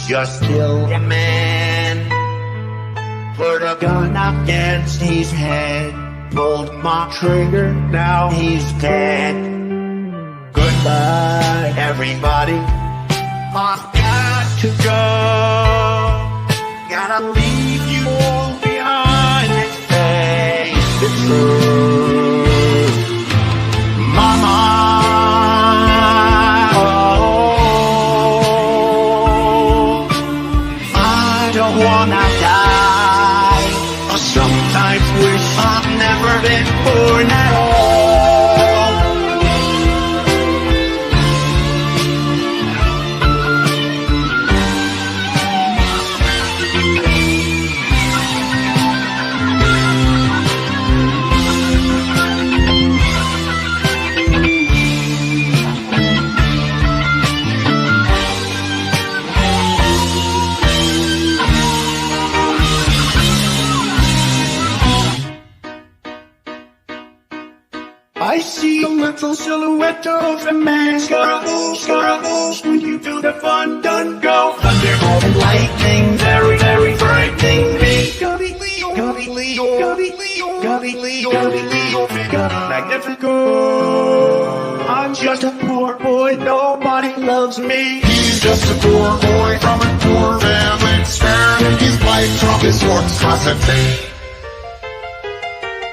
just killed a man. Put a gun against his head, pulled my trigger, now he's dead. Goodbye, everybody. I've got to go. Gotta leave you all behind and face the truth. Mama, oh, I don't wanna die. I sometimes wish I'd never been born at all. I see a little silhouette of a man. Scaramouche, when you feel the fun done go. Thunderbolt and lightning, very, very frightening me. Gubby Leo, Magnifico. I'm just a poor boy, nobody loves me. He's just a poor boy from a poor family, sparing his life from his works constantly.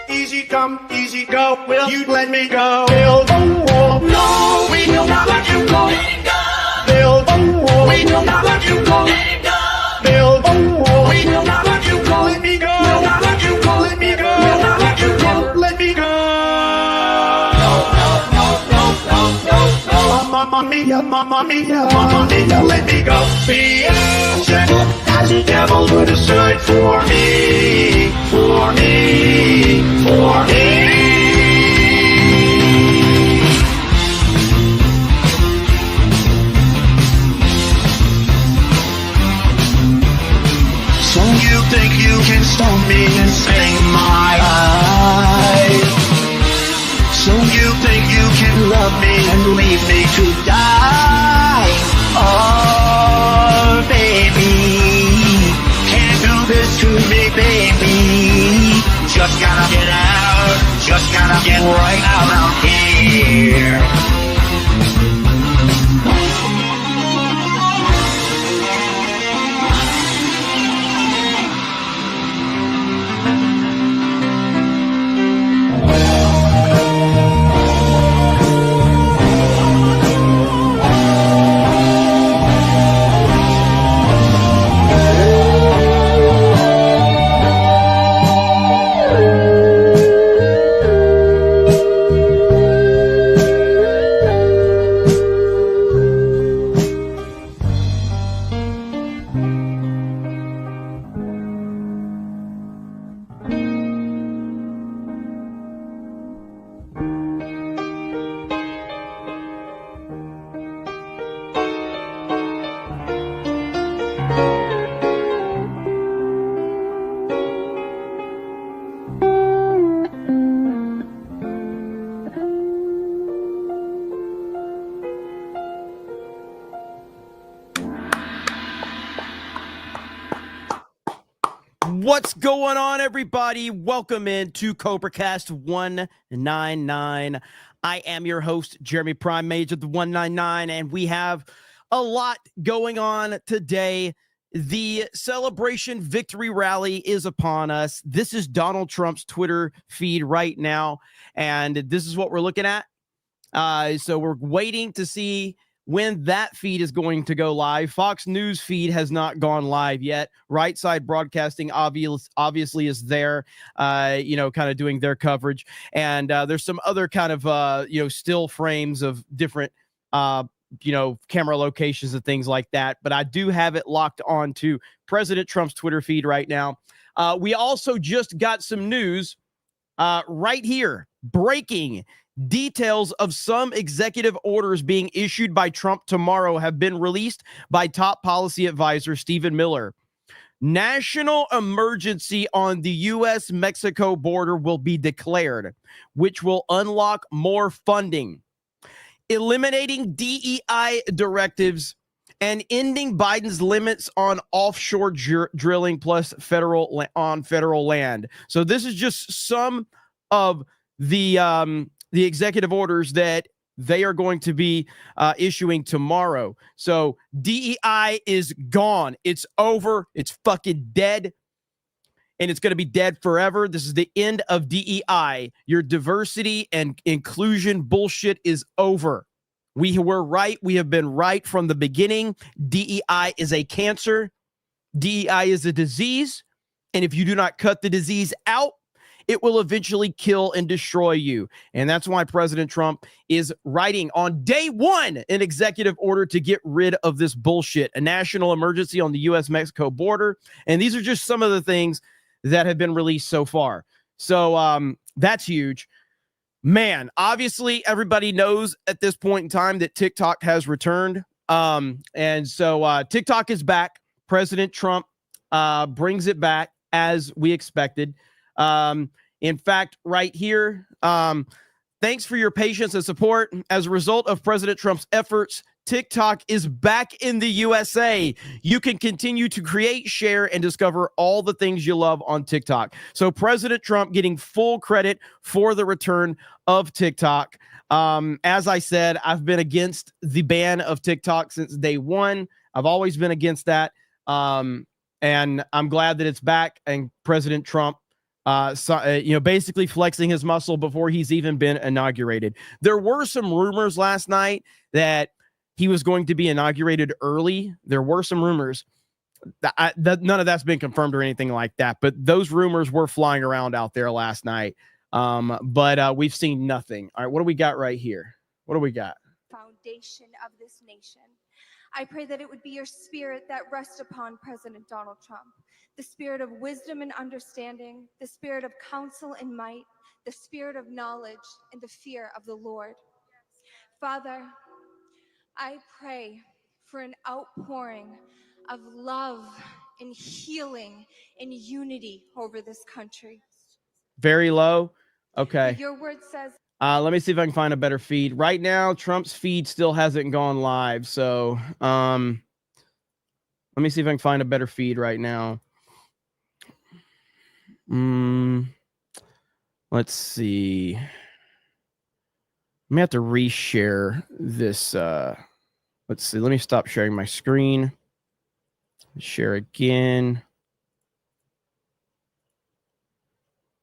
Easy come, easy go, will you let me go? Build a wall, no, we will not let you go. Build a wall, we will not let you go. Build a wall, we will not let you go. Let me go, will not let you go. Let me go, will not let you go. Let me go. No. Mamma mia, let me go. Beelzebub has the devil put aside for me, for me, for me. So you think you can stone me and save my life? So you think you can love me and leave me to die? Oh, baby, can't do this to me, baby. Just gotta get out, just gotta get right out of here. What's going on, everybody? Welcome into CobraCast 199. I am your host, Jeremy Prime Mage of the 199, and we have a lot going on today. The Celebration Victory Rally is upon us. This is Donald Trump's Twitter feed right now, and this is what we're looking at. So we're waiting to see when that feed is going to go live. Fox News feed has not gone live yet. Right Side Broadcasting obviously is there, kind of doing their coverage. And there's some other kind of, still frames of different, camera locations and things like that. But I do have it locked on to President Trump's Twitter feed right now. We also just got some news right here. Breaking. Details of some executive orders being issued by Trump tomorrow have been released by top policy advisor Stephen Miller. National emergency on the U.S.-Mexico border will be declared, which will unlock more funding. Eliminating DEI directives and ending Biden's limits on offshore drilling plus federal land. So this is just some of the executive orders that they are going to be issuing tomorrow. So DEI is gone. It's over. It's fucking dead. And it's going to be dead forever. This is the end of DEI. Your diversity and inclusion bullshit is over. We were right. We have been right from the beginning. DEI is a cancer. DEI is a disease. And if you do not cut the disease out, it will eventually kill and destroy you. And that's why President Trump is writing on day one an executive order to get rid of this bullshit, a national emergency on the U.S.-Mexico border. And these are just some of the things that have been released so far. So that's huge. Man, obviously everybody knows at this point in time that TikTok has returned. And so TikTok is back. President Trump brings it back as we expected. In fact, right here, thanks for your patience and support. As a result of President Trump's efforts, TikTok is back in the USA. You can continue to create, share, and discover all the things you love on TikTok. So President Trump getting full credit for the return of TikTok. As I said, I've been against the ban of TikTok since day one. I've always been against that. And I'm glad that it's back. And President Trump, basically flexing his muscle before he's even been inaugurated. There were some rumors last night that he was going to be inaugurated early. There were some rumors that none of that's been confirmed or anything like that, but those rumors were flying around out there last night. But we've seen nothing. All right, what do we got right here? What do we got? Foundation of this nation. I pray that it would be your spirit that rests upon President Donald Trump, the spirit of wisdom and understanding, the spirit of counsel and might, the spirit of knowledge and the fear of the Lord. Father, I pray for an outpouring of love and healing and unity over this country. Very low. Okay. Your word says, let me see if I can find a better feed. Right now, Trump's feed still hasn't gone live. So let me see if I can find a better feed right now. Let's see. I may have to reshare this. Let's see. Let me stop sharing my screen. Share again.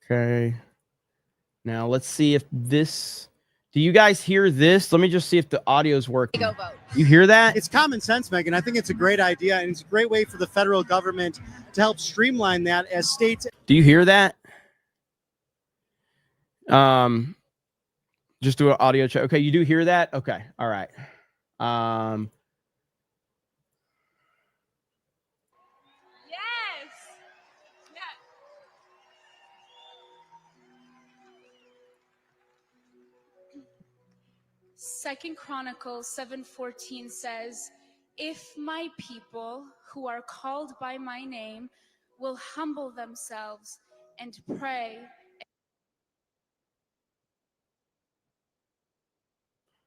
Okay. Now let's see if this. Do you guys hear this? Let me just see if the audio is working. go vote. You hear that? It's common sense, Megyn. I think it's a great idea, and it's a great way for the federal government to help streamline that as states. Do you hear that? Just do an audio check. Okay, you do hear that? Okay, all right. Yes. Yes. Second Chronicles 7:14 says, "If my people who are called by my name will humble themselves and pray."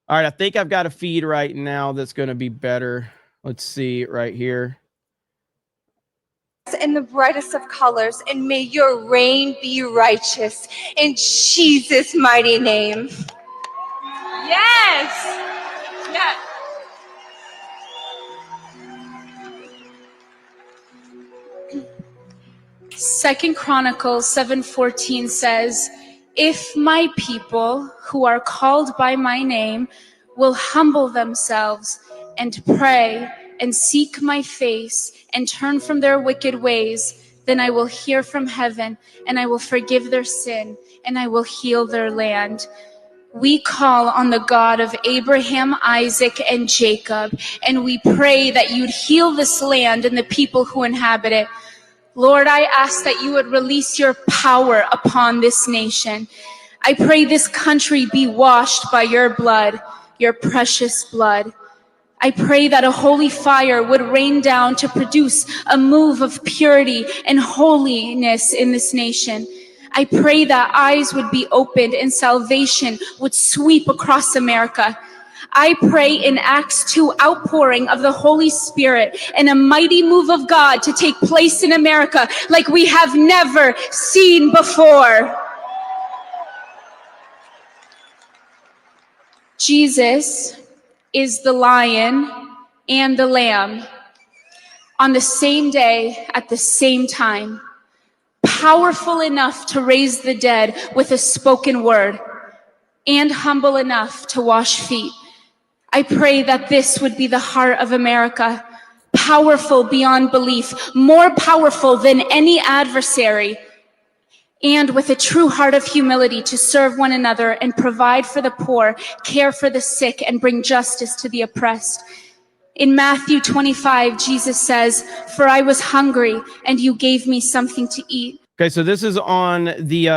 All right, I think I've got a feed right now that's going to be better. Let's see right here. In the brightest of colors, and may your reign be righteous in Jesus' mighty name. Yes. Yes. Second Chronicles 7:14 says, "If my people who are called by my name will humble themselves and pray and seek my face and turn from their wicked ways, then I will hear from heaven and I will forgive their sin and I will heal their land." We call on the God of Abraham, Isaac, and Jacob, and we pray that you'd heal this land and the people who inhabit it. Lord, I ask that you would release your power upon this nation. I pray this country be washed by your blood, your precious blood. I pray that a holy fire would rain down to produce a move of purity and holiness in this nation. I pray that eyes would be opened and salvation would sweep across America. I pray in Acts 2 outpouring of the Holy Spirit and a mighty move of God to take place in America like we have never seen before. Jesus is the lion and the lamb on the same day at the same time, powerful enough to raise the dead with a spoken word, and humble enough to wash feet. I pray that this would be the heart of America, powerful beyond belief, more powerful than any adversary, and with a true heart of humility to serve one another and provide for the poor, care for the sick, and bring justice to the oppressed. In Matthew 25, Jesus says, "For I was hungry, and you gave me something to eat." Okay, so this is on the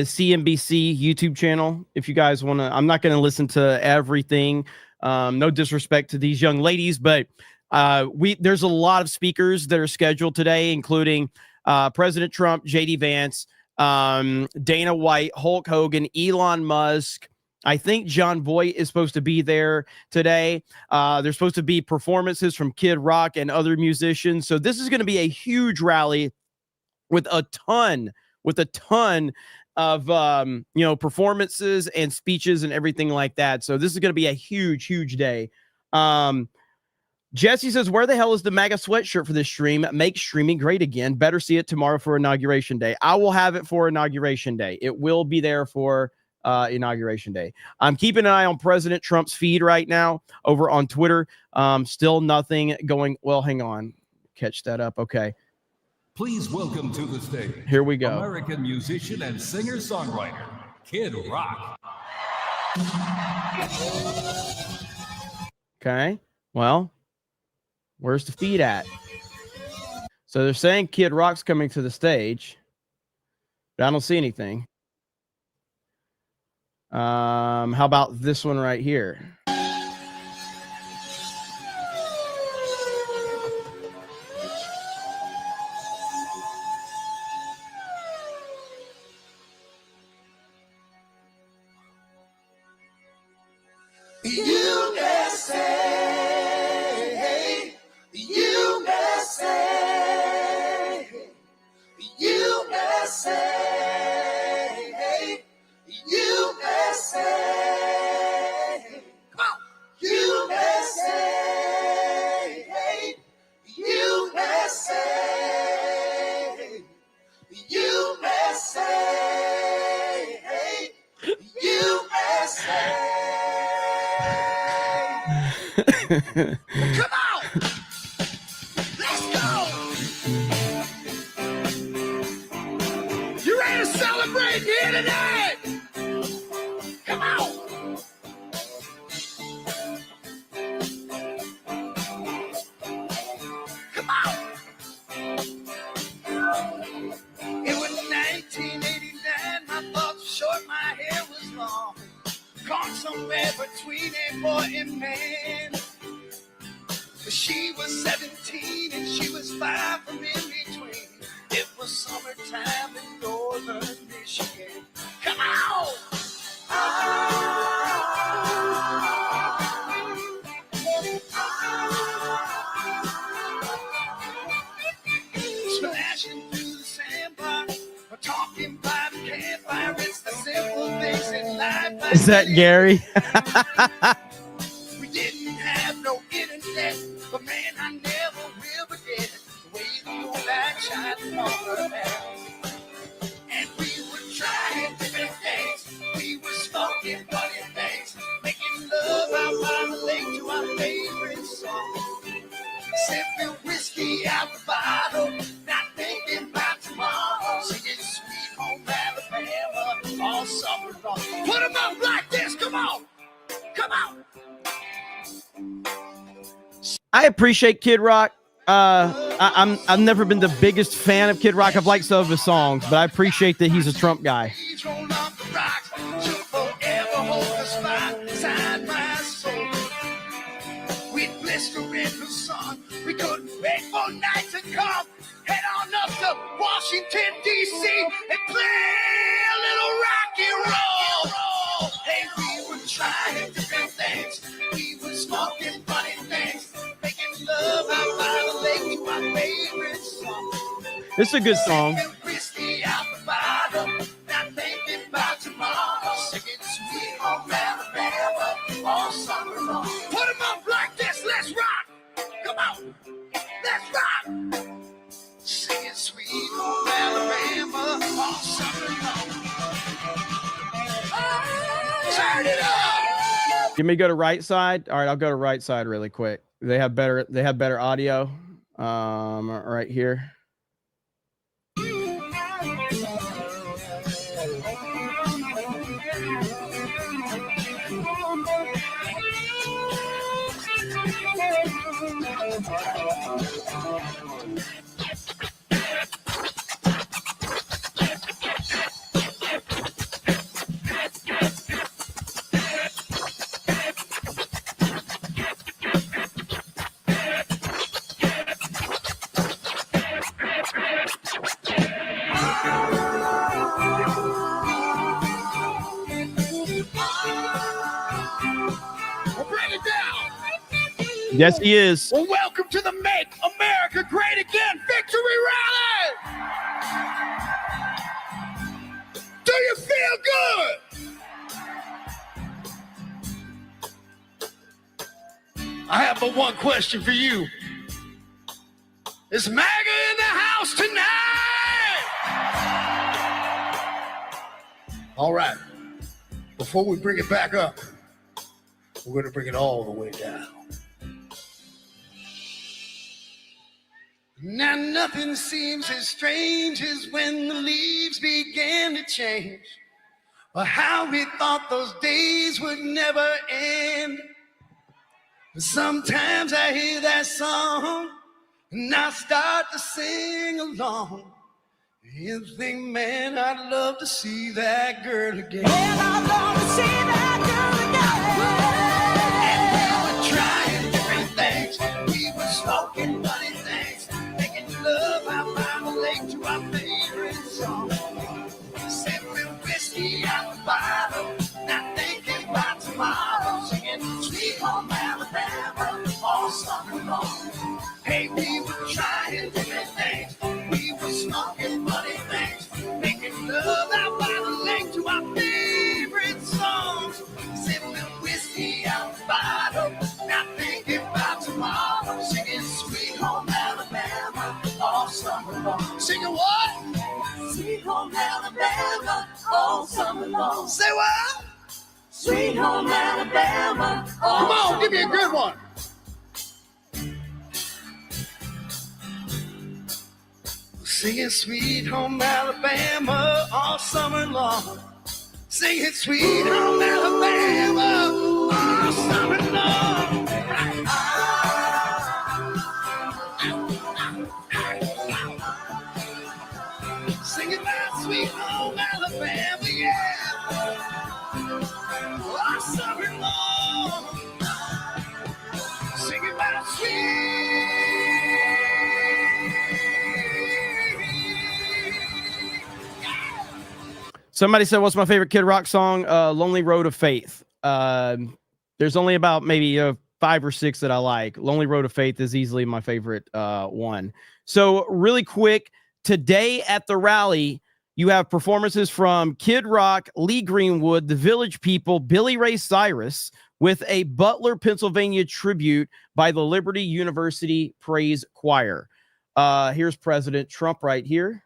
CNBC YouTube channel. If you guys want to, I'm not going to listen to everything. No disrespect to these young ladies, but there's a lot of speakers that are scheduled today, including President Trump, JD Vance, Dana White, Hulk Hogan, Elon Musk. I think John Voight is supposed to be there today. There's supposed to be performances from Kid Rock and other musicians. So this is going to be a huge rally with a ton of performances and speeches and everything like that. So this is going to be a huge day. Jesse says, where the hell is the MAGA sweatshirt for this stream? Make streaming great again. Better see it tomorrow for Inauguration Day. I will have it for Inauguration Day. It will be there for Inauguration Day. I'm keeping an eye on President Trump's feed right now over on Twitter. Still nothing going. Well, hang on. Catch that up. Okay. Please welcome to the stage. Here we go. American musician and singer-songwriter, Kid Rock. Okay. Well, where's the feed at? So they're saying Kid Rock's coming to the stage, but I don't see anything. How about this one right here? USA, USA, USA, USA. Come on, USA, USA, USA, USA. Come on! Let's go! You ready to celebrate here tonight? Come on! Come on! It was 1989, my thoughts were short, my hair was long. Caught somewhere between a boy and man. She was 17 and she was 5 from in between. It was summertime in northern Michigan. Come on! Splashing through the sandbox, talking by the campfire. It's the simple things in life. Is that Gary? We didn't have no internet, but man, I never will forget the way the moonlight shined on her hair. And we were trying different things. We were smoking funny things, making love out by the lake to our favorite song. Sipping whiskey out the bottle, not thinking about tomorrow. Singing Sweet Home Alabama all summer long. Put them up like this, come on, come on. I appreciate Kid Rock. I've never been the biggest fan of Kid Rock. I've liked some of his songs, but I appreciate that he's a Trump guy. We couldn't wait for night to come. Head on up to Washington, D.C. and play a little rock and roll. Hey, we were trying different things. We smoking funny things, making love out by the lake to my favorite song. This is a good song. Drinking whiskey out the bottle, not thinking about tomorrow. Singing Sweet Home Alabama all summer long. Put 'em up like this, let's rock. Come on, let's rock. Singing Sweet Home Alabama all summer long. Turn it up. Give me go to right side. All right, I'll go to right side really quick. They have better audio. Right here. Yes, he is. Well, welcome to the Make America Great Again Victory Rally! Do you feel good? I have but one question for you. Is MAGA in the house tonight? All right. Before we bring it back up, we're going to bring it all the way down. Now nothing seems as strange as when the leaves began to change, or how we thought those days would never end. But sometimes I hear that song and I start to sing along and think, man, I'd love to see that girl again. And I'd love to see that girl again. And we were trying different things. We were smoking funny things, making love out by the lake to our favorite song. Sipping whiskey out the bottle, not thinking about tomorrow. Singing Sweet Home Alabama all summer long. Hey, we were trying different things. We were smoking funny things, making love out by the lake to our favorite songs. Sipping whiskey out the bottle, not thinking about tomorrow. Singing Sweet Home Alabama all summer long. Singing what? Sweet Home Alabama all summer long. Say what? Sweet Home Alabama all Come on, give me a good one. Singing Sweet Home Alabama all summer long. Singing Sweet Home Alabama all summer long. Singing about Sweet Home Alabama, yeah. All summer long. Singing about sweet. Somebody said, what's my favorite Kid Rock song? Lonely Road of Faith. There's only about maybe 5 or 6 that I like. Lonely Road of Faith is easily my favorite one. So really quick, today at the rally, you have performances from Kid Rock, Lee Greenwood, The Village People, Billy Ray Cyrus, with a Butler, Pennsylvania tribute by the Liberty University Praise Choir. Here's President Trump right here.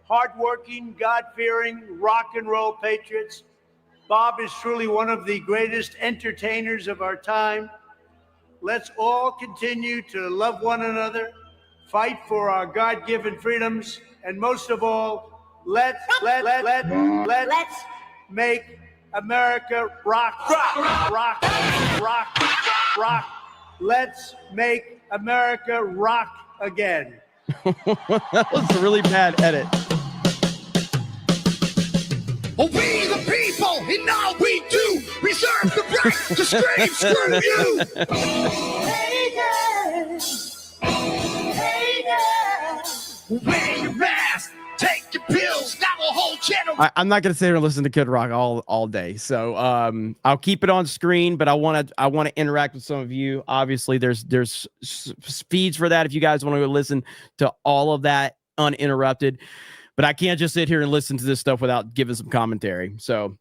Hardworking, God-fearing, rock and roll patriots. Bob is truly one of the greatest entertainers of our time. Let's all continue to love one another, fight for our God-given freedoms, and most of all, let's make America rock, rock, rock, rock, rock. Let's make America rock again. That was a really bad edit. We the people, in all we do, reserve the right to scream, screw you. Haters, haters. Wear your mask, take your pills, now a whole generation I'm not going to sit here and listen to Kid Rock all day. So I'll keep it on screen, but I want to interact with some of you. Obviously, there's feeds for that if you guys want to go listen to all of that uninterrupted. But I can't just sit here and listen to this stuff without giving some commentary. So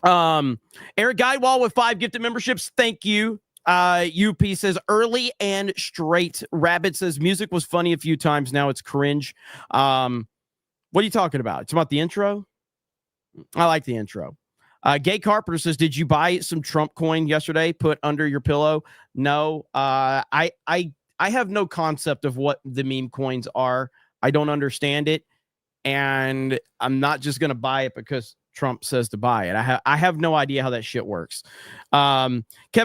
Eric Guidewall with 5 gifted memberships. Thank you. UP says early and straight. Rabbit says music was funny a few times. Now it's cringe. What are you talking about? It's about the intro. I like the intro. Gay Carpenter says, did you buy some Trump coin yesterday? Put under your pillow? No. I have no concept of what the meme coins are. I don't understand it. And I'm not just going to buy it because Trump says to buy it. I have no idea how that shit works. Kevin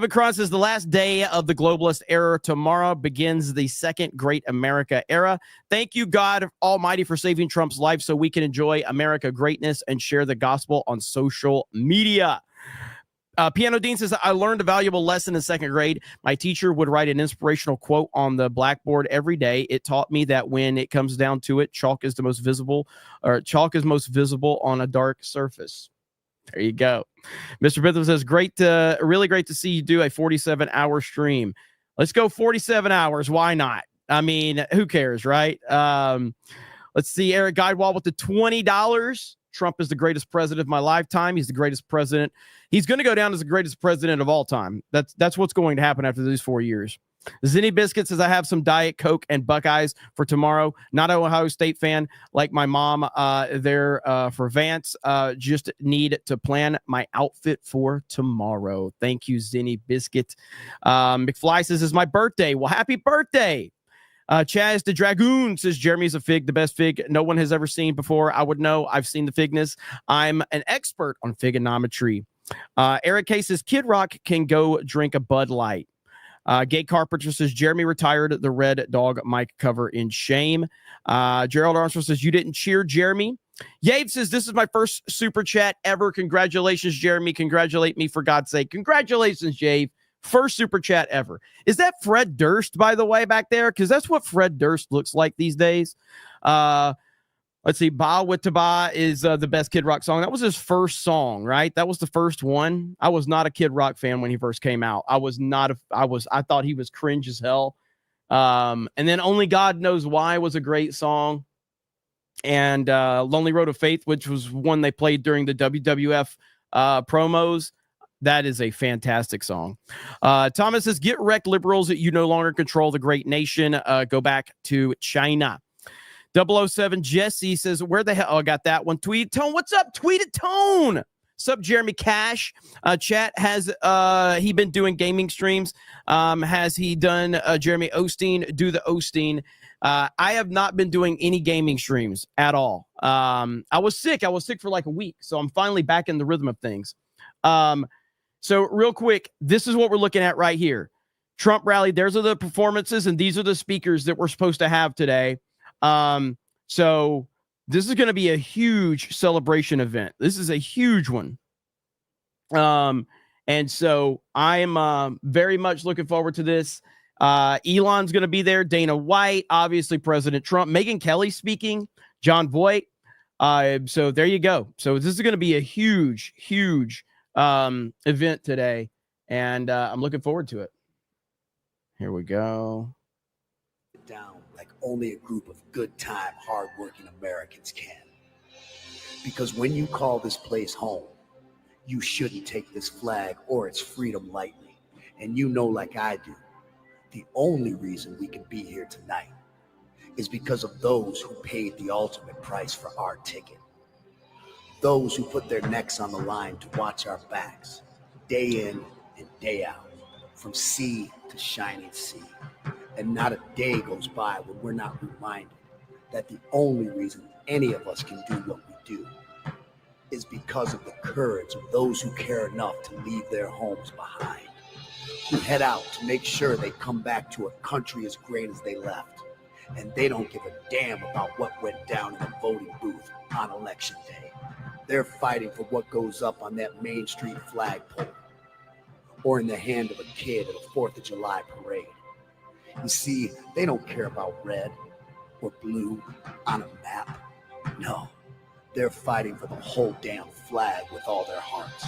Cron says the last day of the globalist era tomorrow begins the second great America era. Thank you, God Almighty, for saving Trump's life so we can enjoy America greatness and share the gospel on social media. Piano Dean says, I learned a valuable lesson in 2nd grade. My teacher would write an inspirational quote on the blackboard every day. It taught me that when it comes down to it, chalk is most visible on a dark surface. There you go. Mr. Bitham says, really great to see you do a 47-hour stream. Let's go 47 hours. Why not? I mean, who cares, right? Let's see. Eric Guidewall with the $20. Trump is the greatest president of my lifetime. He's the greatest president. He's going to go down as the greatest president of all time. That's what's going to happen after these 4 years. Zinni Biscuit says, I have some Diet Coke and Buckeyes for tomorrow. Not an Ohio State fan like my mom there for Vance. Just need to plan my outfit for tomorrow. Thank you, Zinni Biscuit. McFly says, it's my birthday. Well, happy birthday. Chaz the Dragoon says, Jeremy's a fig, the best fig no one has ever seen before. I would know. I've seen the figness. I'm an expert on figonometry. Eric K says, Kid Rock can go drink a Bud Light. Gay Carpenter says, Jeremy retired the Red Dog mic cover in shame. Gerald Armstrong says, you didn't cheer Jeremy. Yave says, this is my first super chat ever. Congratulations, Jeremy. Congratulate me for God's sake. Congratulations, Yave. First super chat ever. Is that Fred Durst, by the way, back there? Because that's what Fred Durst looks like these days. Let's see. Ba with Taba is the best Kid Rock song. That was his first song, right? That was the first one. I was not a Kid Rock fan when he first came out. I thought he was cringe as hell. And then Only God Knows Why was a great song. And Lonely Road of Faith, which was one they played during the WWF promos. That is a fantastic song. Thomas says, get wrecked, liberals. You no longer control the great nation. Go back to China. 007 Jesse says, where the hell? Oh, I got that one. Tweet Tone. What's up? Tweet it, Tone. Sup, Jeremy Cash. Chat, has he been doing gaming streams? Has he done Jeremy Osteen? Do the Osteen. I have not been doing any gaming streams at all. I was sick. I was sick for like a week. So I'm finally back in the rhythm of things. So real quick, this is what we're looking at right here. Trump rally. There's are the performances, and these are the speakers that we're supposed to have today. So this is going to be a huge celebration event. This is a huge one. And so I'm very much looking forward to this. Elon's going to be there. Dana White, obviously President Trump, Megyn Kelly speaking, John Voight. So there you go. So this is going to be a huge, huge event today, and I'm looking forward to it. Here we go. Down like only a group of good time, hardworking Americans can. Because when you call this place home, you shouldn't take this flag or its freedom lightly. And you know, like I do, the only reason we can be here tonight is because of those who paid the ultimate price for our ticket. Those who put their necks on the line to watch our backs, day in and day out, from sea to shining sea. And not a day goes by when we're not reminded that the only reason any of us can do what we do is because of the courage of those who care enough to leave their homes behind, who head out to make sure they come back to a country as great as they left. And they don't give a damn about what went down in the voting booth on election day. They're fighting for what goes up on that Main Street flagpole or in the hand of a kid at a 4th of July parade. You see, they don't care about red or blue on a map. No, They're fighting for the whole damn flag with all their hearts.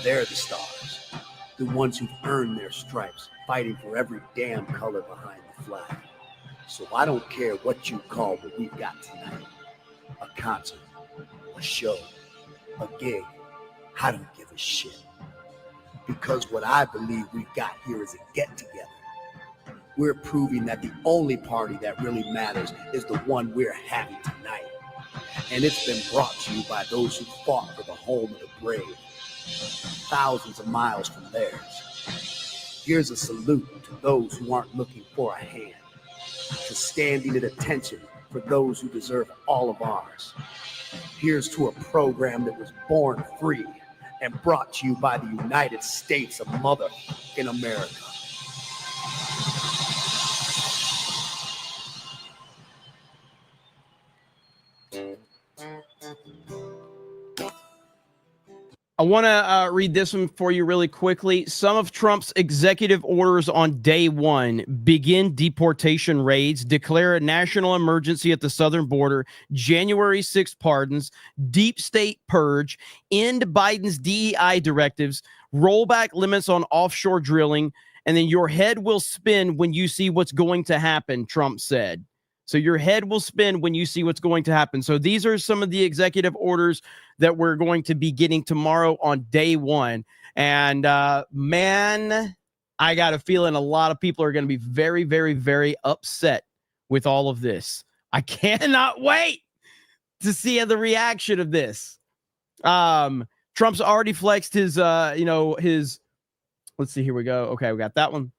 They're the stars, the ones who've earned their stripes, fighting for every damn color behind the flag. So I don't care what you call what we've got tonight. A concert, a show, a gig. I don't give a shit. Because what I believe we've got here is a get-together. We're proving that the only party that really matters is the one we're having tonight. And it's been brought to you by those who fought for the home of the brave, thousands of miles from theirs. Here's a salute to those who aren't looking for a hand, to standing at attention for those who deserve all of ours. Here's to a program that was born free and brought to you by the United States of motherfucking America. I want to read this one for you really quickly. Some of Trump's executive orders on day one: begin deportation raids, declare a national emergency at the southern border, January 6th pardons, deep state purge, end Biden's DEI directives, roll back limits on offshore drilling, and then your head will spin when you see what's going to happen, Trump said. So your head will spin when you see what's going to happen. So these are some of the executive orders that we're going to be getting tomorrow on day one. And man, I got a feeling a lot of people are going to be very, very, very upset with all of this. I cannot wait to see the reaction of this. Trump's already flexed his, let's see, here we go. Okay, we got that one.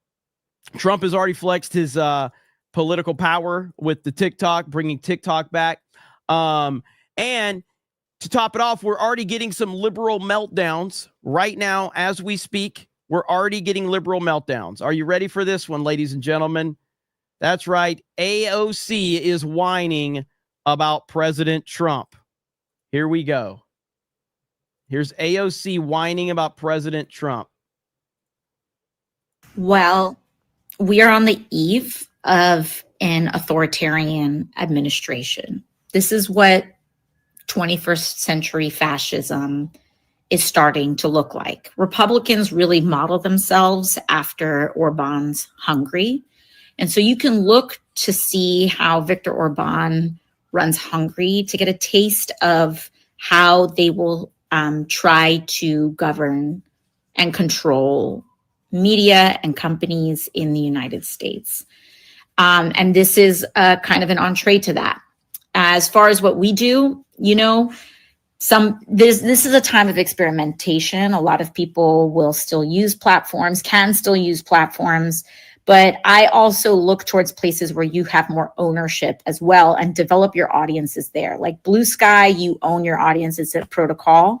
Trump has already flexed his political power with the TikTok, bringing TikTok back. And to top it off, we're already getting some liberal meltdowns right now as we speak. We're already getting liberal meltdowns. Are you ready for this one, ladies and gentlemen? That's right. AOC is whining about President Trump. Here we go. Here's AOC whining about President Trump. Well, we are on the eve of an authoritarian administration. This is what 21st century fascism is starting to look like. Republicans really model themselves after Orban's Hungary. And so you can look to see how Viktor Orban runs Hungary to get a taste of how they will try to govern and control media and companies in the United States. And this is kind of an entree to that. As far as what we do, this is a time of experimentation. A lot of people will still use platforms, can still use platforms, but I also look towards places where you have more ownership as well and develop your audiences there. Like Blue Sky, you own your audience. It's a protocol,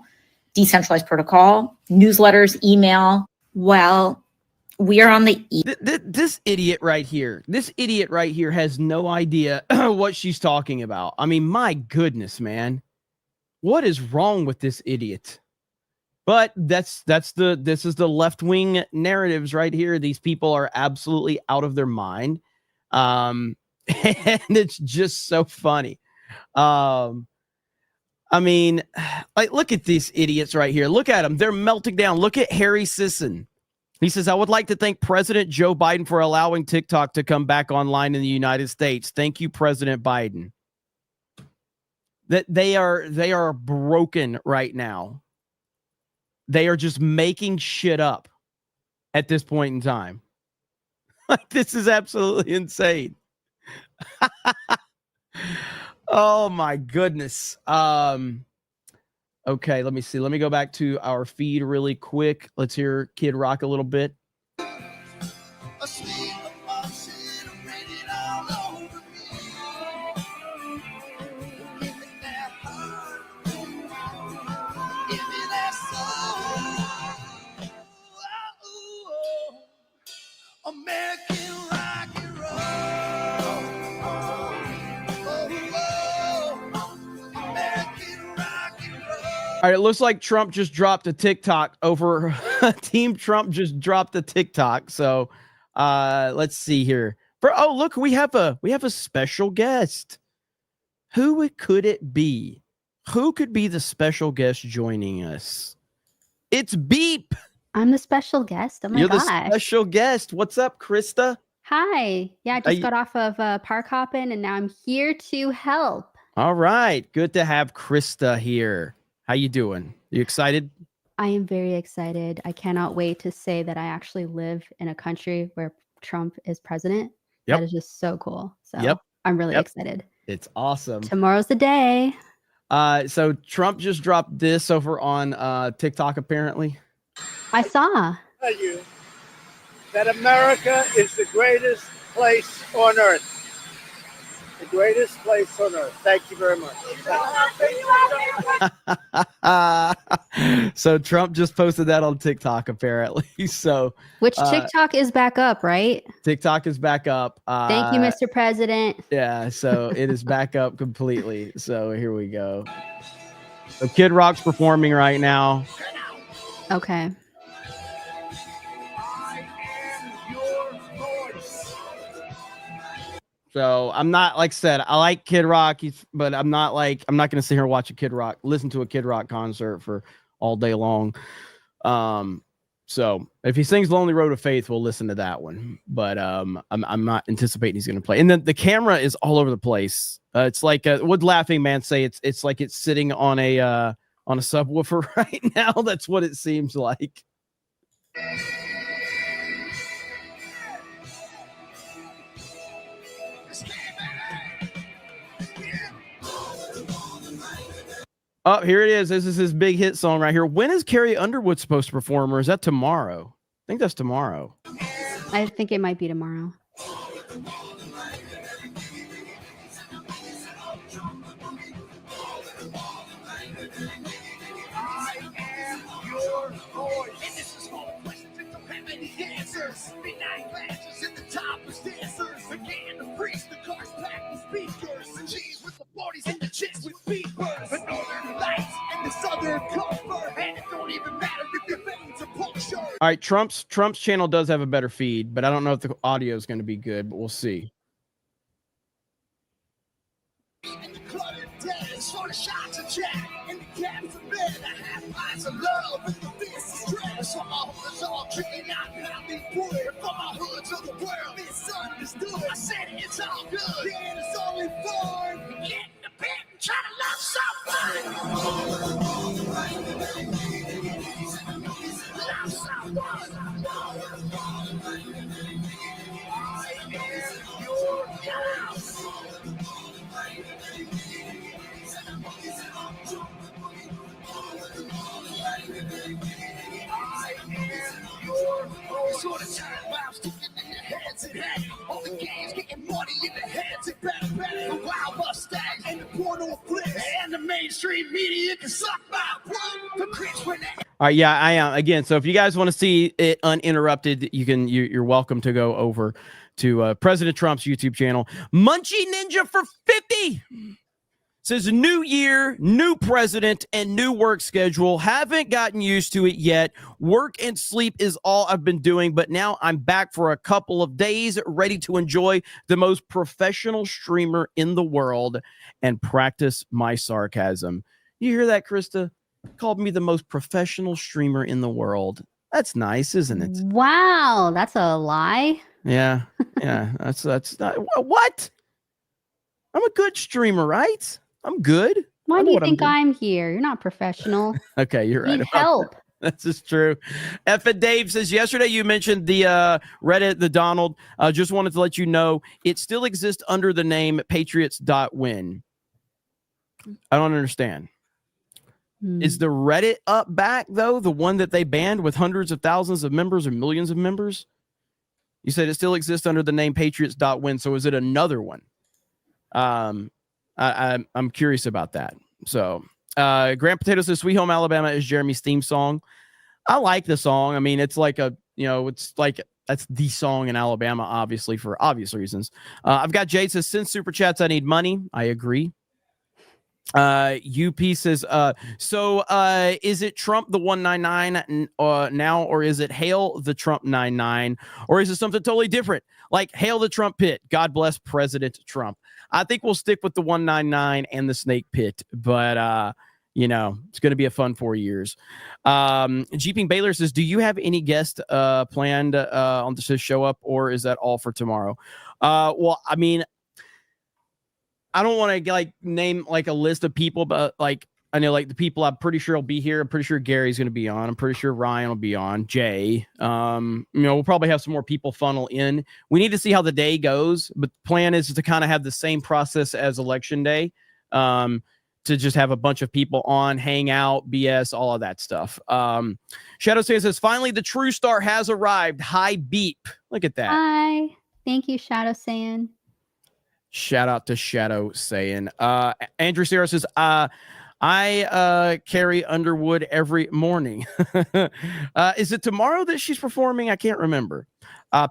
decentralized protocol, newsletters, email. Well, we are on the this idiot right here. This idiot right here has no idea what she's talking about. I mean, my goodness, man. What is wrong with this idiot? But this is the left-wing narratives right here. These people are absolutely out of their mind. And it's just so funny. I mean, like, look at these idiots right here. Look at them. They're melting down. Look at Harry Sisson. He says, I would like to thank President Joe Biden for allowing TikTok to come back online in the United States. Thank you, President Biden. That they are broken right now. They are just making shit up at this point in time. Like, this is absolutely insane. Oh my goodness. Okay, let me see. Let me go back to our feed really quick. Let's hear Kid Rock a little bit. American rock and roll. American rock and roll. All right, it looks like Trump just dropped a TikTok over. Team Trump just dropped a TikTok. So let's see here. Look, we have a special guest. Who could it be? who could be the special guest joining us? It's Beep. I'm the special guest. Oh my You're gosh. the special guest. What's up, Krista? Hi. Yeah, I just got off of park hopping and now I'm here to help. All right. Good to have Krista here. How you doing? You excited? I am very excited. I cannot wait to say that I actually live in a country where Trump is president. Yep. That is just so cool. So I'm really excited. It's awesome. Tomorrow's the day. So Trump just dropped this over on TikTok, apparently. I saw. Tell you that America is the greatest place on earth. The greatest place on earth. Thank you very much. So Trump just posted that on TikTok, apparently. So Which TikTok is back up, right? TikTok is back up. Thank you, Mr. President. Yeah, so it is back up completely. So here we go. So Kid Rock's performing right now. Okay. So I'm not, like I said, I like Kid Rock, but I'm not going to sit here and watch listen to a Kid Rock concert for all day long. So if he sings Lonely Road of Faith, we'll listen to that one. But I'm not anticipating he's going to play. And then the camera is all over the place. It's like would Laughing Man say it's like it's sitting on a subwoofer right now. That's what it seems like. Oh, here it is. This is his big hit song right here. When is Carrie Underwood supposed to perform, or is that tomorrow? I think that's tomorrow. I think it might be tomorrow. All right, Trump's channel does have a better feed, but I don't know if the audio is going to be good, but we'll see. All right, yeah, I am again. So if you guys want to see it uninterrupted, you're welcome to go over to President Trump's YouTube channel. Munchie Ninja for 50 says new year, new president, and new work schedule. Haven't gotten used to it yet. Work and sleep is all I've been doing, but now I'm back for a couple of days, ready to enjoy the most professional streamer in the world and practice my sarcasm. You hear that, Krista? Called me the most professional streamer in the world. That's nice, isn't it? Wow, that's a lie. Yeah, yeah. That's not what. I'm a good streamer, right? I'm good. Why do you think I'm here? You're not professional. Okay, you're right. Need help. That's just true. F and Dave says yesterday you mentioned the Reddit, the Donald. Just wanted to let you know it still exists under the name Patriots.win. I don't understand. Is the Reddit up back, though? The one that they banned with hundreds of thousands of members or millions of members? You said it still exists under the name Patriots.win. So is it another one? I'm curious about that. So Grant Potato says Sweet Home Alabama is Jeremy's theme song. I like the song. I mean, it's like it's like that's the song in Alabama, obviously, for obvious reasons. I've got Jade says, since super chats, I need money. I agree. UP says, is it Trump the 199 now, or is it Hail the Trump 99, or is it something totally different? Like Hail the Trump pit. God bless President Trump. I think we'll stick with the 199 and the snake pit, but it's going to be a fun 4 years. Jeeping Baylor says, do you have any guests planned on to show up, or is that all for tomorrow? Well, I mean, I don't want to name a list of people, but I know the people I'm pretty sure will be here. I'm pretty sure Gary's going to be on. I'm pretty sure Ryan will be on. Jay. We'll probably have some more people funnel in. We need to see how the day goes, but the plan is to kind of have the same process as election day, to just have a bunch of people on, hang out, BS, all of that stuff. Shadow says, finally, the true star has arrived. Hi, Beep. Look at that. Hi. Thank you, Shadow Saiyan. Shout out to Shadow saying, Andrew Sarah says, I carry Underwood every morning. Is it tomorrow that she's performing? I can't remember.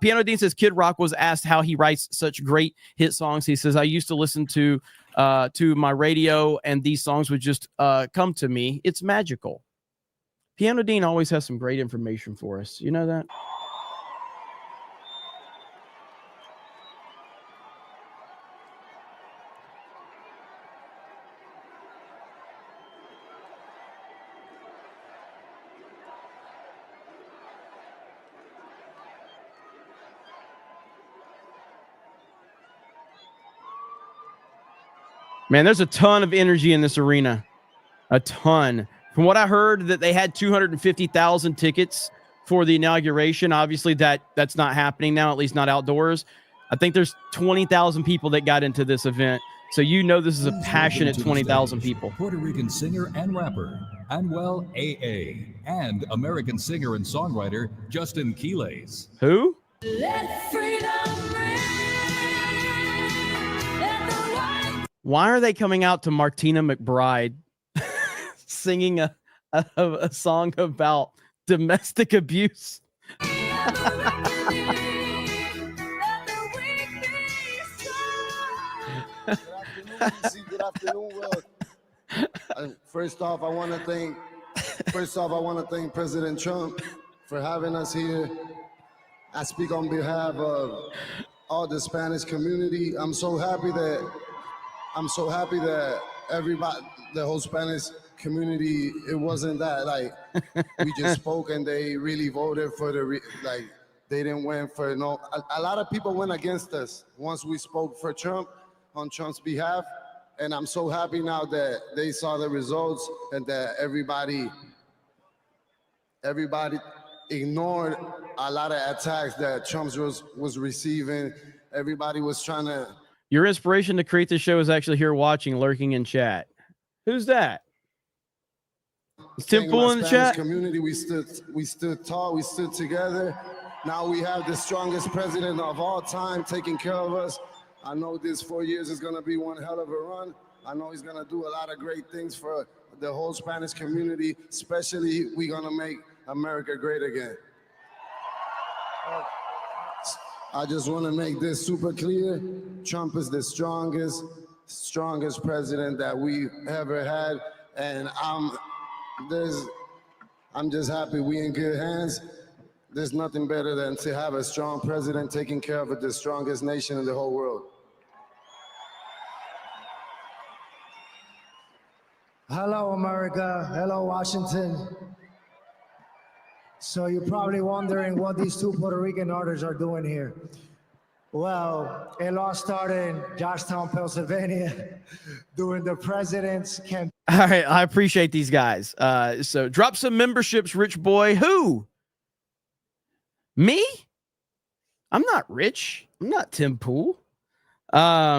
Piano Dean says, Kid Rock was asked how he writes such great hit songs. He says, I used to listen to my radio and these songs would just come to me. It's magical. Piano Dean always has some great information for us. You know that? Man, there's a ton of energy in this arena. A ton. From what I heard, that they had 250,000 tickets for the inauguration. Obviously, that's not happening now, at least not outdoors. I think there's 20,000 people that got into this event. So this is a passionate 20,000 people. Puerto Rican singer and rapper, Anuel AA, and American singer and songwriter Justin Quiles. Who? Let freedom ring. Why are they coming out to Martina McBride singing a song about domestic abuse? Good afternoon, Will. First off, I want to thank President Trump for having us here. I speak on behalf of all the Spanish community. I'm so happy that everybody, the whole Spanish community, it wasn't that we just spoke and they really voted for they didn't win for no. A lot of people went against us once we spoke for Trump on Trump's behalf, and I'm so happy now that they saw the results and that everybody ignored a lot of attacks that Trump was receiving. Everybody was trying to. Your inspiration to create this show is actually here watching, lurking in chat. Who's that? Is Tim Pool in the chat? Community, we stood tall, we stood together. Now we have the strongest president of all time taking care of us. I know this 4 years is gonna be one hell of a run. I know he's gonna do a lot of great things for the whole Spanish community, especially we're gonna make America great again. I just want to make this super clear. Trump is the strongest president that we ever had, and I'm just happy we in good hands. There's nothing better than to have a strong president taking care of the strongest nation in the whole world. Hello, America. Hello, Washington. So you're probably wondering what these two Puerto Rican artists are doing here. Well, it all started in Georgetown, Pennsylvania, during the president's campaign. All right, I appreciate these guys. So drop some memberships, rich boy. Who? Me? I'm not rich. I'm not Tim Pool. All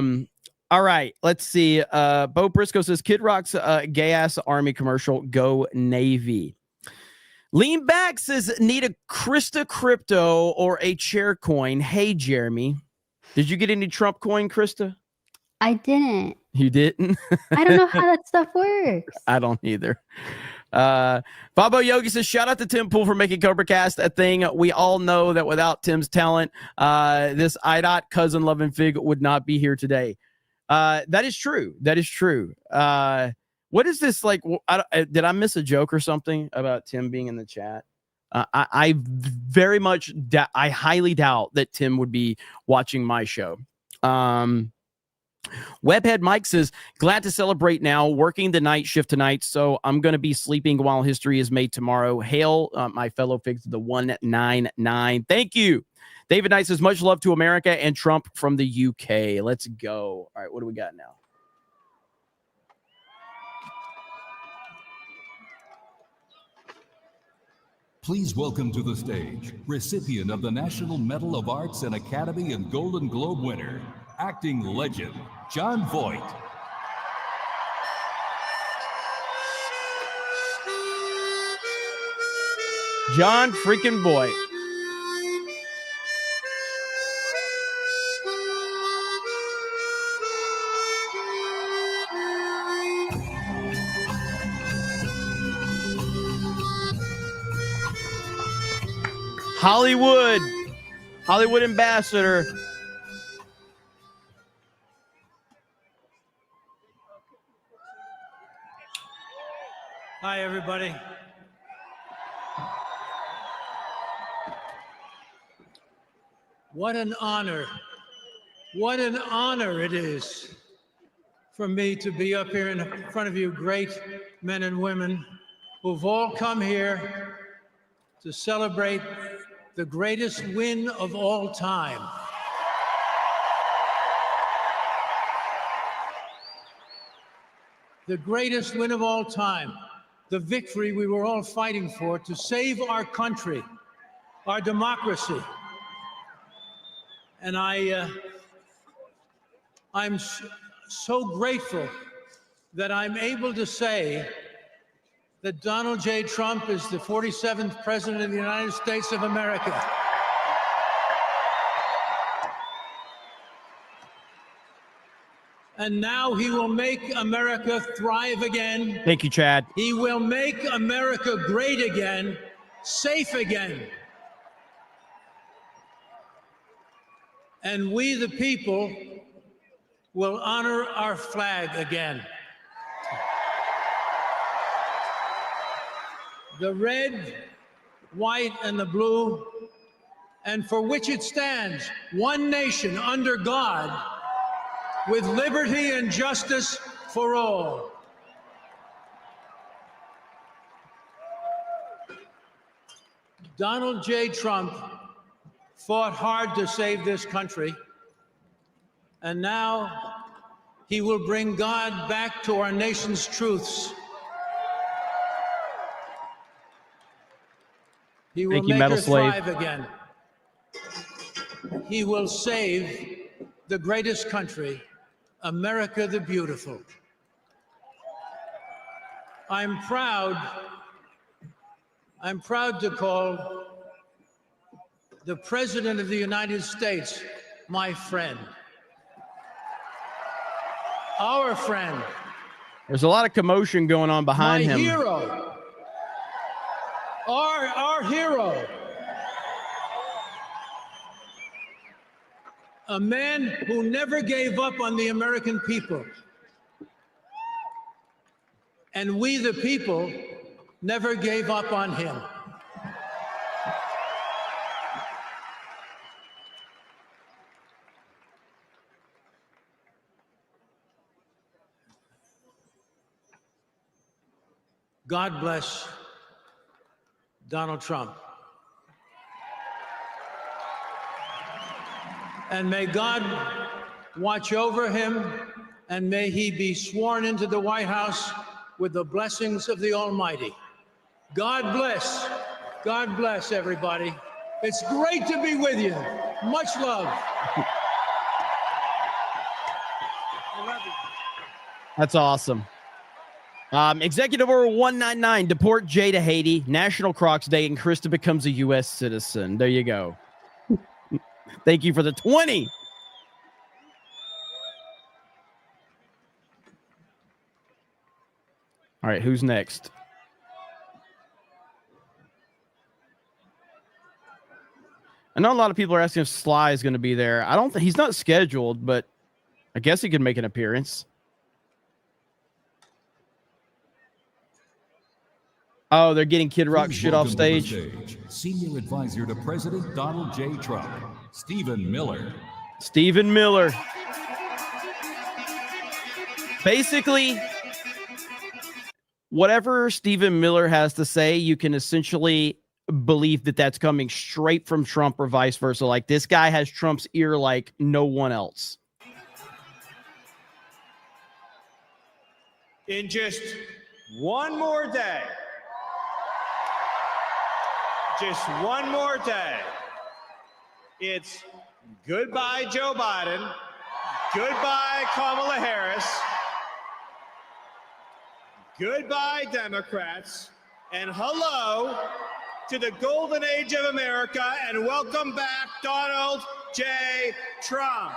right, let's see. Bo Briscoe says, Kid Rock's gay-ass army commercial, go Navy. Lean Back says, need a Krista crypto or a chair coin. Hey, Jeremy. Did you get any Trump coin, Krista? I didn't. You didn't? I don't know how that stuff works. I don't either. Bobo Yogi says, shout out to Tim Pool for making Cobra Cast a thing. We all know that without Tim's talent, this IDOT cousin Love and Fig would not be here today. That is true. That is true. What is this like? Did I miss a joke or something about Tim being in the chat? I very much, I highly doubt that Tim would be watching my show. Webhead Mike says, glad to celebrate now, working the night shift tonight, so I'm going to be sleeping while history is made tomorrow. Hail, my fellow figs of the 199. Thank you. David Knight says, much love to America and Trump from the UK. Let's go. All right, what do we got now? Please welcome to the stage, recipient of the National Medal of Arts and Academy and Golden Globe winner, acting legend, Jon Voight. Jon freaking Voight. Hollywood ambassador. Hi, everybody. What an honor. What an honor it is for me to be up here in front of you great men and women who've all come here to celebrate the greatest win of all time. The greatest win of all time. The victory we were all fighting for to save our country, our democracy. And I'm so grateful that I'm able to say that Donald J. Trump is the 47th President of the United States of America. And now he will make America thrive again. Thank you, Chad. He will make America great again, safe again. And we, the people, will honor our flag again. The red, white, and the blue, and for which it stands, one nation under God, with liberty and justice for all. Donald J. Trump fought hard to save this country, and now he will bring God back to our nation's truths. He will make her thrive again. He will save the greatest country, America the beautiful. I'm proud to call the President of the United States my friend. Our friend. There's a lot of commotion going on behind him. My hero. Our hero. A man who never gave up on the American people. And we, the people, never gave up on him. God bless Donald Trump. And may God watch over him, and may he be sworn into the White House with the blessings of the Almighty. God bless. God bless everybody. It's great to be with you. Much love. I love you. That's awesome. Executive Order 199, deport Jay to Haiti, National Crocs Day, and Krista becomes a U.S. citizen. There you go. Thank you for the 20. All right, who's next? I know a lot of people are asking if Sly is going to be there. I don't think he's not scheduled, but I guess he could make an appearance. Oh, they're getting Kid Rock shit off stage. Senior advisor to President Donald J. Trump, Stephen Miller. Stephen Miller. Basically, whatever Stephen Miller has to say, you can essentially believe that that's coming straight from Trump or vice versa. Like, this guy has Trump's ear like no one else. In just one more day, just one more day, it's goodbye Joe Biden, goodbye Kamala Harris, goodbye Democrats, and hello to the golden age of America, and welcome back Donald J. Trump.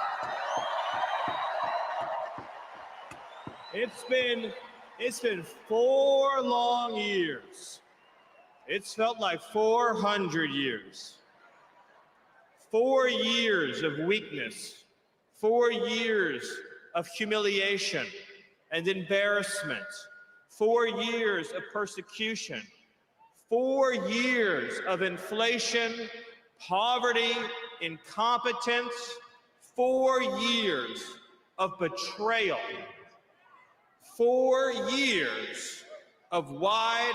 It's been 4 long years. It's felt like 400 years. 4 years of weakness, 4 years of humiliation and embarrassment, 4 years of persecution, 4 years of inflation, poverty, incompetence, 4 years of betrayal, 4 years of wide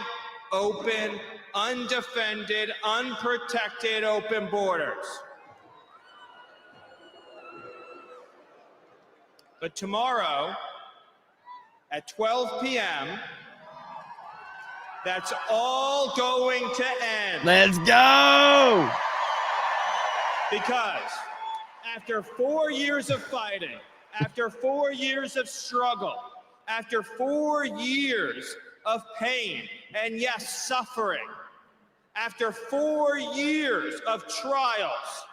open, undefended, unprotected open borders. But tomorrow at 12 p.m., that's all going to end. Let's go! Because after 4 years of fighting, after 4 years of struggle, after 4 years of pain and, yes, suffering, after 4 years of trials,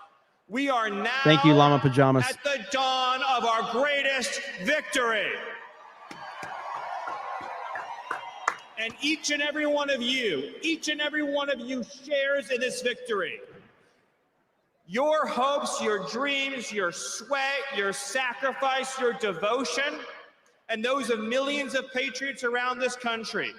we are now Thank you, Llama Pajamas. at the dawn of our greatest victory. And each and every one of you shares in this victory. Your hopes, your dreams, your sweat, your sacrifice, your devotion, and those of millions of patriots around this country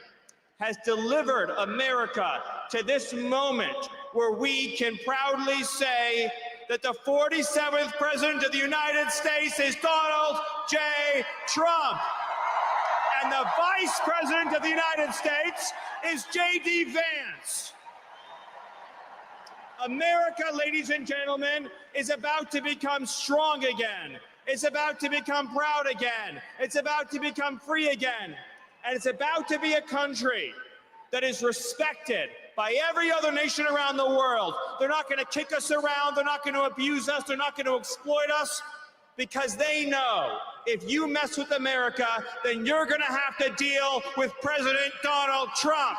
has delivered America to this moment where we can proudly say that the 47th President of the United States is Donald J. Trump. And the Vice President of the United States is J.D. Vance. America, ladies and gentlemen, is about to become strong again. It's about to become proud again. It's about to become free again. And it's about to be a country that is respected by every other nation around the world. They're not going to kick us around. They're not going to abuse us. They're not going to exploit us, because they know if you mess with America, then you're going to have to deal with President Donald Trump.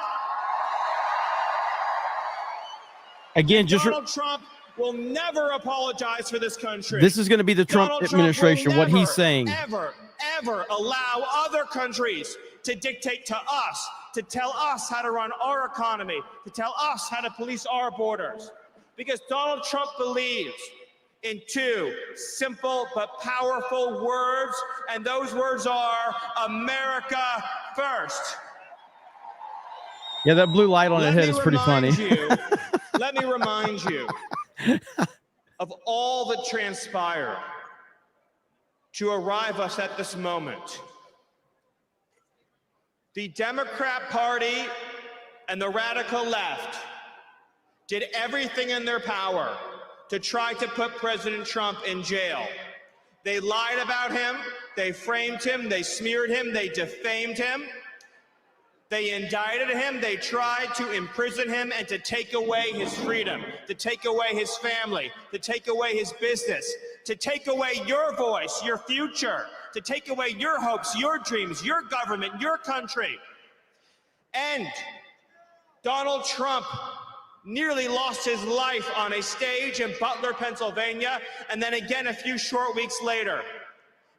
Again, Donald Trump will never apologize for this country. This is going to be the Trump administration, what he's saying. Ever allow other countries to dictate to us, to tell us how to run our economy, to tell us how to police our borders. Because Donald Trump believes in 2 simple but powerful words, and those words are America first. Yeah, that blue light on his head is pretty funny. Let me remind you of all that transpired to arrive us at this moment. The Democrat Party and the radical left did everything in their power to try to put President Trump in jail. They lied about him, they framed him, they smeared him, they defamed him. They indicted him, they tried to imprison him and to take away his freedom, to take away his family, to take away his business, to take away your voice, your future, to take away your hopes, your dreams, your government, your country. And Donald Trump nearly lost his life on a stage in Butler, Pennsylvania, and then again a few short weeks later.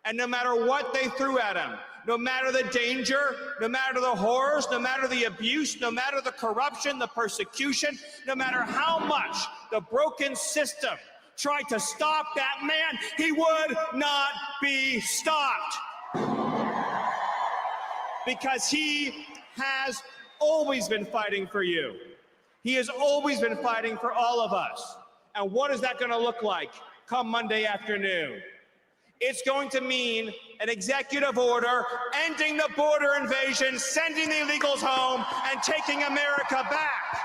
And no matter what they threw at him, no matter the danger, no matter the horrors, no matter the abuse, no matter the corruption, the persecution, no matter how much the broken system tried to stop that man, he would not be stopped. Because he has always been fighting for you. He has always been fighting for all of us. And what is that going to look like come Monday afternoon? It's going to mean an executive order ending the border invasion, sending the illegals home, and taking America back.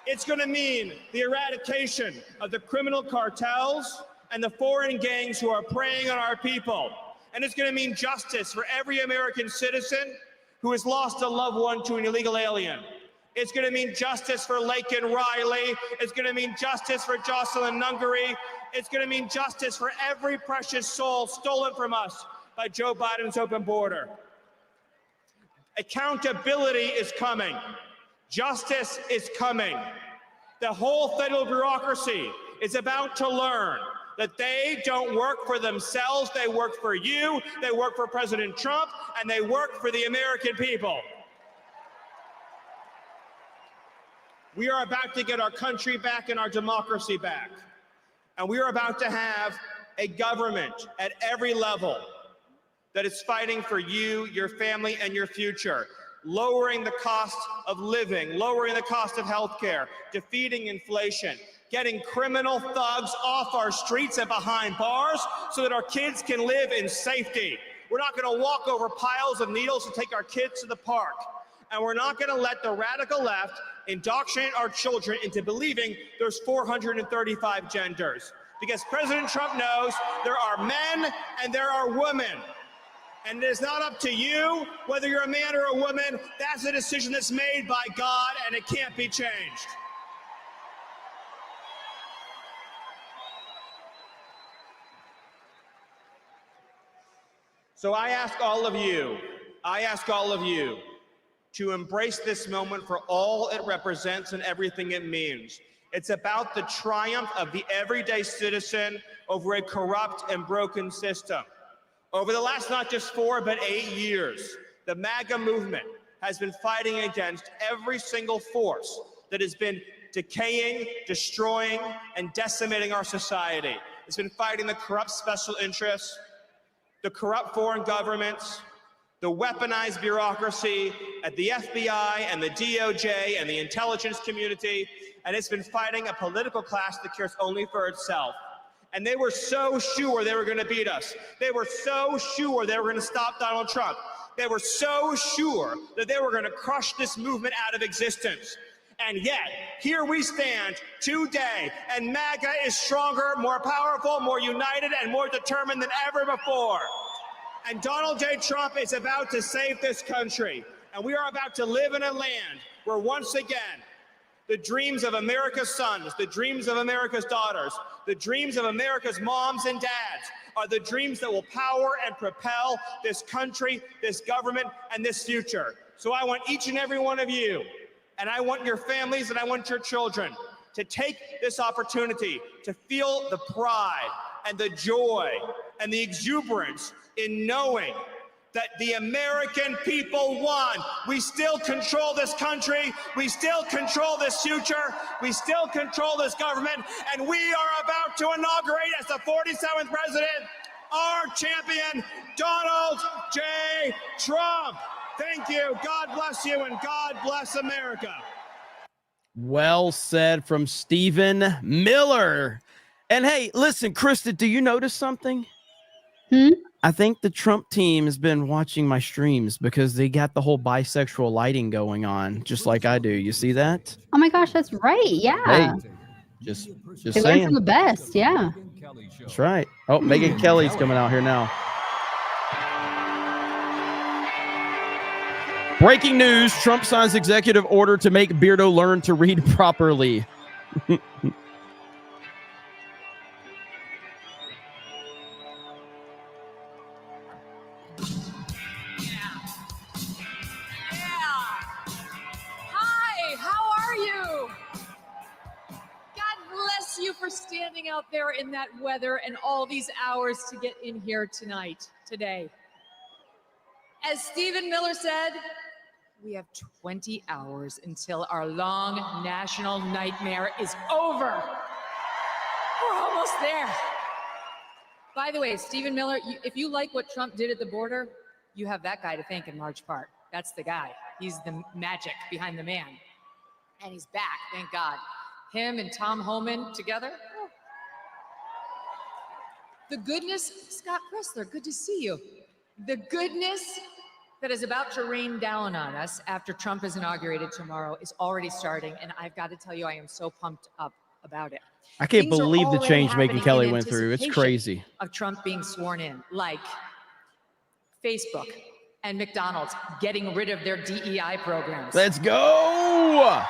It's going to mean the eradication of the criminal cartels and the foreign gangs who are preying on our people. And it's going to mean justice for every American citizen who has lost a loved one to an illegal alien. It's going to mean justice for Laken Riley. It's going to mean justice for Jocelyn Nungary. It's going to mean justice for every precious soul stolen from us by Joe Biden's open border. Accountability is coming. Justice is coming. The whole federal bureaucracy is about to learn that they don't work for themselves, they work for you, they work for President Trump, and they work for the American people. We are about to get our country back and our democracy back. And we are about to have a government at every level that is fighting for you, your family, and your future, lowering the cost of living, lowering the cost of healthcare, defeating inflation, getting criminal thugs off our streets and behind bars so that our kids can live in safety. We're not going to walk over piles of needles to take our kids to the park. And we're not going to let the radical left indoctrinate our children into believing there's 435 genders. Because President Trump knows there are men and there are women. And it is not up to you whether you're a man or a woman. That's a decision that's made by God, and it can't be changed. So I ask all of you to embrace this moment for all it represents and everything it means. It's about the triumph of the everyday citizen over a corrupt and broken system. Over the last not just 4, but 8 years, the MAGA movement has been fighting against every single force that has been decaying, destroying, and decimating our society. It's been fighting the corrupt special interests, the corrupt foreign governments, the weaponized bureaucracy at the FBI and the DOJ and the intelligence community, and it's been fighting a political class that cares only for itself. And they were so sure they were going to beat us. They were so sure they were going to stop Donald Trump. They were so sure that they were going to crush this movement out of existence. And yet, here we stand today, and MAGA is stronger, more powerful, more united, and more determined than ever before. And Donald J. Trump is about to save this country. And we are about to live in a land where once again, the dreams of America's sons, the dreams of America's daughters, the dreams of America's moms and dads are the dreams that will power and propel this country, this government, and this future. So I want each and every one of you, and I want your families, and I want your children to take this opportunity to feel the pride and the joy and the exuberance in knowing that the American people won. We still control this country. We still control this future. We still control this government. And we are about to inaugurate as the 47th president, our champion, Donald J. Trump. Thank you. God bless you, and God bless America. Well said from Stephen Miller. And hey, listen, Krista, do you notice something? I think the Trump team has been watching my streams because they got the whole bisexual lighting going on, just like I do. You see that? Oh my gosh, that's right. Yeah. Hey, just They learn saying. from the best. Yeah. That's right. Oh, Megyn Kelly's coming out here now. Breaking news, Trump signs executive order to make Beardo learn to read properly. For standing out there in that weather and all these hours to get in here today. As Stephen Miller said, We have 20 hours until our long national nightmare is over. We're almost there. By the way, Stephen Miller, if you like what Trump did at the border, you have that guy to thank in large part. That's the guy. He's the magic behind the man. And he's back, thank God. Him and Tom Homan together. Oh. The goodness, Scott Pressler, good to see you. The goodness that is about to rain down on us after Trump is inaugurated tomorrow is already starting, and I've got to tell you, I am so pumped up about it. I can't Things are believe the already change Megyn happening Kelly in went through. It's anticipation crazy. Of Trump being sworn in, like Facebook and McDonald's getting rid of their DEI programs. Let's go.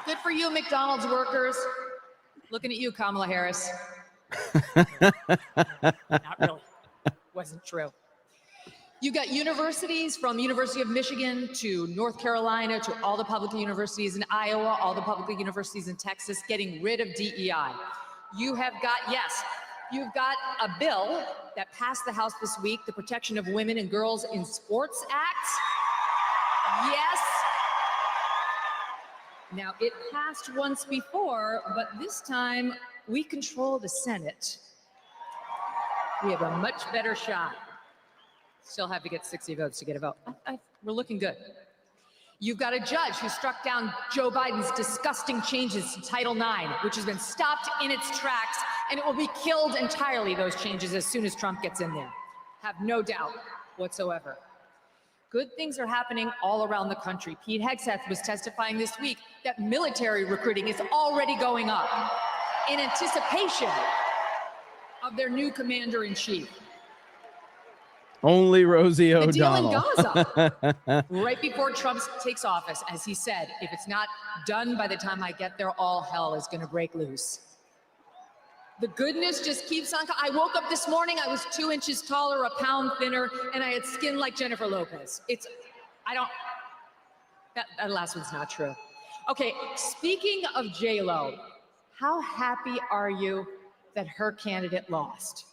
Good for you, McDonald's workers. Looking at you, Kamala Harris. Not really. Wasn't true. You got universities from University of Michigan to North Carolina to all the public universities in Iowa, all the public universities in Texas getting rid of DEI. You have got, yes, you've got a bill that passed the House this week, the Protection of Women and Girls in Sports Act. Yes. Now, it passed once before, but this time we control the Senate. We have a much better shot. Still have to get 60 votes to get a vote. We're looking good. You've got a judge who struck down Joe Biden's disgusting changes to Title IX, which has been stopped in its tracks, and it will be killed entirely, those changes, as soon as Trump gets in there. Have no doubt whatsoever. Good things are happening all around the country. Pete Hegseth was testifying this week that military recruiting is already going up in anticipation of their new commander-in-chief. Only Rosie The deal in O'Donnell. Gaza, right before Trump takes office, as he said, if it's not done by the time I get there, all hell is going to break loose. The goodness just keeps on. I woke up this morning, I was 2 inches taller, a pound thinner, and I had skin like Jennifer Lopez. That last one's not true. Okay, speaking of J-Lo, how happy are you that her candidate lost?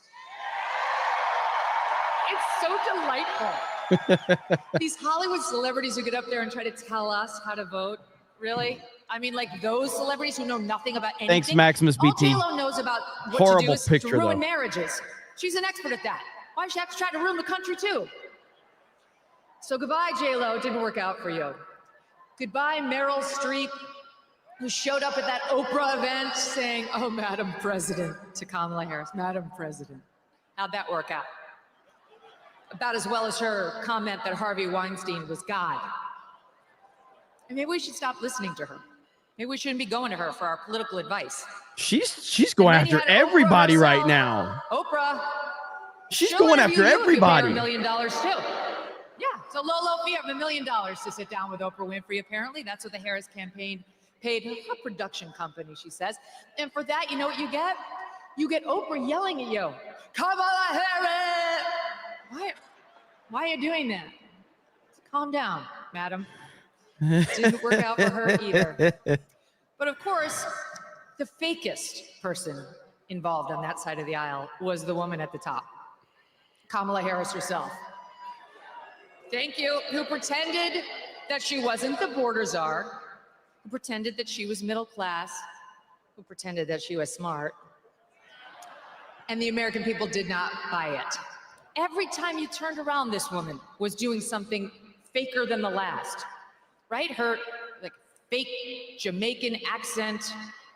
It's so delightful. These Hollywood celebrities who get up there and try to tell us how to vote, really? I mean, like those celebrities who know nothing about anything. Thanks, Maximus BT. All J-Lo knows about what Horrible to do is picture, to ruin though. marriages. She's an expert at that. Why does she have to try to ruin the country too? So goodbye, J-Lo. It didn't work out for you. Goodbye, Meryl Streep, who showed up at that Oprah event saying, "Oh, Madam President," to Kamala Harris. Madam President. How'd that work out? About as well as her comment that Harvey Weinstein was God. And maybe we should stop listening to her. Maybe we shouldn't be going to her for our political advice. She's going after everybody right now. Oprah. She's going after everybody. $1 million too. Yeah, it's a low fee of $1 million to sit down with Oprah Winfrey. Apparently, that's what the Harris campaign paid her production company, she says. And for that, you know what you get? You get Oprah yelling at you, "Kamala Harris!" Why are you doing that? Calm down, madam. Didn't work out for her either. But of course, the fakest person involved on that side of the aisle was the woman at the top, Kamala Harris herself. Thank you, who pretended that she wasn't the border czar, who pretended that she was middle class, who pretended that she was smart. And the American people did not buy it. Every time you turned around, this woman was doing something faker than the last, right? Her like fake Jamaican accent,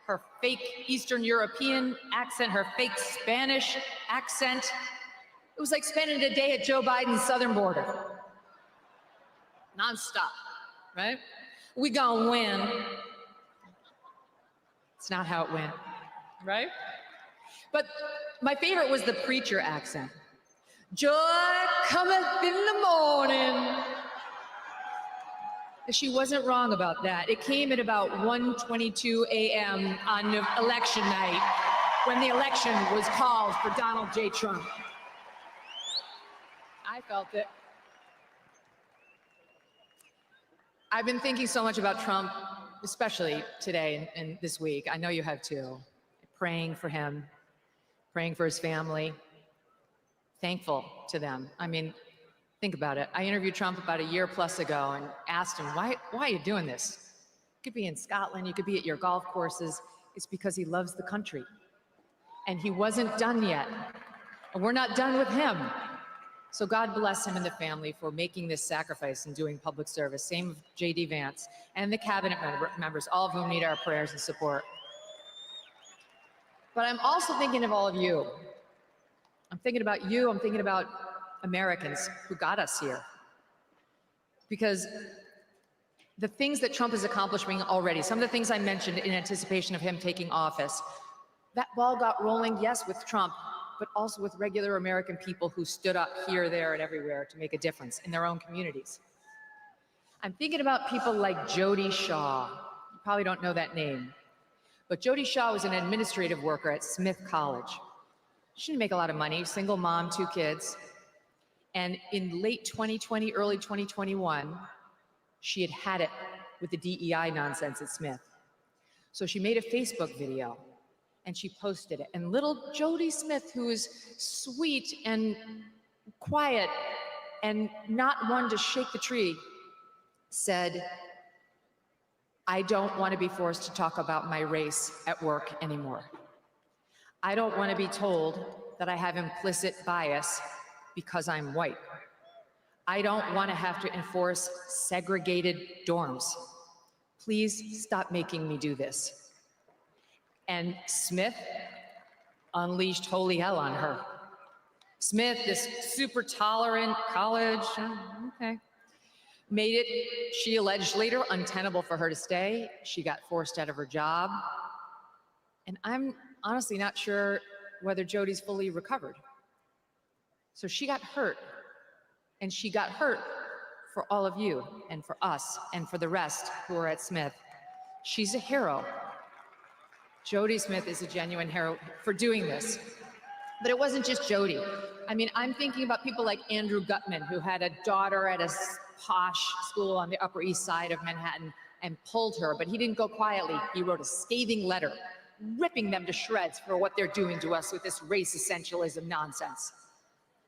her fake Eastern European accent, her fake Spanish accent. It was like spending a day at Joe Biden's southern border. Nonstop, right? We gonna win. It's not how it went, right? But my favorite was the preacher accent. Joy cometh in the morning. She wasn't wrong about that. It came at about 1:22 a.m. on election night when the election was called for Donald J. Trump. I felt it. I've been thinking so much about Trump, especially today and this week. I know you have too. Praying for him, praying for his family. Thankful to them. I mean, Think about it. I interviewed Trump about a year plus ago and asked him, why are you doing this? You could be in Scotland, you could be at your golf courses. It's because he loves the country. And he wasn't done yet. And we're not done with him. So God bless him and the family for making this sacrifice and doing public service. Same with J.D. Vance and the cabinet members, all of whom need our prayers and support. But I'm also thinking of all of you. I'm thinking about you. I'm thinking about Americans who got us here. Because the things that Trump is accomplishing already, some of the things I mentioned in anticipation of him taking office, that ball got rolling, yes, with Trump, but also with regular American people who stood up here, there, and everywhere to make a difference in their own communities. I'm thinking about people like Jody Shaw. You probably don't know that name. But Jody Shaw was an administrative worker at Smith College. She didn't make a lot of money, single mom, 2 kids. And in late 2020, early 2021, she had had it with the DEI nonsense at Smith. So she made a Facebook video and she posted it. And little Jody Smith, who is sweet and quiet and not one to shake the tree, said, I don't want to be forced to talk about my race at work anymore. I don't want to be told that I have implicit bias because I'm white. I don't want to have to enforce segregated dorms. Please stop making me do this. And Smith unleashed holy hell on her. Smith, this super tolerant college, okay, made it, she alleged later, untenable for her to stay. She got forced out of her job. And I'm honestly not sure whether Jody's fully recovered. So she got hurt. And she got hurt for all of you and for us and for the rest who are at Smith. She's a hero. Jody Smith is a genuine hero for doing this. But it wasn't just Jody. I mean, I'm thinking about people like Andrew Gutman, who had a daughter at a posh school on the Upper East Side of Manhattan and pulled her, but he didn't go quietly. He wrote a scathing letter, ripping them to shreds for what they're doing to us with this race essentialism nonsense.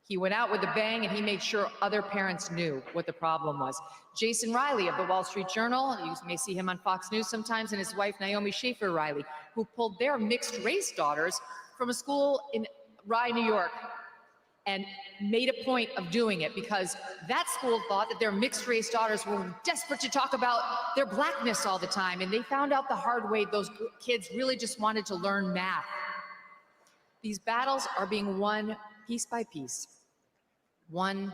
He went out with a bang and he made sure other parents knew what the problem was. Jason Riley of the Wall Street Journal, you may see him on Fox News sometimes, and his wife Naomi Schaefer Riley, who pulled their mixed race daughters from a school in Rye, New York, and made a point of doing it because that school thought that their mixed race daughters were desperate to talk about their blackness all the time, and they found out the hard way those kids really just wanted to learn math. These battles are being won piece by piece, one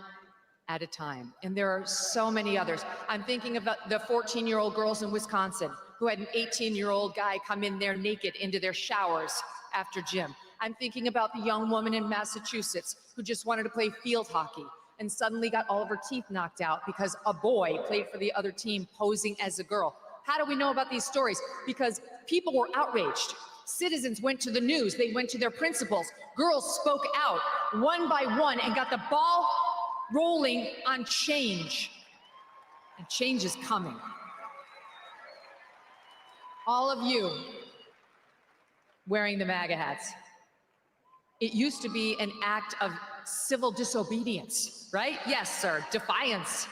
at a time. And there are so many others. I'm thinking about the 14-year-old girls in Wisconsin who had an 18-year-old guy come in there naked into their showers after gym. I'm thinking about the young woman in Massachusetts who just wanted to play field hockey and suddenly got all of her teeth knocked out because a boy played for the other team posing as a girl. How do we know about these stories? Because people were outraged. Citizens went to the news, they went to their principals. Girls spoke out one by one and got the ball rolling on change. And change is coming. All of you wearing the MAGA hats. It used to be an act of civil disobedience, right? Yes, sir, defiance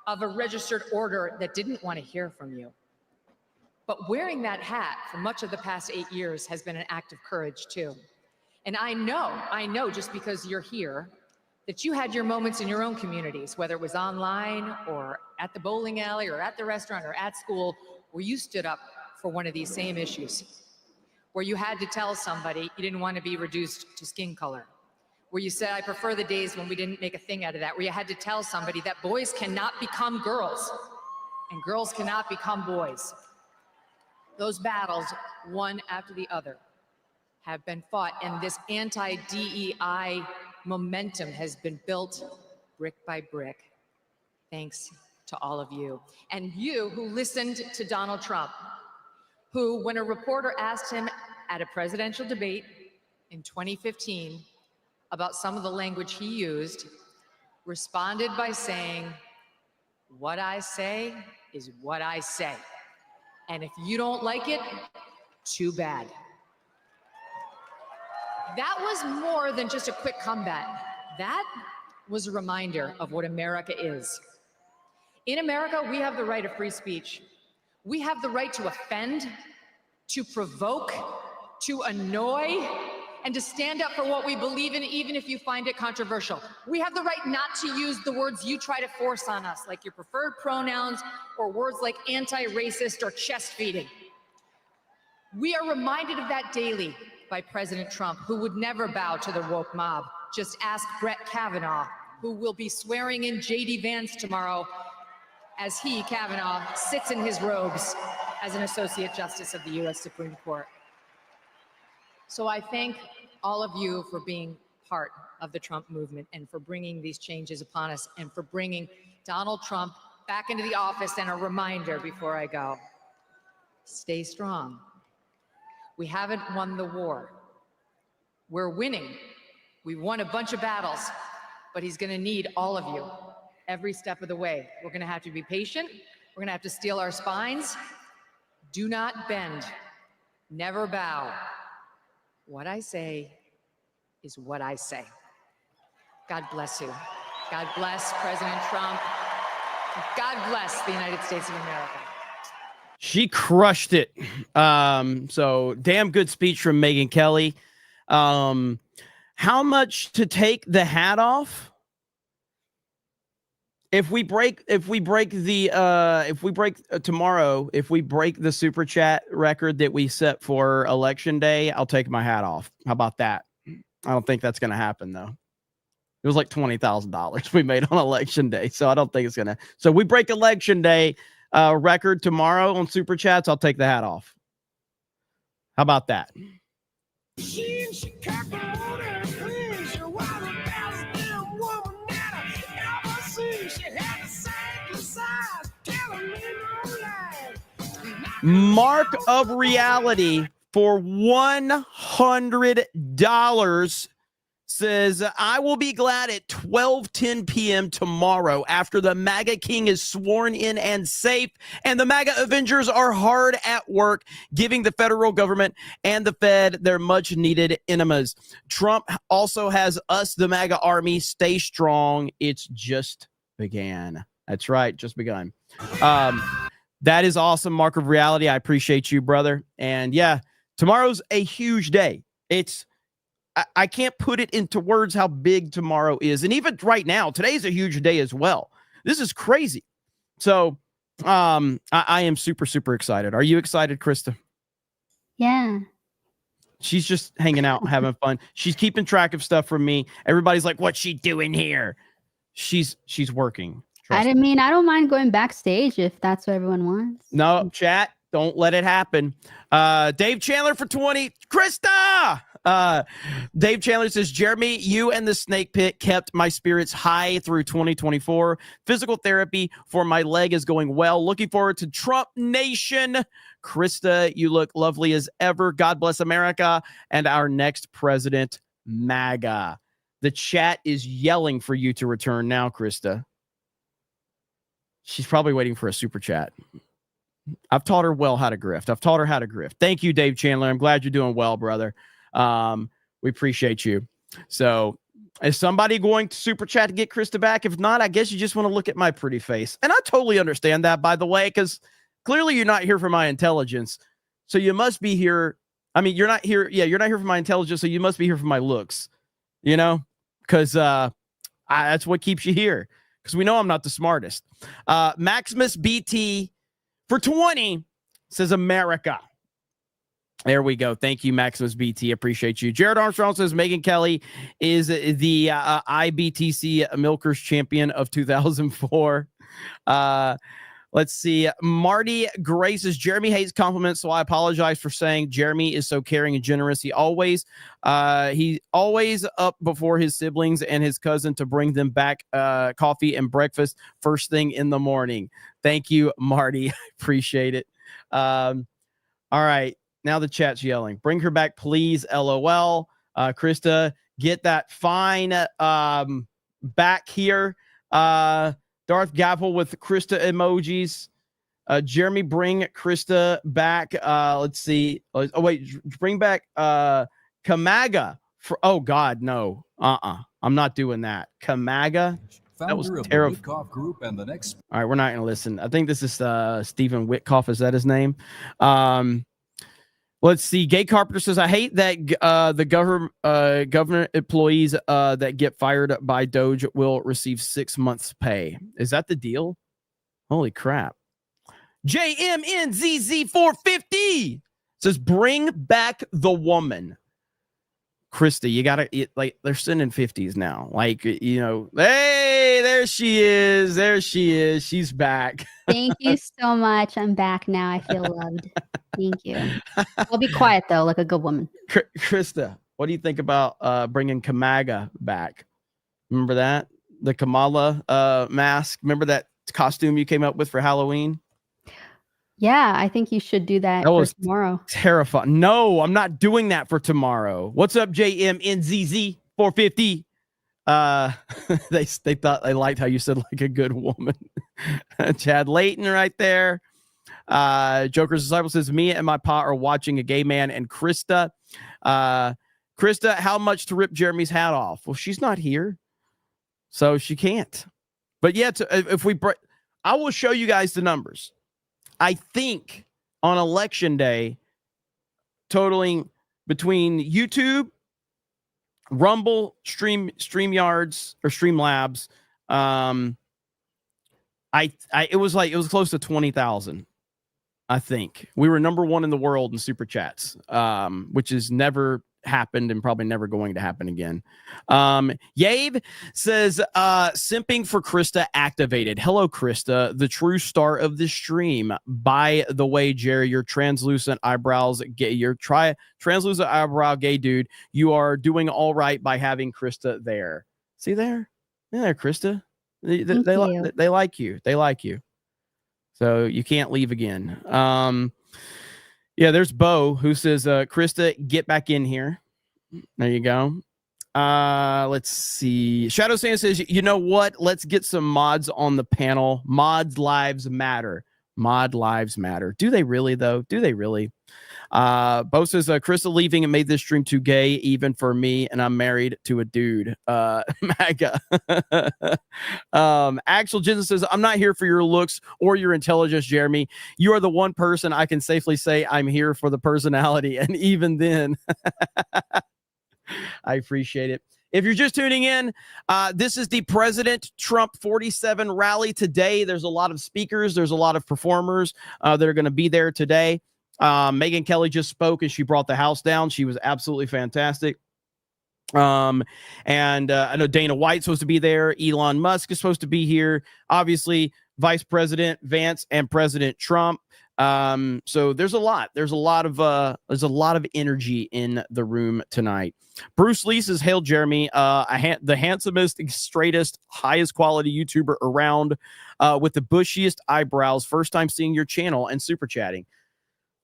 of a registered order that didn't want to hear from you. But wearing that hat for much of the past 8 years has been an act of courage too. And I know just because you're here, that you had your moments in your own communities, whether it was online or at the bowling alley or at the restaurant or at school, where you stood up for one of these same issues, where you had to tell somebody you didn't want to be reduced to skin color, where you said, I prefer the days when we didn't make a thing out of that, where you had to tell somebody that boys cannot become girls and girls cannot become boys. Those battles, one after the other, have been fought, and this anti-DEI momentum has been built brick by brick, thanks to all of you. And you who listened to Donald Trump, who, when a reporter asked him at a presidential debate in 2015 about some of the language he used, responded by saying, what I say is what I say. And if you don't like it, too bad. That was more than just a quick comeback. That was a reminder of what America is. In America, we have the right of free speech. We have the right to offend, to provoke, to annoy, and to stand up for what we believe in, even if you find it controversial. We have the right not to use the words you try to force on us, like your preferred pronouns or words like anti-racist or chest feeding. We are reminded of that daily by President Trump, who would never bow to the woke mob. Just ask Brett Kavanaugh, who will be swearing in J.D. Vance tomorrow as he, Kavanaugh, sits in his robes as an Associate Justice of the U.S. Supreme Court. So I thank all of you for being part of the Trump movement and for bringing these changes upon us and for bringing Donald Trump back into the office. And a reminder before I go, stay strong. We haven't won the war. We're winning. We've won a bunch of battles, but he's going to need all of you every step of the way. We're going to have to be patient. We're going to have to steel our spines. Do not bend. Never bow. What I say is what I say. God bless you. God bless President Trump. God bless the United States of America. She crushed it. So damn good speech from Megyn Kelly. How much to take the hat off? If we break tomorrow, if we break the super chat record that we set for election day, I'll take my hat off. How about that? I don't think that's going to happen though. It was like $20,000 we made on election day. So I don't think it's going to. So we break election day record tomorrow on super chats. I'll take the hat off. How about that? Mark of reality for $100 says, I will be glad at 12:10 p.m. tomorrow after the MAGA king is sworn in and safe, and the MAGA Avengers are hard at work giving the federal government and the Fed their much-needed enemas. Trump also has us, the MAGA army, stay strong. It's just began. That's right, just begun. That is awesome, Mark of reality. I appreciate you, brother. And yeah, tomorrow's a huge day. I can't put it into words how big tomorrow is. And even right now, today's a huge day as well. This is crazy. So I am super, super excited. Are you excited, Krista? Yeah. She's just hanging out, having fun. She's keeping track of stuff from me. Everybody's like, what's she doing here? She's working. I don't mind going backstage if that's what everyone wants. No, chat. Don't let it happen. Dave Chandler for 20. Krista! Dave Chandler says, Jeremy, you and the snake pit kept my spirits high through 2024. Physical therapy for my leg is going well. Looking forward to Trump Nation. Krista, you look lovely as ever. God bless America and our next president, MAGA. The chat is yelling for you to return now, Krista. She's probably waiting for a super chat. I've taught her well how to grift. Thank you, Dave Chandler. I'm glad you're doing well, brother. We appreciate you. So is somebody going to super chat to get Krista back? If not, I guess you just want to look at my pretty face. And I totally understand that, by the way, because clearly you're not here for my intelligence. So you must be here. I mean, you're not here. Yeah, you're not here for my intelligence. So you must be here for my looks, because that's what keeps you here. Because we know I'm not the smartest. Maximus BT for 20 says America. There we go. Thank you, Maximus BT. Appreciate you. Jared Armstrong says Megyn Kelly is the IBTC Milkers champion of 2004. Let's see. Marty Gray says Jeremy hates compliments, so I apologize for saying Jeremy is so caring and generous. He's always up before his siblings and his cousin to bring them back coffee and breakfast first thing in the morning. Thank you, Marty. Appreciate it. All right. Now the chat's yelling. Bring her back, please. LOL. Krista, get that fine back here. Darth Gavel with Krista emojis. Jeremy, bring Krista back. Let's see. Oh, wait. Bring back Kamaga. Oh, God, no. I'm not doing that. Kamaga. That was Founder of the terrible. Witkoff Group and the next. All right, we're not going to listen. I think this is Stephen Witkoff. Is that his name? Let's see. Gay Carpenter says, I hate that the government employees that get fired by Doge will receive 6 months pay. Is that the deal? Holy crap. JMNZZ450 says, bring back the woman. Krista, you got to, like, they're sending 50s now. Like, you know, hey, there she is. There she is. She's back. Thank you so much. I'm back now. I feel loved. Thank you. I'll be quiet, though, like a good woman. Krista, what do you think about bringing Kamaga back? Remember that? The Kamala mask? Remember that costume you came up with for Halloween? Yeah, I think you should do that for tomorrow. Terrifying. No, I'm not doing that for tomorrow. What's up, JMNZZ450? They thought they liked how you said like a good woman. Chad Layton right there. Joker's Disciple says, Mia and my pa are watching a gay man. And Krista, how much to rip Jeremy's hat off? Well, she's not here, so she can't. But yeah, I will show you guys the numbers. I think on election day, totaling between YouTube, Rumble, StreamYards or Streamlabs, it was close to 20,000. I think we were number one in the world in super chats, which has never happened and probably never going to happen again. Yave says, simping for Krista activated. Hello, Krista, the true star of the stream. By the way, Jerry, your translucent eyebrows, translucent eyebrow gay dude, you are doing all right by having Krista there. See there? Yeah, there, Krista. They like you. They like you. So you can't leave again. Yeah, there's Bo who says, Krista, get back in here. There you go. Let's see. Shadow Sand says, you know what? Let's get some mods on the panel. Mods lives matter. Mod lives matter. Do they really, though? Do they really? Bo says, Krista leaving and made this stream too gay, even for me, and I'm married to a dude. MAGA. Axel Jensen says, I'm not here for your looks or your intelligence, Jeremy. You are the one person I can safely say I'm here for the personality, and even then, I appreciate it. If you're just tuning in, this is the President Trump 47 rally today. There's a lot of speakers. There's a lot of performers that are going to be there today. Megyn Kelly just spoke and she brought the house down. She was absolutely fantastic. And I know Dana White's supposed to be there. Elon Musk is supposed to be here. Obviously, Vice President Vance and President Trump. So there's a lot of energy in the room tonight. Bruce Lee says, hail Jeremy, the handsomest, straightest, highest quality YouTuber around, with the bushiest eyebrows. First time seeing your channel and super chatting.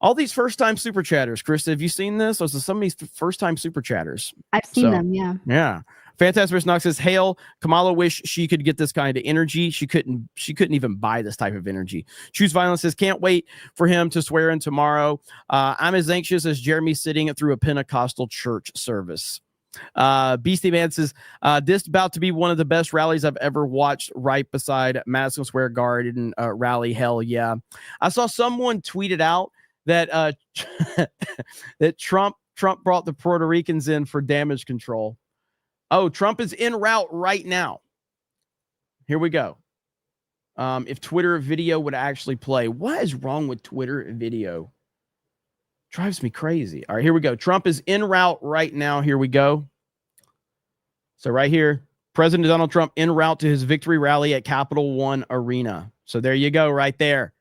All these first time super chatters, Krista, have you seen this? Those are some of these first time super chatters. I've seen them. Yeah. Yeah. Fantastic Knox says, hail, Kamala wish she could get this kind of energy. She couldn't even buy this type of energy. Choose Violence says, can't wait for him to swear in tomorrow. I'm as anxious as Jeremy sitting through a Pentecostal church service. Beastie Man says, this about to be one of the best rallies I've ever watched, right beside Madison Square Garden rally. Hell yeah. I saw someone tweeted out that that Trump brought the Puerto Ricans in for damage control. Oh, Trump is en route right now. Here we go. If Twitter video would actually play. What is wrong with Twitter video? Drives me crazy. All right, here we go. Trump is en route right now. Here we go. So right here, President Donald Trump en route to his victory rally at Capital One Arena. So there you go, right there.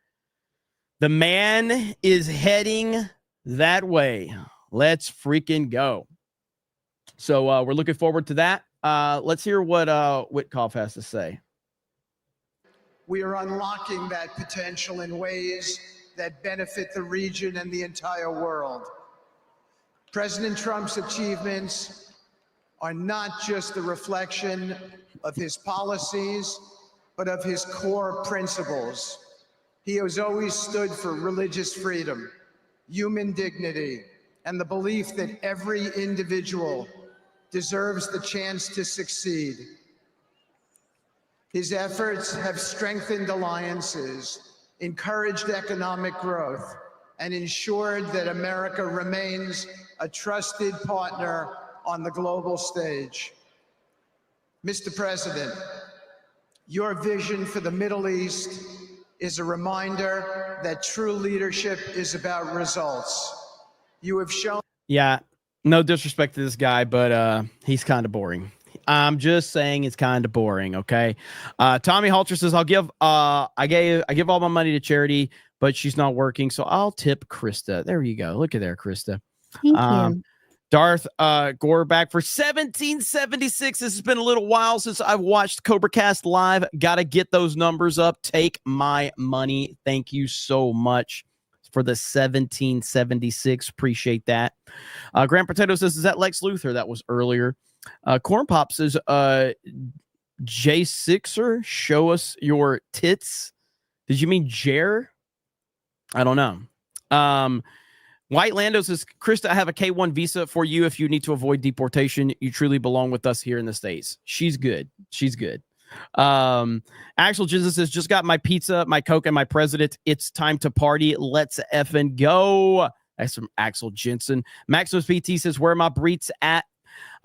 The man is heading that way. Let's freaking go. So we're looking forward to that. Let's hear what Witkoff has to say. We are unlocking that potential in ways that benefit the region and the entire world. President Trump's achievements are not just the reflection of his policies, but of his core principles. He has always stood for religious freedom, human dignity, and the belief that every individual deserves the chance to succeed. His efforts have strengthened alliances, encouraged economic growth, and ensured that America remains a trusted partner on the global stage. Mr. President, your vision for the Middle East is a reminder that true leadership is about results. You have shown. Yeah, no disrespect to this guy, but he's kind of boring. I'm just saying it's kind of boring. Okay. Tommy Halter says, I give all my money to charity, but she's not working, so I'll tip Krista. There you go. Look at there, Krista. Thank you. Darth Gore back for 1776. This has been a little while since I've watched Cobra Cast live. Got to get those numbers up. Take my money. Thank you so much for the 1776. Appreciate that. Grand Potato says, is that Lex Luthor? That was earlier. Corn Pop says, J6er, show us your tits. Did you mean Jer? I don't know. White Lando says, Krista, I have a K1 visa for you if you need to avoid deportation. You truly belong with us here in the States. She's good. She's good. Axel Jesus says, just got my pizza, my Coke, and my president. It's time to party. Let's effing go. That's from Axel Jensen. Maximus PT says, where are my breets at?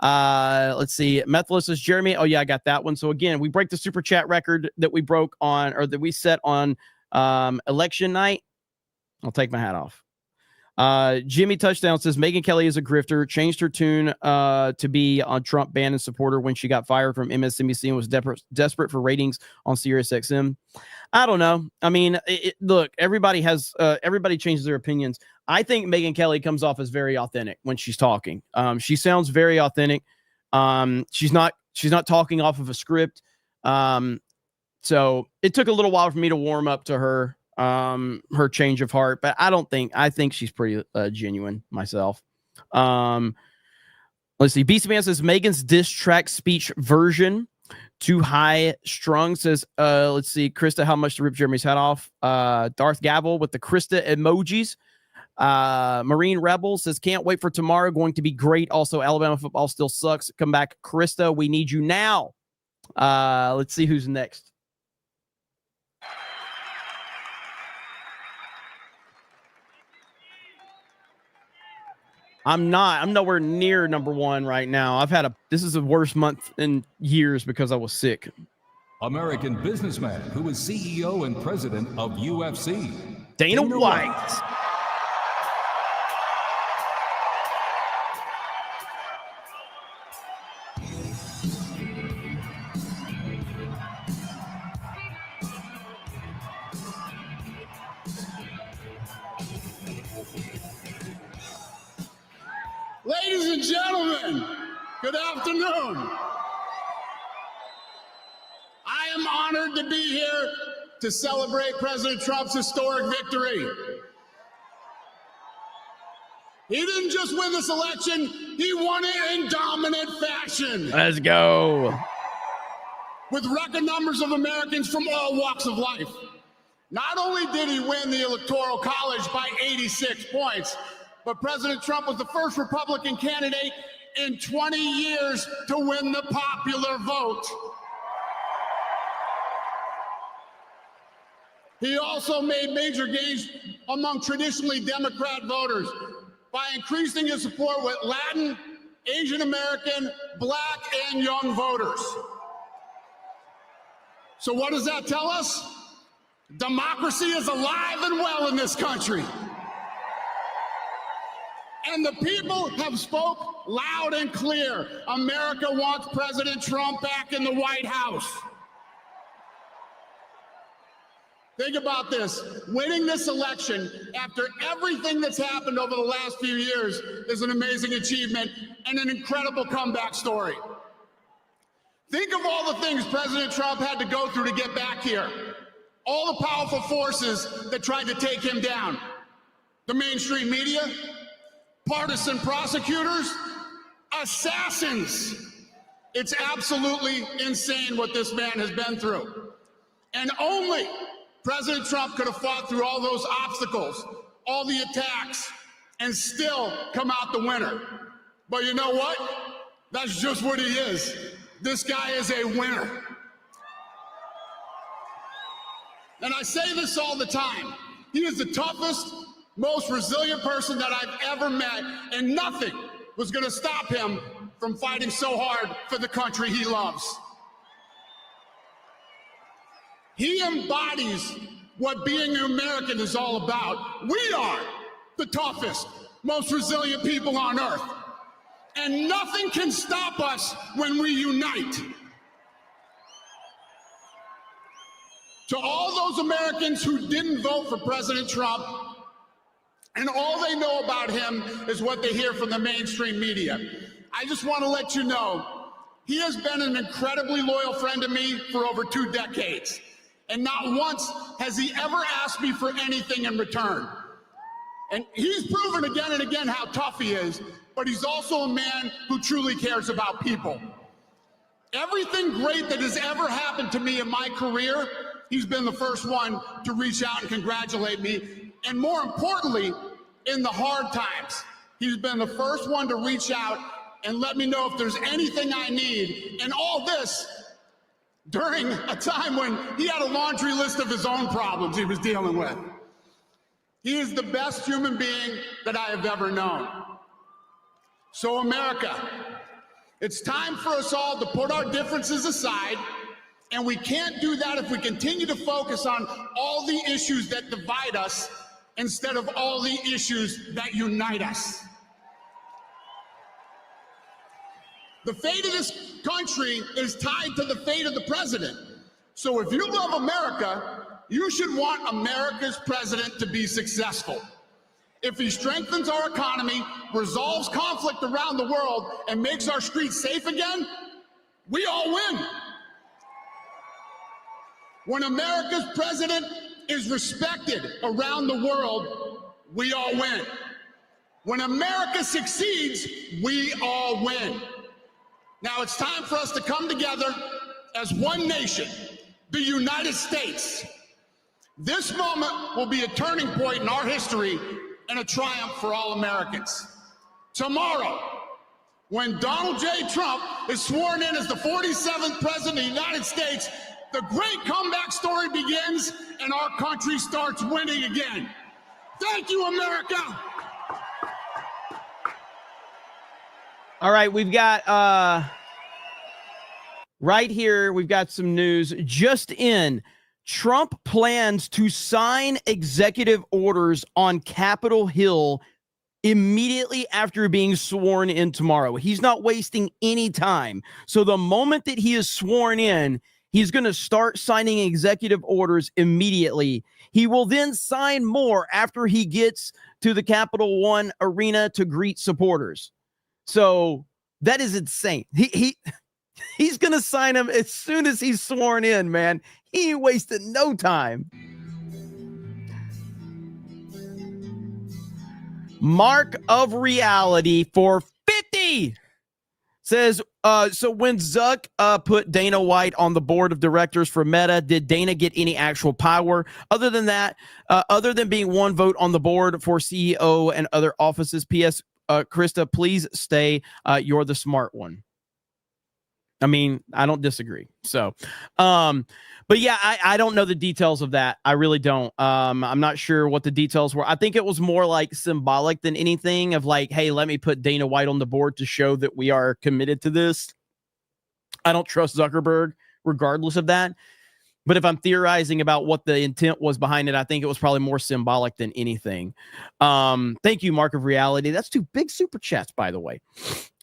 Let's see. Methodist says, Jeremy. Oh, yeah, I got that one. So again, we break the super chat record that we broke on, or that we set on election night. I'll take my hat off. Jimmy Touchdown says Megyn Kelly is a grifter, changed her tune to be on Trump Bannon supporter when she got fired from MSNBC and was desperate for ratings on SiriusXM. I don't know. I mean, look, everybody changes their opinions. I think Megyn Kelly comes off as very authentic when she's talking. She sounds very authentic. She's not talking off of a script. So it took a little while for me to warm up to her change of heart, but I think she's pretty genuine myself. Let's see. Beast Man says Megan's diss track speech version too high strung. Says let's see, Krista, how much to rip Jeremy's head off? Darth Gavel with the Krista emojis. Marine Rebel says can't wait for tomorrow, going to be great. Also, Alabama football still sucks. Come back, Krista, we need you now. Let's see who's next. I'm nowhere near number one right now. This is the worst month in years because I was sick. American businessman who is CEO and president of UFC. Dana White. Ladies and gentlemen, good afternoon. I am honored to be here to celebrate President Trump's historic victory. He didn't just win this election, he won it in dominant fashion. Let's go. With record numbers of Americans from all walks of life. Not only did he win the Electoral College by 86 points, but President Trump was the first Republican candidate in 20 years to win the popular vote. He also made major gains among traditionally Democrat voters by increasing his support with Latin, Asian American, Black, and young voters. So what does that tell us? Democracy is alive and well in this country. And the people have spoke loud and clear. America wants President Trump back in the White House. Think about this. Winning this election after everything that's happened over the last few years is an amazing achievement and an incredible comeback story. Think of all the things President Trump had to go through to get back here. All the powerful forces that tried to take him down. The mainstream media, partisan prosecutors, assassins. It's absolutely insane what this man has been through. And only President Trump could have fought through all those obstacles, all the attacks, and still come out the winner. But you know what? That's just what he is. This guy is a winner. And I say this all the time. He is the toughest, most resilient person that I've ever met, and nothing was going to stop him from fighting so hard for the country he loves. He embodies what being an American is all about. We are the toughest, most resilient people on earth. And nothing can stop us when we unite. To all those Americans who didn't vote for President Trump, and all they know about him is what they hear from the mainstream media, I just want to let you know, he has been an incredibly loyal friend to me for over 2 decades. And not once has he ever asked me for anything in return. And he's proven again and again how tough he is, but he's also a man who truly cares about people. Everything great that has ever happened to me in my career, he's been the first one to reach out and congratulate me. And more importantly, in the hard times, he's been the first one to reach out and let me know if there's anything I need. And all this during a time when he had a laundry list of his own problems he was dealing with. He is the best human being that I have ever known. So America, it's time for us all to put our differences aside, and we can't do that if we continue to focus on all the issues that divide us instead of all the issues that unite us. The fate of this country is tied to the fate of the president. So if you love America, you should want America's president to be successful. If he strengthens our economy, resolves conflict around the world, and makes our streets safe again, we all win. When America's president is respected around the world, we all win. When America succeeds, we all win. Now it's time for us to come together as one nation, the United States. This moment will be a turning point in our history and a triumph for all Americans. Tomorrow, when Donald J. Trump is sworn in as the 47th President of the United States, the great comeback story begins and our country starts winning again. Thank you, America. All right, we've got right here, we've got some news just in. Trump plans to sign executive orders on Capitol Hill immediately after being sworn in tomorrow. He's not wasting any time. So the moment that he is sworn in, he's going to start signing executive orders immediately. He will then sign more after he gets to the Capital One arena to greet supporters. So that is insane. He's going to sign them as soon as he's sworn in, man. He ain't wasted no time. Mark of reality for 50 says, so when Zuck put Dana White on the board of directors for Meta, did Dana get any actual power? Other than that, other than being one vote on the board for CEO and other offices, P.S. Krista, please stay. You're the smart one. I mean, I don't disagree. So, but yeah, I don't know the details of that. I really don't. I'm not sure what the details were. I think it was more like symbolic than anything of like, hey, let me put Dana White on the board to show that we are committed to this. I don't trust Zuckerberg regardless of that. But if I'm theorizing about what the intent was behind it, I think it was probably more symbolic than anything. Thank you, Mark of Reality. That's 2 big super chats, by the way.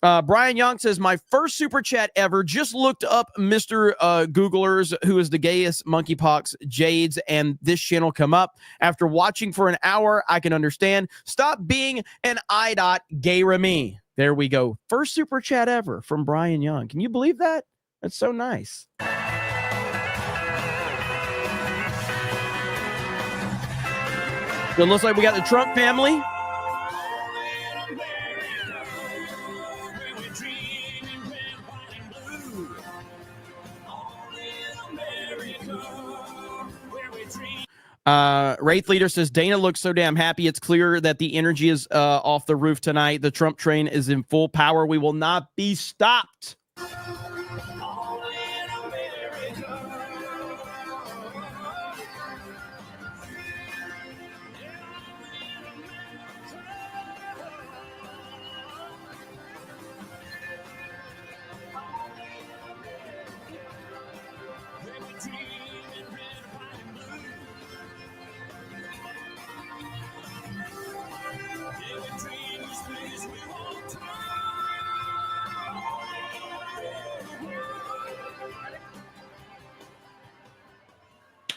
Brian Young says, my first super chat ever. Just looked up Mr. Googlers, who is the gayest monkeypox Jades, and this channel come up. After watching for an hour, I can understand. Stop being an IDOT gay Remy. There we go. First super chat ever from Brian Young. Can you believe that? That's so nice. So it looks like we got the Trump family. Wraith Leader says, Dana looks so damn happy. It's clear that the energy is off the roof tonight. The Trump train is in full power. We will not be stopped.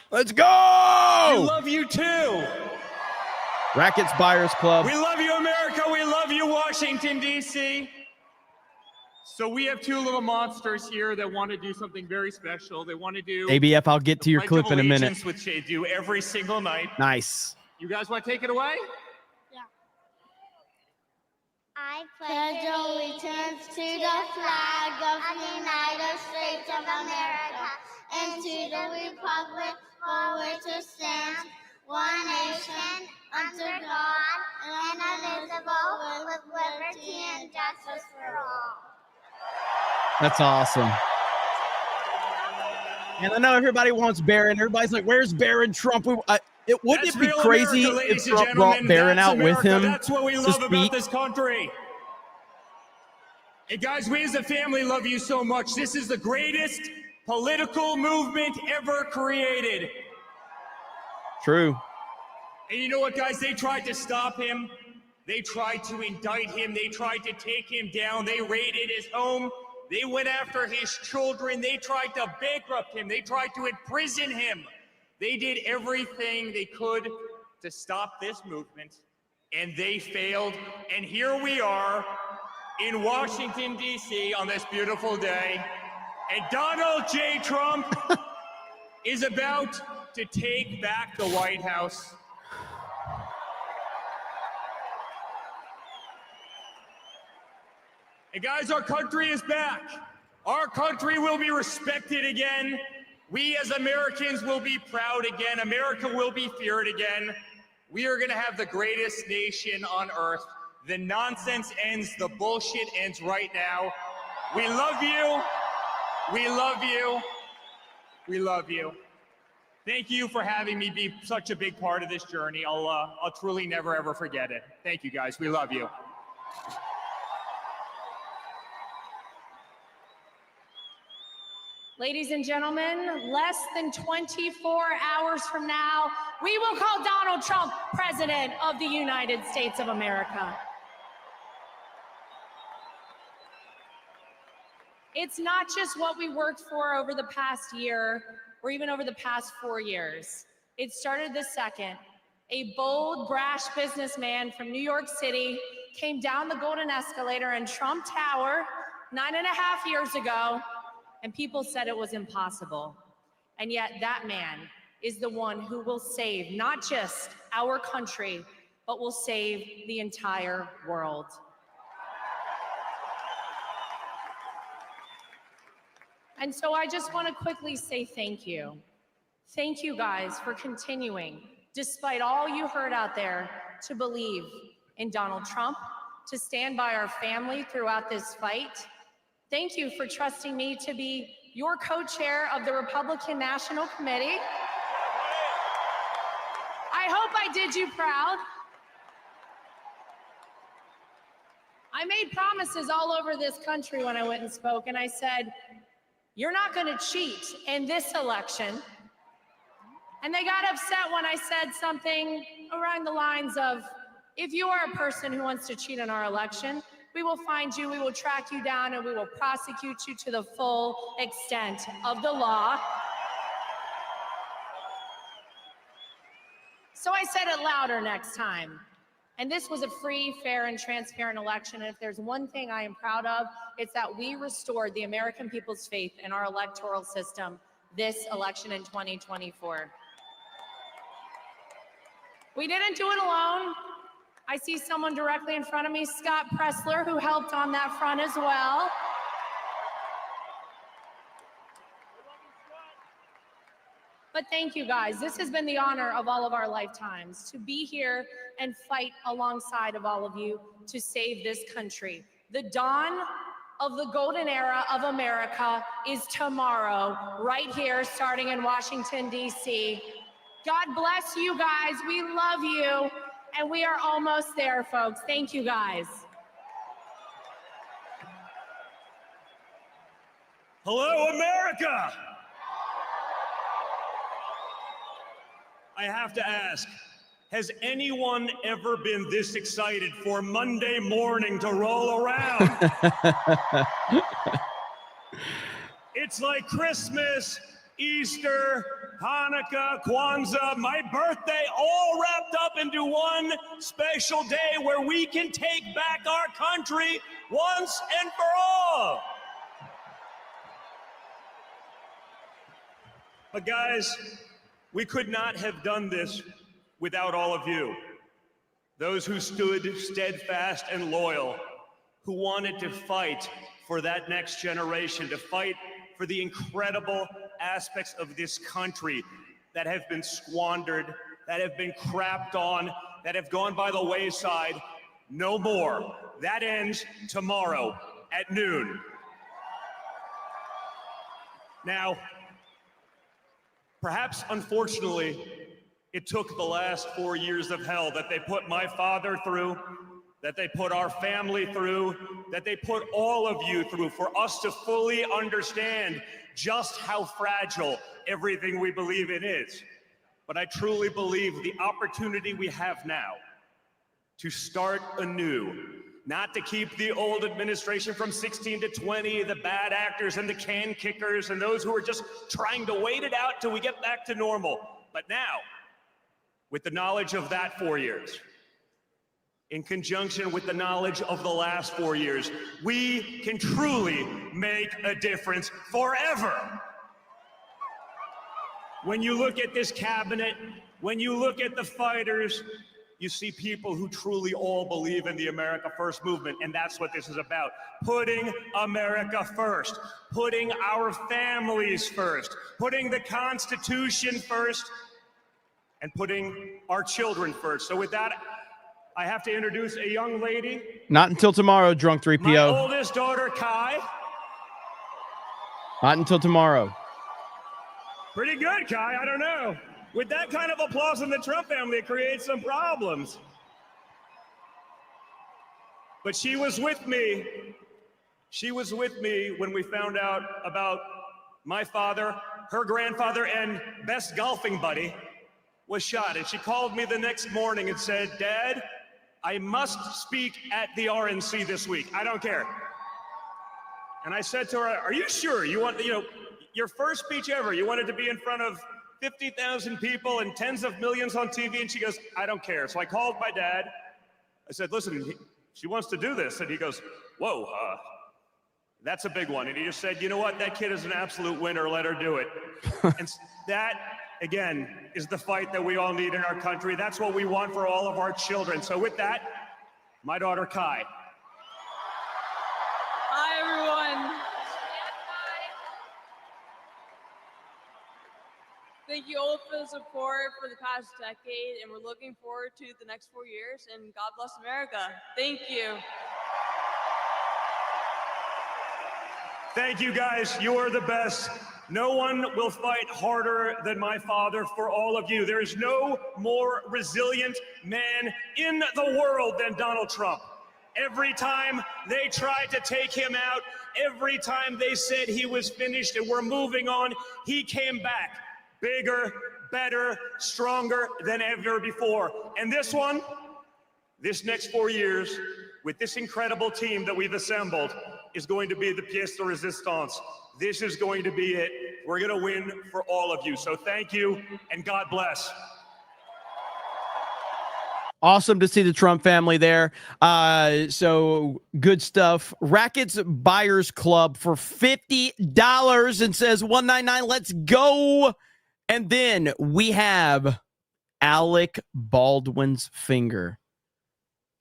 Let's go! We love you too. Rackets Buyers Club. We love you, America. We love you, Washington, D.C. So we have two little monsters here that want to do something very special. They want to do ABF, I'll get to your Pledge clip of in a minute. Allegiance, which they do every single night. Nice. You guys want to take it away? I pledge allegiance to the flag of the United States of America and to the republic for which it stands, one nation, under God, indivisible, with liberty and justice for all. That's awesome. And I know everybody wants Barron. Everybody's like, where's Barron Trump? Wouldn't That's it be real crazy America, if ladies and Trump brought gentlemen. Barron That's out with America. him? That's what we to love about speak? this country. Hey guys, we as a family love you so much. This is the greatest political movement ever created. True. And you know what, guys? They tried to stop him. They tried to indict him. They tried to take him down. They raided his home. They went after his children. They tried to bankrupt him. They tried to imprison him. They did everything they could to stop this movement, and they failed. And here we are in Washington, D.C. on this beautiful day, and Donald J. Trump is about to take back the White House. And guys, our country is back. Our country will be respected again. We as Americans will be proud again. America will be feared again. We are going to have the greatest nation on earth. The nonsense ends. The bullshit ends right now. We love you. We love you. We love you. Thank you for having me be such a big part of this journey. I'll truly never, ever forget it. Thank you, guys. We love you. Ladies and gentlemen, less than 24 hours from now, we will call Donald Trump President of the United States of America. It's not just what we worked for over the past year or even over the past 4 years. It started the second a bold, brash businessman from New York City came down the golden escalator in Trump Tower 9.5 years ago, and people said it was impossible. And yet that man is the one who will save not just our country, but will save the entire world. And so I just want to quickly say thank you. Thank you guys for continuing, despite all you heard out there, to believe in Donald Trump, to stand by our family throughout this fight. Thank you for trusting me to be your co-chair of the Republican National Committee. I hope I did you proud. I made promises all over this country when I went and spoke, and I said, you're not going to cheat in this election. And they got upset when I said something around the lines of, if you are a person who wants to cheat in our election, we will find you, we will track you down, and we will prosecute you to the full extent of the law. So I said it louder next time. And this was a free, fair, and transparent election. And if there's one thing I am proud of, it's that we restored the American people's faith in our electoral system this election in 2024. We didn't do it alone. I see someone directly in front of me, Scott Pressler, who helped on that front as well. But thank you guys. This has been the honor of all of our lifetimes to be here and fight alongside of all of you to save this country. The dawn of the golden era of America is tomorrow, right here, starting in Washington, D.C. God bless you guys. We love you. And we are almost there, folks. Thank you, guys. Hello, America! I have to ask, has anyone ever been this excited for Monday morning to roll around? It's like Christmas, Easter, Hanukkah, Kwanzaa, my birthday, all wrapped up into one special day where we can take back our country once and for all. But guys, we could not have done this without all of you. Those who stood steadfast and loyal, who wanted to fight for that next generation, to fight for the incredible aspects of this country that have been squandered, that have been crapped on, that have gone by the wayside. No more. That ends tomorrow at noon. Now, perhaps unfortunately, it took the last 4 years of hell that they put my father through, that they put our family through, that they put all of you through for us to fully understand just how fragile everything we believe in is. But I truly believe the opportunity we have now to start anew, not to keep the old administration from 16 to 20, the bad actors and the can kickers and those who are just trying to wait it out till we get back to normal. But now, with the knowledge of that 4 years, in conjunction with the knowledge of the last 4 years, we can truly make a difference forever. When you look at this cabinet, when you look at the fighters, you see people who truly all believe in the America First movement, and that's what this is about. Putting America first, putting our families first, putting the Constitution first, and putting our children first. So with that, I have to introduce a young lady. Not until tomorrow, drunk 3PO. My oldest daughter, Kai. Not until tomorrow. Pretty good, Kai, I don't know. With that kind of applause in the Trump family, it creates some problems. But she was with me. She was with me when we found out about my father, her grandfather, and best golfing buddy was shot. And she called me the next morning and said, "Dad, I must speak at the RNC this week. I don't care." And I said to her, "Are you sure you want, your first speech ever, you wanted to be in front of 50,000 people and tens of millions on TV?" And she goes, "I don't care." So I called my dad. I said, "Listen, she wants to do this." And he goes, "Whoa, that's a big one." And he just said, "You know what? That kid is an absolute winner. Let her do it." And that, again, is the fight that we all need in our country. That's what we want for all of our children. So with that, my daughter, Kai. Hi, everyone. Thank you all for the support for the past decade, and we're looking forward to the next 4 years, and God bless America. Thank you. Thank you, guys. You are the best. No one will fight harder than my father for all of you. There is no more resilient man in the world than Donald Trump. Every time they tried to take him out, every time they said he was finished and we're moving on, he came back. Bigger, better, stronger than ever before. And this next 4 years, with this incredible team that we've assembled, is going to be the pièce de résistance. This is going to be it. We're going to win for all of you. So thank you, and God bless. Awesome to see the Trump family there. So good stuff. Rackets Buyers Club for $50 and says 199. Let's go. And then we have Alec Baldwin's finger.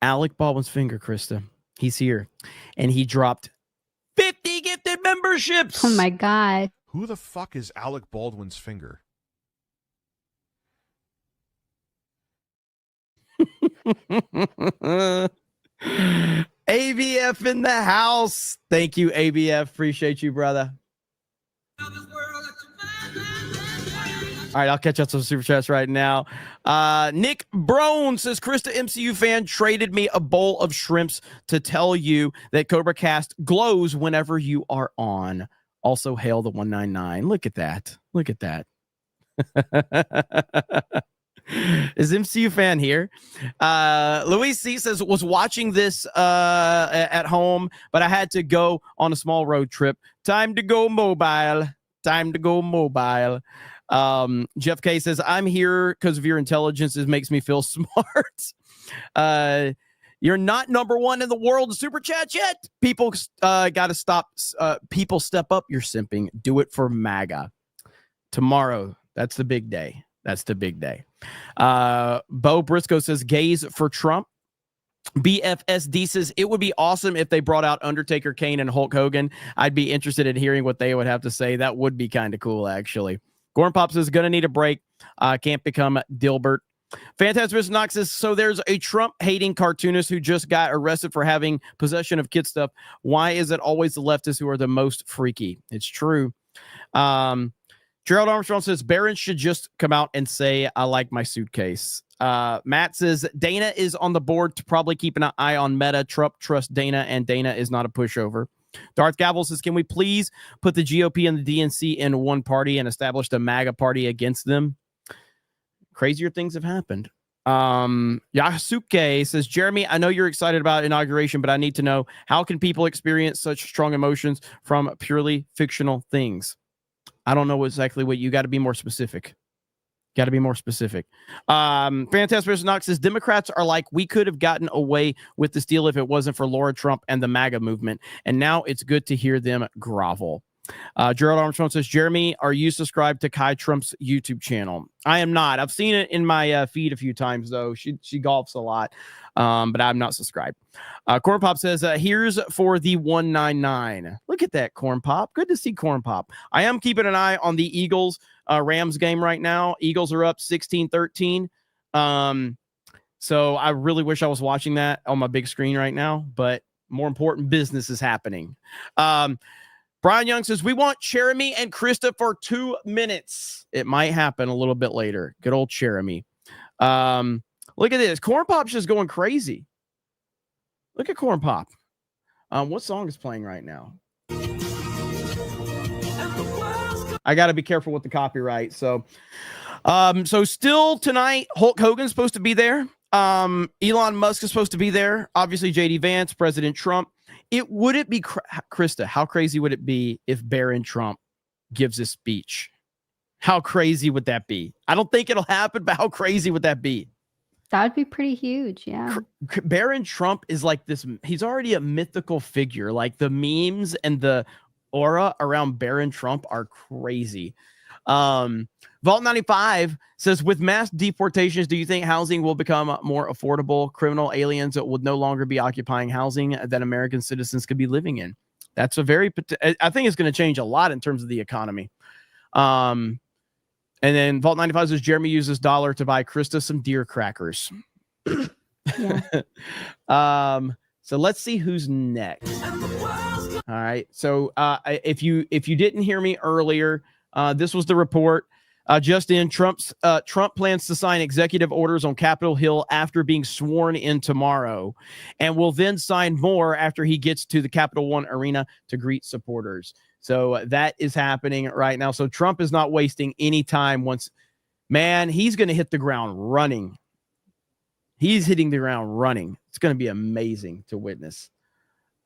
Alec Baldwin's finger, Krista. He's here. And he dropped 50 gifted memberships. Oh my God. Who the fuck is Alec Baldwin's finger? ABF in the house. Thank you, ABF. Appreciate you, brother. All right, I'll catch up some super chats right now. Nick Brown says, Krista, MCU fan, traded me a bowl of shrimps to tell you that Cobra Cast glows whenever you are on. Also, hail the 199. Look at that. Look at that. Is MCU fan here? Luis C says, was watching this at home, but I had to go on a small road trip. Time to go mobile. Time to go mobile. Jeff K says, I'm here because of your intelligence. It makes me feel smart. You're not number one in the world in super chat yet. People got to stop. People step up. You're simping. Do it for MAGA. Tomorrow. That's the big day. That's the big day. Bo Briscoe says, gays for Trump. BFSD says, it would be awesome if they brought out Undertaker, Kane, and Hulk Hogan. I'd be interested in hearing what they would have to say. That would be kind of cool, actually. Gorn Pop says, gonna need a break. Can't become Dilbert. Phantasm Mr. Knox says, so there's a Trump-hating cartoonist who just got arrested for having possession of kid stuff. Why is it always the leftists who are the most freaky? It's true. Gerald Armstrong says, Barron should just come out and say, I like my suitcase. Matt says, Dana is on the board to probably keep an eye on Meta. Trump trusts Dana, and Dana is not a pushover. Darth Gavel says, can we please put the GOP and the DNC in one party and establish the MAGA party against them? Crazier things have happened. Yasuke says, Jeremy, I know you're excited about inauguration, but I need to know, how can people experience such strong emotions from purely fictional things? I don't know exactly what you got to be more specific. Got to be more specific. Fantastic Knox says, Democrats are like, we could have gotten away with this deal if it wasn't for Lara Trump and the MAGA movement. And now it's good to hear them grovel. Gerald Armstrong says, Jeremy, are you subscribed to Kai Trump's YouTube channel? I am not. I've seen it in my feed a few times, though. She golfs a lot, but I'm not subscribed. Corn Pop says, here's for the 199. Look at that, Corn Pop. Good to see Corn Pop. I am keeping an eye on the Eagles Rams game right now. Eagles are up 16-13. So I really wish I was watching that on my big screen right now, but more important business is happening. Brian Young says, we want Jeremy and Krista for 2 minutes. It might happen a little bit later. Good old Jeremy. Look at this. Corn Pop's just going crazy. Look at Corn Pop. What song is playing right now? I got to be careful with the copyright. So still tonight, Hulk Hogan's supposed to be there. Elon Musk is supposed to be there. Obviously, JD Vance, President Trump. Would it be, Krista, how crazy would it be if Barron Trump gives a speech? How crazy would that be? I don't think it'll happen, but how crazy would that be? That would be pretty huge, yeah. Barron Trump is like this. He's already a mythical figure. Like the memes and the aura around Barron Trump are crazy. Vault 95 says, with mass deportations, do you think housing will become more affordable? Criminal aliens would no longer be occupying housing that American citizens could be living in. That's I think it's going to change a lot in terms of the economy. And then Vault 95 says, Jeremy uses dollar to buy Krista some deer crackers. So let's see who's next. All right. So if you didn't hear me earlier, this was the report. Just in, Trump plans to sign executive orders on Capitol Hill after being sworn in tomorrow, and will then sign more after he gets to the Capital One Arena to greet supporters. So that is happening right now. So Trump is not wasting any time. He's going to hit the ground running. He's hitting the ground running. It's going to be amazing to witness.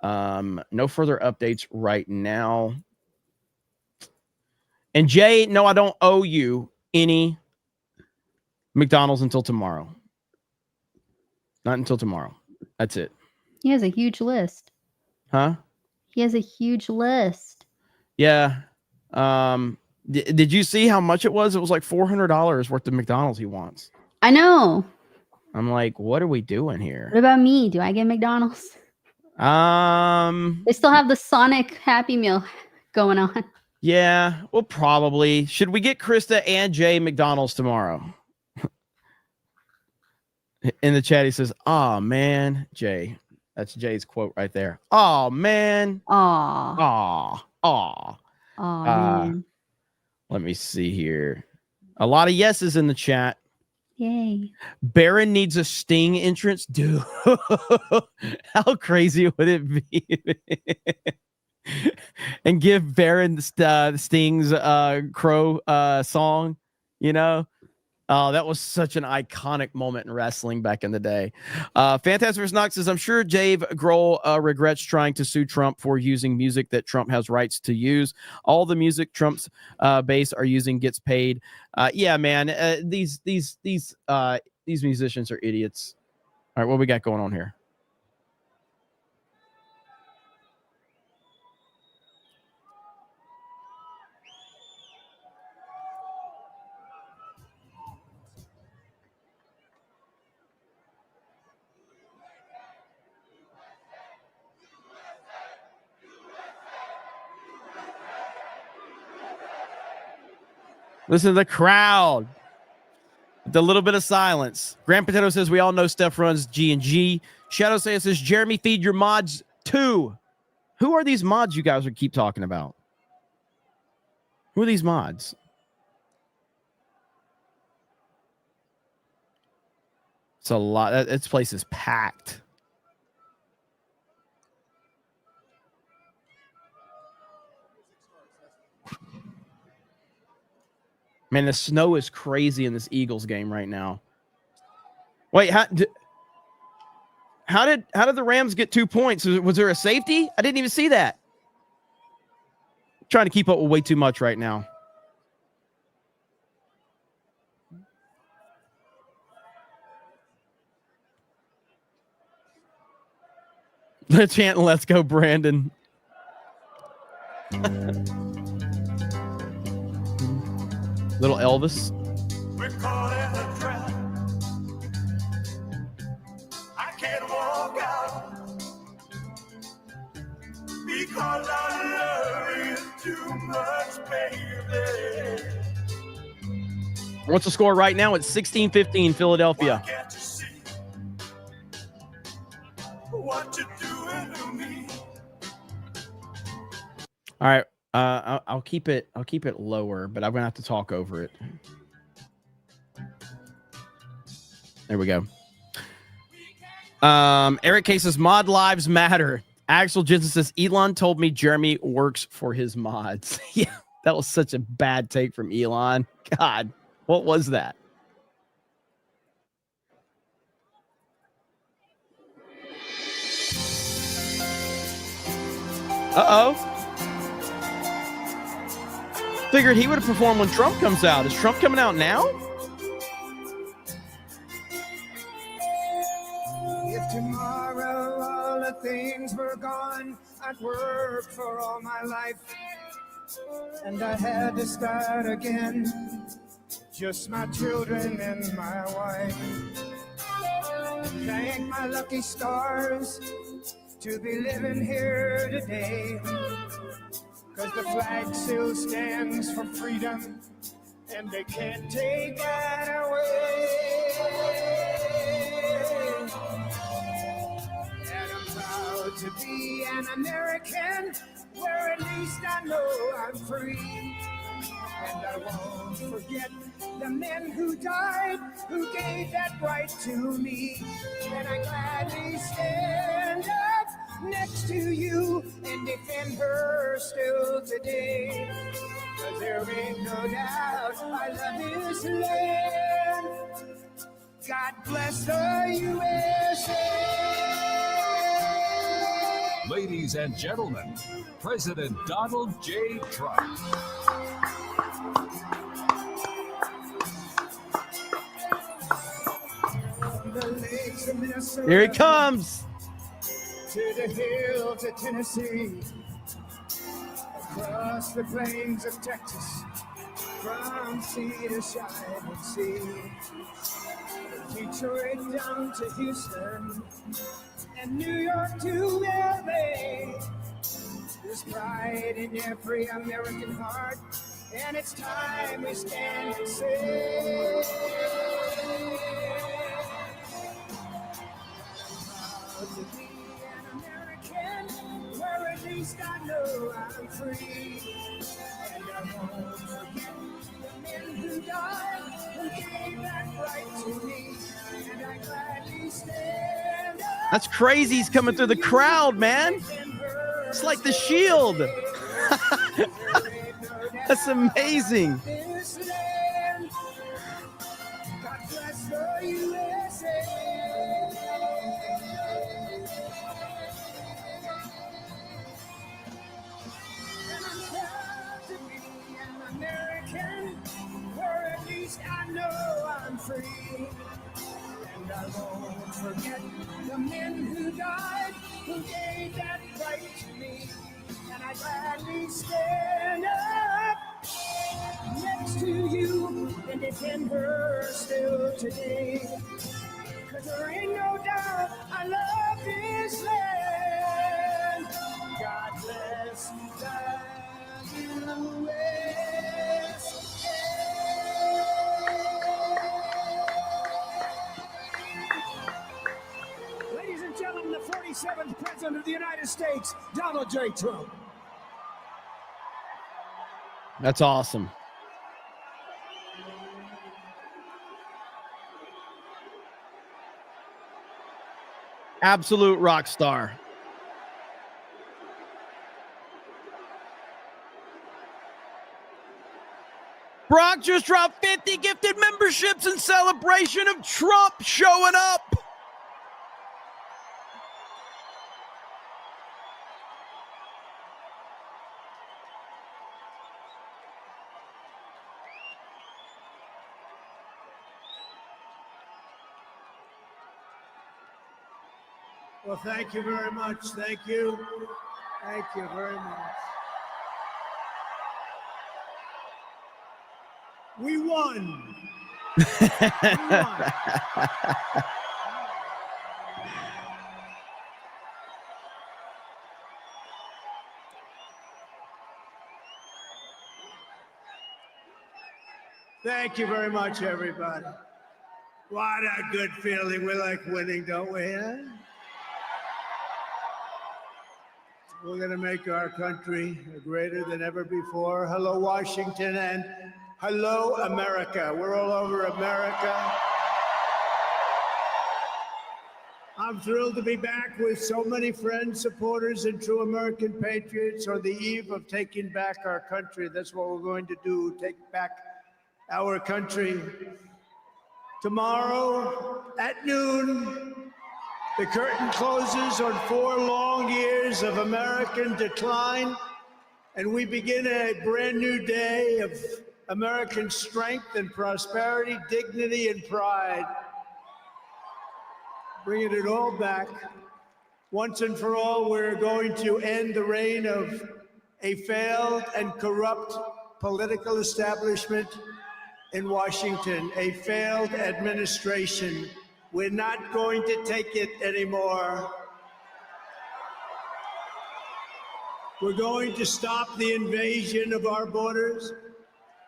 No further updates right now. And Jay, no, I don't owe you any McDonald's until tomorrow. Not until tomorrow. That's it. He has a huge list. Huh? He has a huge list. Yeah. Did you see how much it was? It was like $400 worth of McDonald's he wants. I know. I'm like, what are we doing here? What about me? Do I get McDonald's? They still have the Sonic Happy Meal going on. Yeah, well, probably. Should we get Krista and Jay McDonald's tomorrow? In the chat, he says, "Oh man, Jay." That's Jay's quote right there. Oh man. Aw. Aw. Man. Let me see here. A lot of yeses in the chat. Yay. Baron needs a Sting entrance. Dude, how crazy would it be? And give Baron the Sting's Crow song, you know? Oh, that was such an iconic moment in wrestling back in the day. Fantastic vs. Knox says, I'm sure Dave Grohl regrets trying to sue Trump for using music that Trump has rights to use. All the music Trump's base are using gets paid. Yeah, man. These musicians are idiots. All right, what we got going on here? Listen to the crowd. The little bit of silence. Grand Potato says, we all know Steph runs G&G. Shadow says, Jeremy, feed your mods too. Who are these mods you guys keep talking about? Who are these mods? It's a lot. This place is packed. Man, the snow is crazy in this Eagles game right now. Wait, how did the Rams get 2 points? Was there a safety? I didn't even see that. I'm trying to keep up with way too much right now. The chant, let's go, Brandon. Little Elvis. We're caught in a trap. I can't walk out because I love you too much, baby. What's the score right now? It's 16-15 Philadelphia. Can't you see what you're doing to me? All right. I'll keep it lower, but I'm gonna have to talk over it. There we go. Eric K says mod lives matter. Axel Jensen says Elon told me Jeremy works for his mods. Yeah, that was such a bad take from Elon. God, what was that? Uh-oh. Figured he would have performed when Trump comes out. Is Trump coming out now? If tomorrow all the things were gone, I'd worked for all my life, and I had to start again. Just my children and my wife. Thank my lucky stars to be living here today. 'Cause the flag still stands for freedom, and they can't take that away. And I'm proud to be an American, where at least I know I'm free. And I won't forget the men who died, who gave that right to me. And I gladly stand up next to you and defend her still today. 'Cause there ain't no doubt I love this land. God bless the USA. Ladies and gentlemen, President Donald J. Trump. Here he comes. To the hills of Tennessee, across the plains of Texas, from sea to shining sea, Detroit down to Houston, and New York to LA. There's pride in every American heart, and it's time we stand and say, to be an American, where at least I know I'm free. And I won't forget the men who died, who gave that right to me. And I gladly stand up. That's crazy. He's coming through the crowd, man. It's like the Shield. That's amazing. This land. God bless the USA. And I'm proud to be an American, where at least I know I'm free. And I won't forget the men who died, who gave that right to me. And I gladly stand up next to you and defend her still today. 'Cause there ain't no doubt I love this land. God bless the USA. Ladies and gentlemen, the 47th President of the United States, Donald J. Trump. That's awesome. Absolute rock star. Brock just dropped 50 gifted memberships in celebration of Trump showing up. Well, thank you very much. Thank you. Thank you very much. We won. We won. Thank you very much, everybody. What a good feeling. We like winning, don't we? Huh? We're going to make our country greater than ever before. Hello, Washington, and hello, America. We're all over America. I'm thrilled to be back with so many friends, supporters, and true American patriots on the eve of taking back our country. That's what we're going to do, take back our country. Tomorrow at noon, the curtain closes on 4 long years of American decline, and we begin a brand new day of American strength and prosperity, dignity and pride. Bringing it all back. Once and for all, we're going to end the reign of a failed and corrupt political establishment in Washington, a failed administration. We're not going to take it anymore. We're going to stop the invasion of our borders.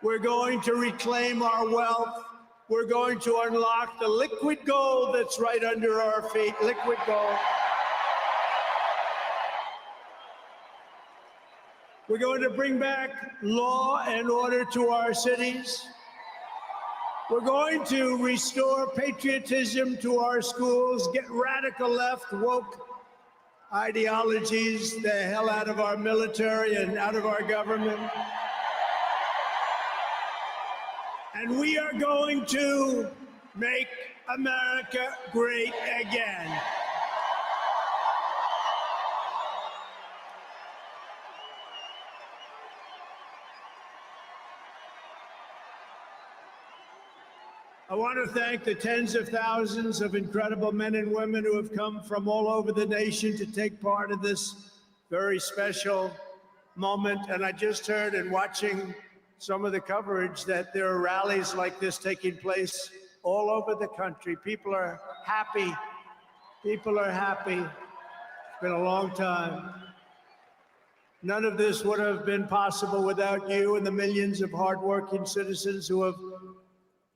We're going to reclaim our wealth. We're going to unlock the liquid gold that's right under our feet, liquid gold. We're going to bring back law and order to our cities. We're going to restore patriotism to our schools, get radical left, woke ideologies the hell out of our military and out of our government. And we are going to make America great again. I want to thank the tens of thousands of incredible men and women who have come from all over the nation to take part in this very special moment. And I just heard in watching some of the coverage that there are rallies like this taking place all over the country. People are happy. People are happy. It's been a long time. None of this would have been possible without you and the millions of hardworking citizens who have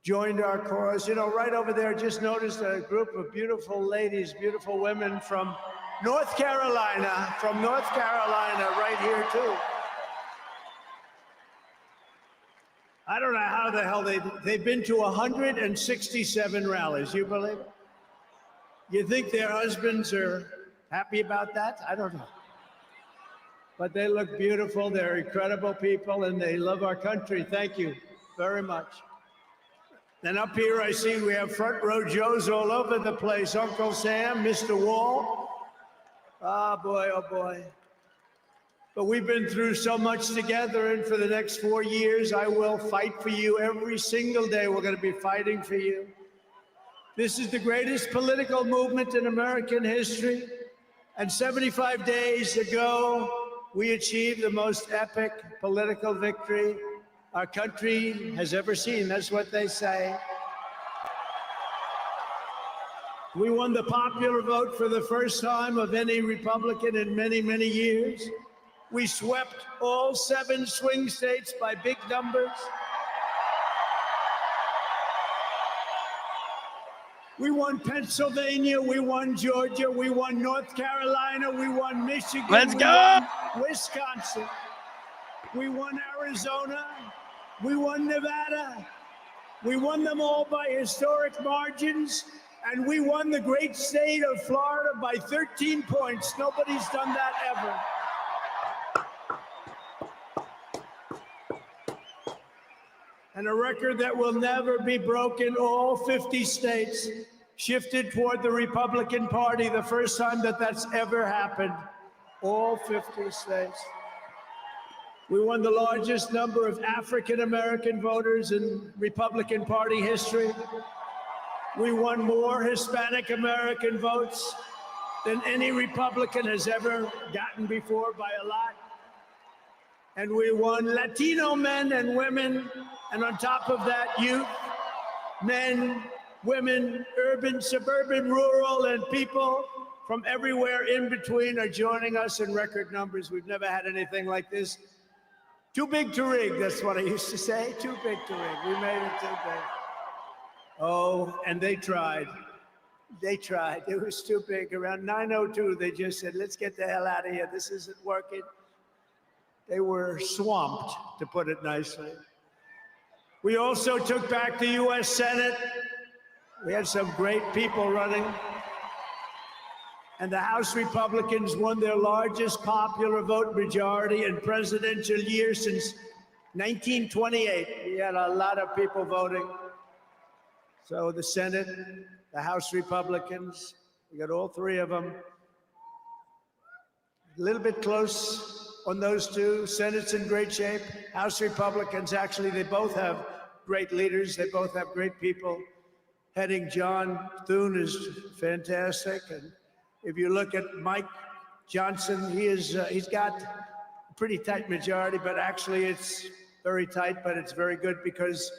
joined our cause. You know, right over there, just noticed a group of beautiful ladies, beautiful women from North Carolina, right here too. I don't know how the hell they've been to 167 rallies. You believe it? You think their husbands are happy about that? I don't know. But they look beautiful. They're incredible people, and they love our country. Thank you very much. Then up here, I see we have front row Joes all over the place. Uncle Sam, Mr. Wall. Oh, boy, oh, boy. But we've been through so much together, and for the next 4 years, I will fight for you every single day. We're going to be fighting for you. This is the greatest political movement in American history. And 75 days ago, we achieved the most epic political victory our country has ever seen. That's what they say. We won the popular vote for the first time of any Republican in many, many years. We swept all 7 swing states by big numbers. We won Pennsylvania, we won Georgia, we won North Carolina, we won Michigan. Let's we go! won Wisconsin. We won Arizona. We won Nevada. We won them all by historic margins. And we won the great state of Florida by 13 points. Nobody's done that ever. And a record that will never be broken. All 50 states shifted toward the Republican Party, the first time that that's ever happened. All 50 states. We won the largest number of African-American voters in Republican Party history. We won more Hispanic American votes than any Republican has ever gotten before by a lot. And we won Latino men and women, and on top of that, youth, men, women, urban, suburban, rural, and people from everywhere in between are joining us in record numbers. We've never had anything like this. Too big to rig, that's what I used to say. Too big to rig. We made it too big. Oh, and they tried. They tried. It was too big. Around 9:02, they just said, let's get the hell out of here. This isn't working. They were swamped, to put it nicely. We also took back the U.S. Senate. We had some great people running. And the House Republicans won their largest popular vote majority in presidential year since 1928. We had a lot of people voting. So the Senate, the House Republicans, we got all 3 of them. A little bit close on those 2. Senate's in great shape. House Republicans, actually, they both have great leaders. They both have great people heading. John Thune is fantastic. And if you look at Mike Johnson, he's got a pretty tight majority, but actually it's very tight, but it's very good because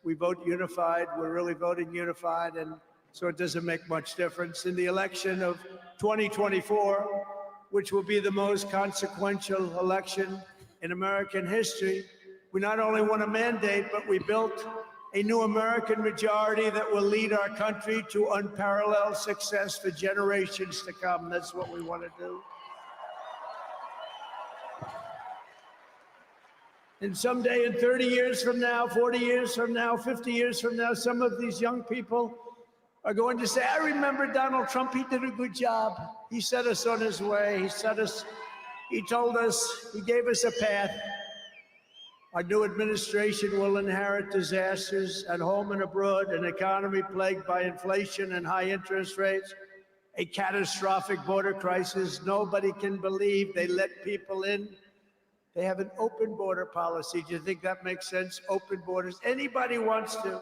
we vote unified. We're really voting unified, and so it doesn't make much difference. In the election of 2024, which will be the most consequential election in American history, we not only won a mandate, but we built a new American majority that will lead our country to unparalleled success for generations to come. That's what we want to do. And someday in 30 years from now, 40 years from now, 50 years from now, some of these young people are going to say, I remember Donald Trump, he did a good job. He set us on his way. He told us, he gave us a path. Our new administration will inherit disasters at home and abroad, an economy plagued by inflation and high interest rates, a catastrophic border crisis. Nobody can believe they let people in. They have an open border policy. Do you think that makes sense? Open borders. Anybody wants to.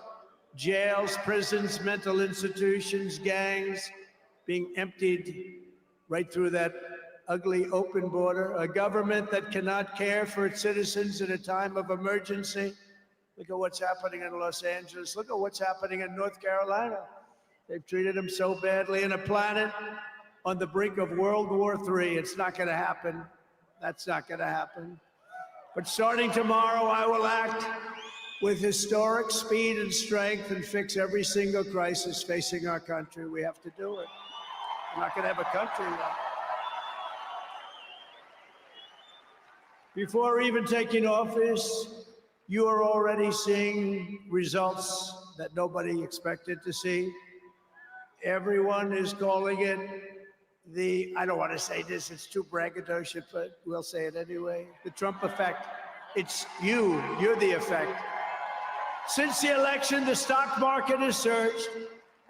Jails, prisons, mental institutions, gangs being emptied right through that ugly open border. A government that cannot care for its citizens in a time of emergency. Look at what's happening in Los Angeles. Look at what's happening in North Carolina. They've treated them so badly. In a planet on the brink of World War III. It's not going to happen. That's not going to happen. But starting tomorrow, I will act with historic speed and strength and fix every single crisis facing our country. We have to do it. We're not going to have a country without. Before even taking office, you are already seeing results that nobody expected to see. Everyone is calling it I don't want to say this, it's too braggadocious, but we'll say it anyway. The Trump effect. It's you're the effect. Since the election, the stock market has surged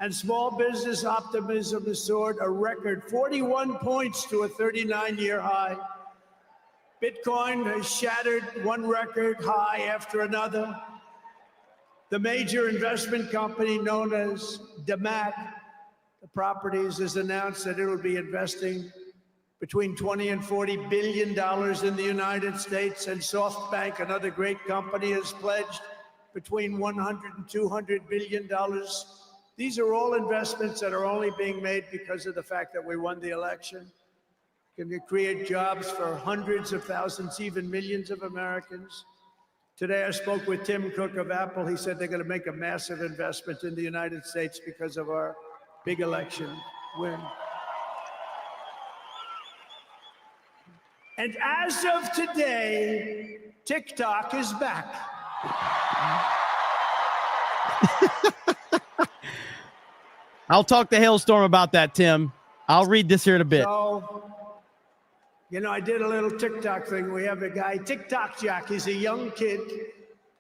and small business optimism has soared a record 41 points to a 39-year high. Bitcoin has shattered one record high after another. The major investment company known as DeMat, the properties, has announced that it will be investing between 20 and 40 billion dollars in the United States, and SoftBank, another great company, has pledged between 100 and 200 billion dollars. These are all investments that are only being made because of the fact that we won the election. Can create jobs for hundreds of thousands, even millions of Americans. Today I spoke with Tim Cook of Apple. He said they're going to make a massive investment in the United States because of our big election win. And as of today, TikTok is back. I'll talk to Hailstorm about that, Tim. I'll read this here in a bit. So, you know, I did a little TikTok thing. We have a guy, TikTok Jack. He's a young kid,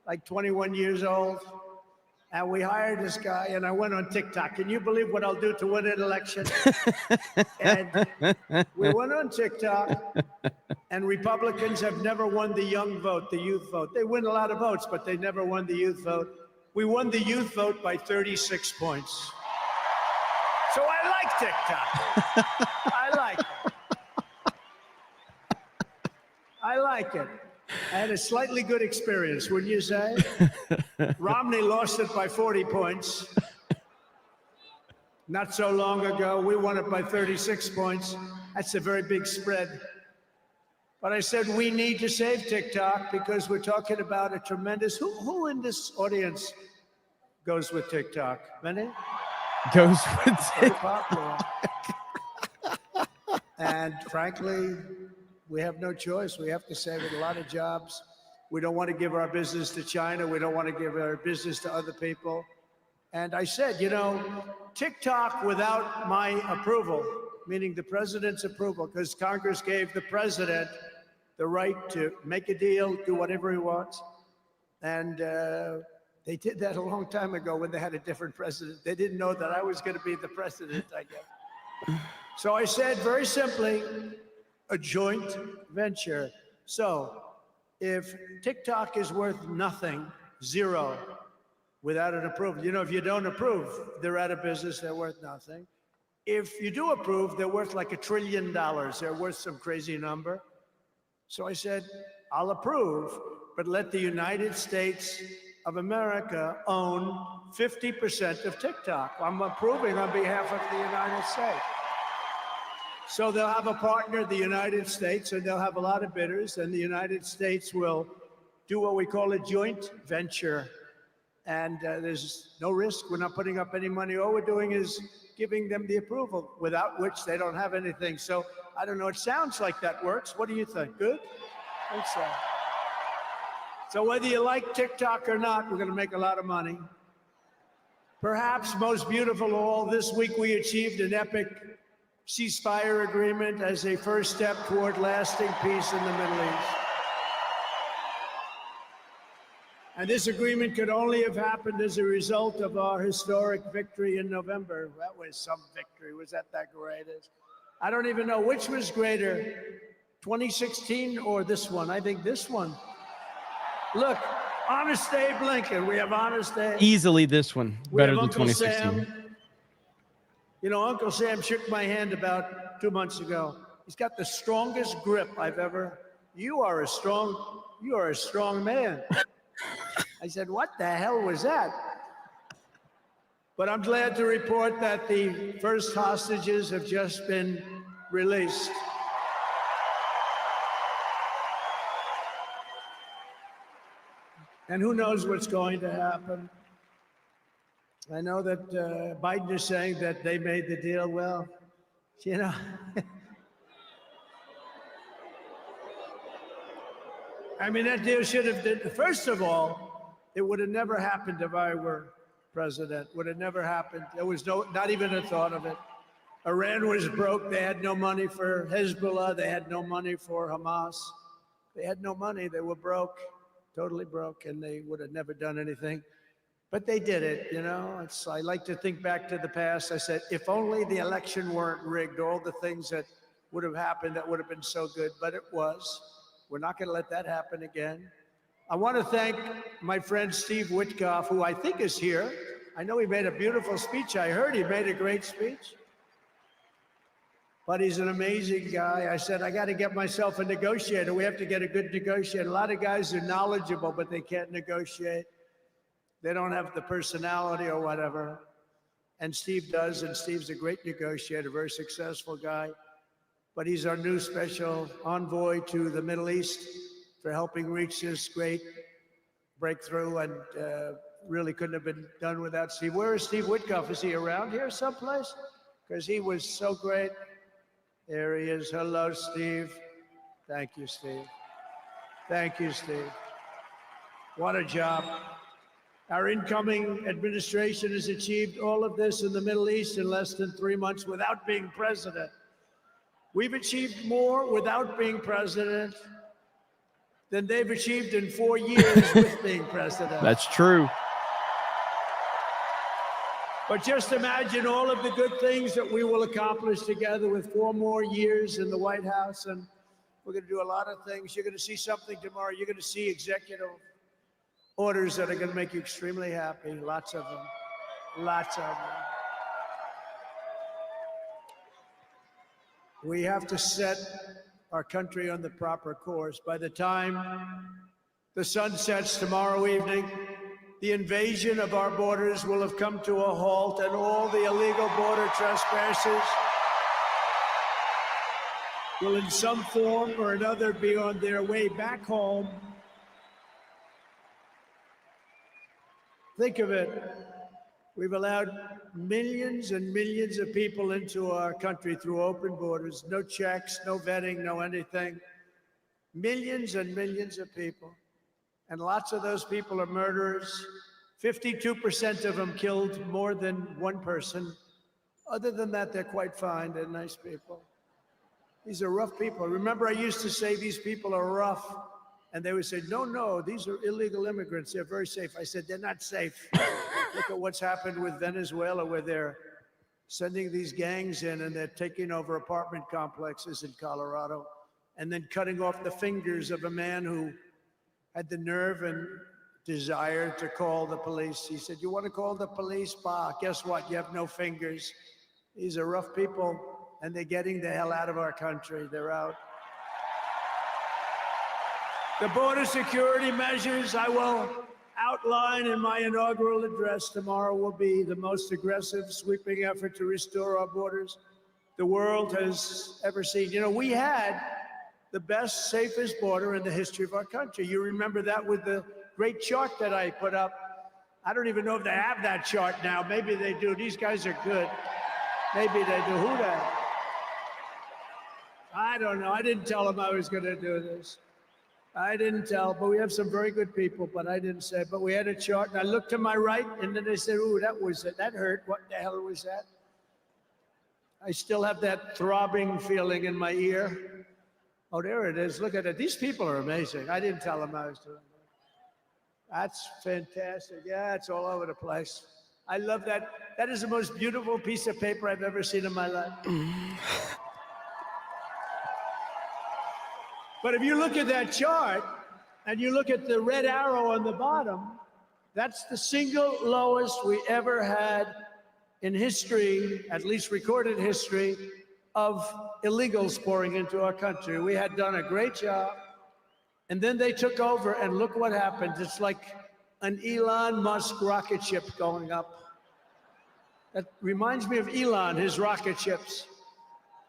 like 21 years old. And we hired this guy, and I went on TikTok. Can you believe what I'll do to win an election? And we went on TikTok, and Republicans have never won the young vote, the youth vote. They win a lot of votes, but they never won the youth vote. We won the youth vote by 36 points. So I like TikTok. I like it. I like it. I had a slightly good experience, wouldn't you say? Romney lost it by 40 points. Not so long ago, we won it by 36 points. That's a very big spread. But I said we need to save TikTok because we're talking about a tremendous... Who in this audience goes with TikTok? Many? Goes with TikTok. And frankly, we have no choice. We have to save it. A lot of jobs. We don't want to give our business to China. We don't want to give our business to other people. And I said, you know, TikTok without my approval, meaning the president's approval, because Congress gave the president the right to make a deal, do whatever he wants. And they did that a long time ago when they had a different president. They didn't know that I was going to be the president, I guess. So I said, very simply, a joint venture. So if TikTok is worth nothing, zero, without an approval, you know, if you don't approve, they're out of business, they're worth nothing. If you do approve, they're worth like $1 trillion. They're worth some crazy number. So I said, I'll approve, but let the United States of America own 50% of TikTok. I'm approving on behalf of the United States. So they'll have a partner, the United States, and they'll have a lot of bidders, and the United States will do what we call a joint venture. And there's no risk. We're not putting up any money. All we're doing is giving them the approval, without which they don't have anything. So I don't know. It sounds like that works. What do you think? Good? Thanks so. So whether you like TikTok or not, we're going to make a lot of money. Perhaps most beautiful of all, this week we achieved an epic ceasefire agreement as a first step toward lasting peace in the Middle East. And this agreement could only have happened as a result of our historic victory in November. That was some victory. Was that greatest? I don't even know which was greater, 2016 or this one. I think this one. Look, Honest Abe Lincoln. We have Honest Abe. Easily this one, better than Uncle 2016. Sam. You know, Uncle Sam shook my hand about 2 months ago. He's got the strongest grip I've ever. You are a strong man. I said, what the hell was that? But I'm glad to report that the first hostages have just been released. And who knows what's going to happen. I know that Biden is saying that they made the deal. Well, you know, I mean, that deal should have been, first of all, it would have never happened if I were president. Would have never happened. There was not even a thought of it. Iran was broke. They had no money for Hezbollah. They had no money for Hamas. They had no money. They were broke, totally broke, and they would have never done anything. But they did it, you know. I like to think back to the past. I said, if only the election weren't rigged, all the things that would have happened that would have been so good, but it was. We're not going to let that happen again. I want to thank my friend Steve Witkoff, who I think is here. I know he made a beautiful speech. I heard he made a great speech. But he's an amazing guy. I said, I got to get myself a negotiator. We have to get a good negotiator. A lot of guys are knowledgeable, but they can't negotiate. They don't have the personality or whatever. And Steve does, and Steve's a great negotiator, very successful guy. But he's our new special envoy to the Middle East for helping reach this great breakthrough, and really couldn't have been done without Steve. Where is Steve Witkoff? Is he around here someplace? Because he was so great. There he is. Hello, Steve. Thank you, Steve. Thank you, Steve. What a job. Our incoming administration has achieved all of this in the Middle East in less than 3 months without being president. We've achieved more without being president than they've achieved in 4 years with being president. That's true. But just imagine all of the good things that we will accomplish together with 4 more years in the White House. And we're going to do a lot of things. You're going to see something tomorrow. You're going to see executive orders that are going to make you extremely happy. Lots of them. Lots of them. We have to set our country on the proper course. By the time the sun sets tomorrow evening, the invasion of our borders will have come to a halt, and all the illegal border trespassers will in some form or another be on their way back home. Think of it. We've allowed millions and millions of people into our country through open borders, no checks, no vetting, no anything. Millions and millions of people. And lots of those people are murderers. 52% of them killed more than one person. Other than that, they're quite fine. They're nice people. These are rough people. Remember, I used to say these people are rough. And they would say, no, no, these are illegal immigrants. They're very safe. I said, they're not safe. Look at what's happened with Venezuela, where they're sending these gangs in and they're taking over apartment complexes in Colorado and then cutting off the fingers of a man who had the nerve and desire to call the police. He said, you want to call the police? Bah, guess what? You have no fingers. These are rough people, and they're getting the hell out of our country. They're out. The border security measures I will outline in my inaugural address tomorrow will be the most aggressive, sweeping effort to restore our borders the world has ever seen. You know, we had the best, safest border in the history of our country. You remember that with the great chart that I put up. I don't even know if they have that chart now. Maybe they do. These guys are good. Maybe they do. Who the? I don't know. I didn't tell them I was going to do this. I didn't tell, but we have some very good people, but I didn't say. But we had a chart, and I looked to my right, and then they said, ooh, that was it. That hurt. What the hell was that? I still have that throbbing feeling in my ear. Oh, there it is. Look at it. These people are amazing. I didn't tell them I was doing that. That's fantastic. Yeah, it's all over the place. I love that. That is the most beautiful piece of paper I've ever seen in my life. But if you look at that chart and you look at the red arrow on the bottom, that's the single lowest we ever had in history, at least recorded history, of illegals pouring into our country. We had done a great job. And then they took over, and look what happened. It's like an Elon Musk rocket ship going up. That reminds me of Elon, his rocket ships.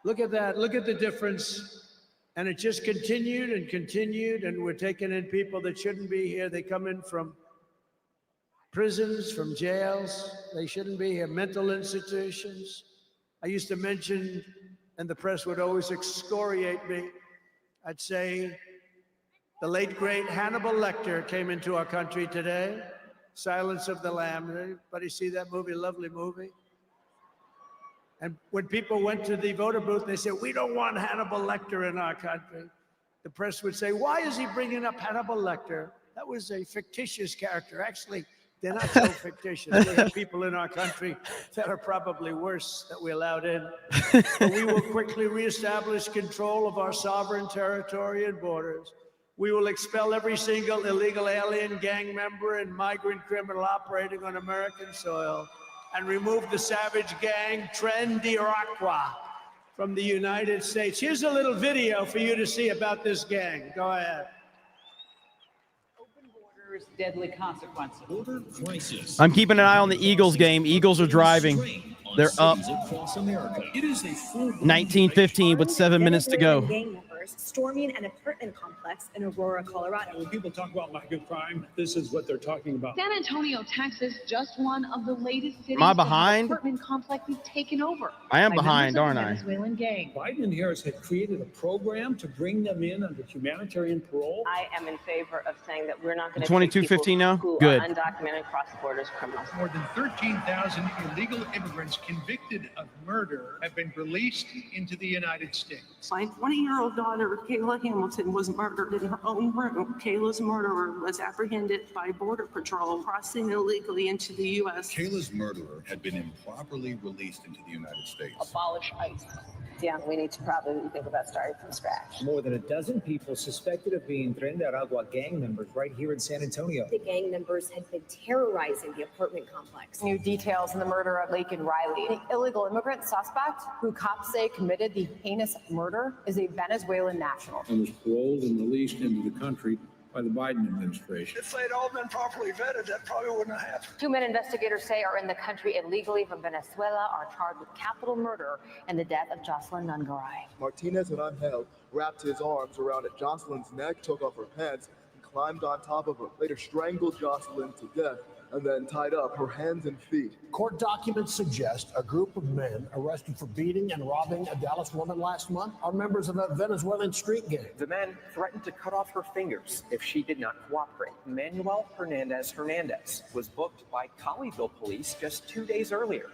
Look at that. Look at the difference And it just continued and continued, and we're taking in people that shouldn't be here. They come in from prisons, from jails. They shouldn't be here. Mental institutions. I used to mention, and the press would always excoriate me. I'd say the late, great Hannibal Lecter came into our country today. Silence of the Lambs. Anybody see that movie? Lovely movie. And when people went to the voter booth, they said, we don't want Hannibal Lecter in our country. The press would say, why is he bringing up Hannibal Lecter? That was a fictitious character. Actually, they're not so fictitious. We have people in our country that are probably worse that we allowed in. But we will quickly reestablish control of our sovereign territory and borders. We will expel every single illegal alien, gang member, and migrant criminal operating on American soil, and remove the savage gang Tren de Aragua from the United States. Here's a little video for you to see about this gang. Go ahead. Open borders, deadly consequences. Border crisis. I'm keeping an eye on the Eagles game. Eagles are driving. They're up. Across America. It is a full 19-15 with 7 minutes to go. Gang members storming an apartment complex in Aurora, Colorado. When people talk about migrant crime, this is what they're talking about. San Antonio, Texas, just one of the latest cities. Am I behind? The apartment complex is taken over. I am behind, aren't I? Venezuelan gang. Biden and Harris have created a program to bring them in under humanitarian parole. I am in favor of saying that we're not going to 22-15 now? who Good. are undocumented cross-border criminals. More than 13,000 illegal immigrants convicted of murder have been released into the United States. My 20-year-old daughter, Kayla Hamilton, was murdered in her own room. Kayla's murderer was apprehended by Border Patrol crossing illegally into the U.S. Kayla's murderer had been improperly released into the United States. Abolish ICE. Yeah, we need to probably think about starting from scratch. More than a dozen people suspected of being Tren de Aragua gang members right here in San Antonio. The gang members had been terrorizing the apartment complex. New details in the murder of Laken Riley. The illegal immigrant suspect who cops say committed the heinous murder is a Venezuelan national. And was paroled and released into the country by the Biden administration. If they'd all been properly vetted, that probably wouldn't have happened. Two men investigators say are in the country illegally from Venezuela are charged with capital murder and the death of Jocelyn Nungaray. Martinez, when unheld, wrapped his arms around Jocelyn's neck, took off her pants, and climbed on top of her. Later strangled Jocelyn to death and then tied up her hands and feet. Court documents suggest a group of men arrested for beating and robbing a Dallas woman last month are members of a Venezuelan street gang. The men threatened to cut off her fingers if she did not cooperate. Manuel Hernandez was booked by Colleyville police just 2 days earlier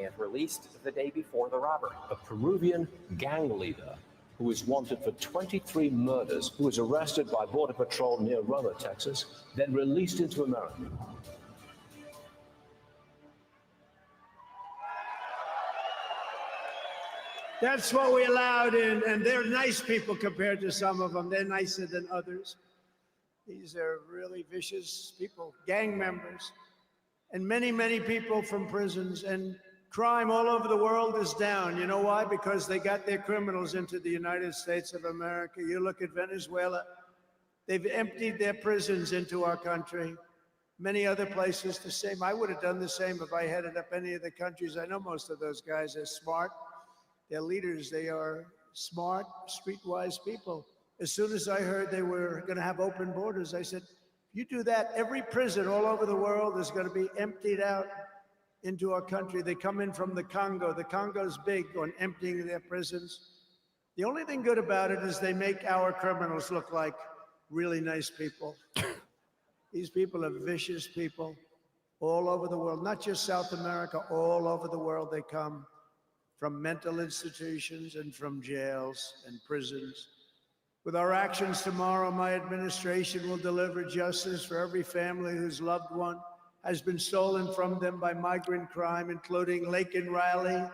and released the day before the robbery. A Peruvian gang leader who is wanted for 23 murders, who was arrested by Border Patrol near Roma, Texas, then released into America. That's what we allowed in, and they're nice people compared to some of them. They're nicer than others. These are really vicious people, gang members, and many, many people from prisons. And crime all over the world is down. You know why? Because they got their criminals into the United States of America. You look at Venezuela, they've emptied their prisons into our country. Many other places the same. I would have done the same if I headed up any of the countries. I know most of those guys are smart. They're leaders. They are smart, streetwise people. As soon as I heard they were going to have open borders, I said, you do that, every prison all over the world is going to be emptied out into our country. They come in from the Congo. The Congo's big on emptying their prisons. The only thing good about it is they make our criminals look like really nice people. These people are vicious people all over the world, not just South America, all over the world they come. From mental institutions and from jails and prisons. With our actions tomorrow, my administration will deliver justice for every family whose loved one has been stolen from them by migrant crime, including Laken Riley,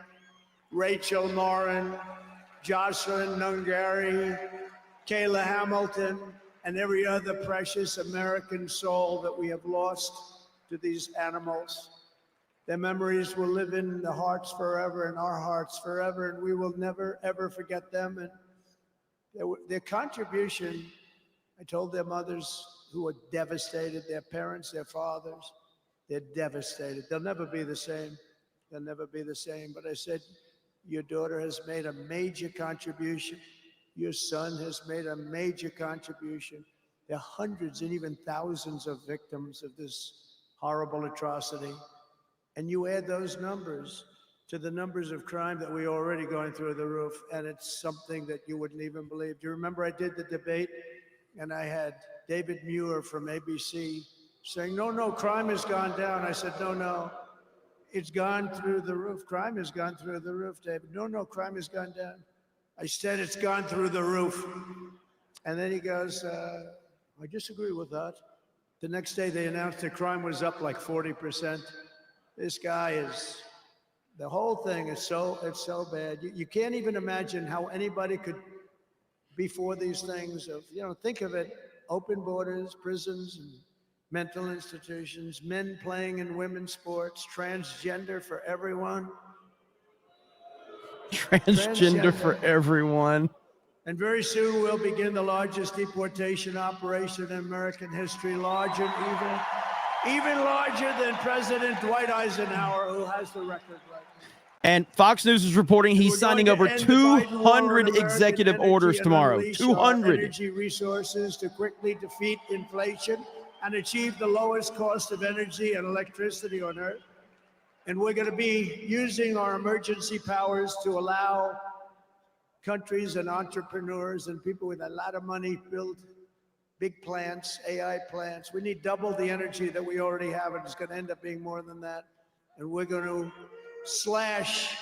Rachel Morin, Jocelyn Nungaray, Kayla Hamilton, and every other precious American soul that we have lost to these animals. Their memories will live in the hearts forever, in our hearts forever, and we will never, ever forget them. And their contribution, I told their mothers who were devastated, their parents, their fathers, they're devastated. They'll never be the same. They'll never be the same. But I said, your daughter has made a major contribution Your son has made a major contribution. There are hundreds and even thousands of victims of this horrible atrocity. And you add those numbers to the numbers of crime that we're already going through the roof, and it's something that you wouldn't even believe. Do you remember I did the debate, and I had David Muir from ABC saying, no, crime has gone down. I said, no, it's gone through the roof. Crime has gone through the roof, David. No, crime has gone down. I said it's gone through the roof. And then he goes, I disagree with that. The next day they announced that crime was up like 40%. This guy is, the whole thing is it's so bad. You can't even imagine how anybody could be for these things of, think of it, open borders, prisons, and mental institutions, men playing in women's sports, transgender for everyone. Transgender for everyone. And very soon we'll begin the largest deportation operation in American history, larger even larger than President Dwight Eisenhower, who has the record right now. And Fox News is reporting he's signing over 200 executive orders tomorrow. 200 energy resources to quickly defeat inflation and achieve the lowest cost of energy and electricity on Earth. And we're going to be using our emergency powers to allow countries and entrepreneurs and people with a lot of money build big plants, AI plants. We need double the energy that we already have, and it's going to end up being more than that. And we're going to slash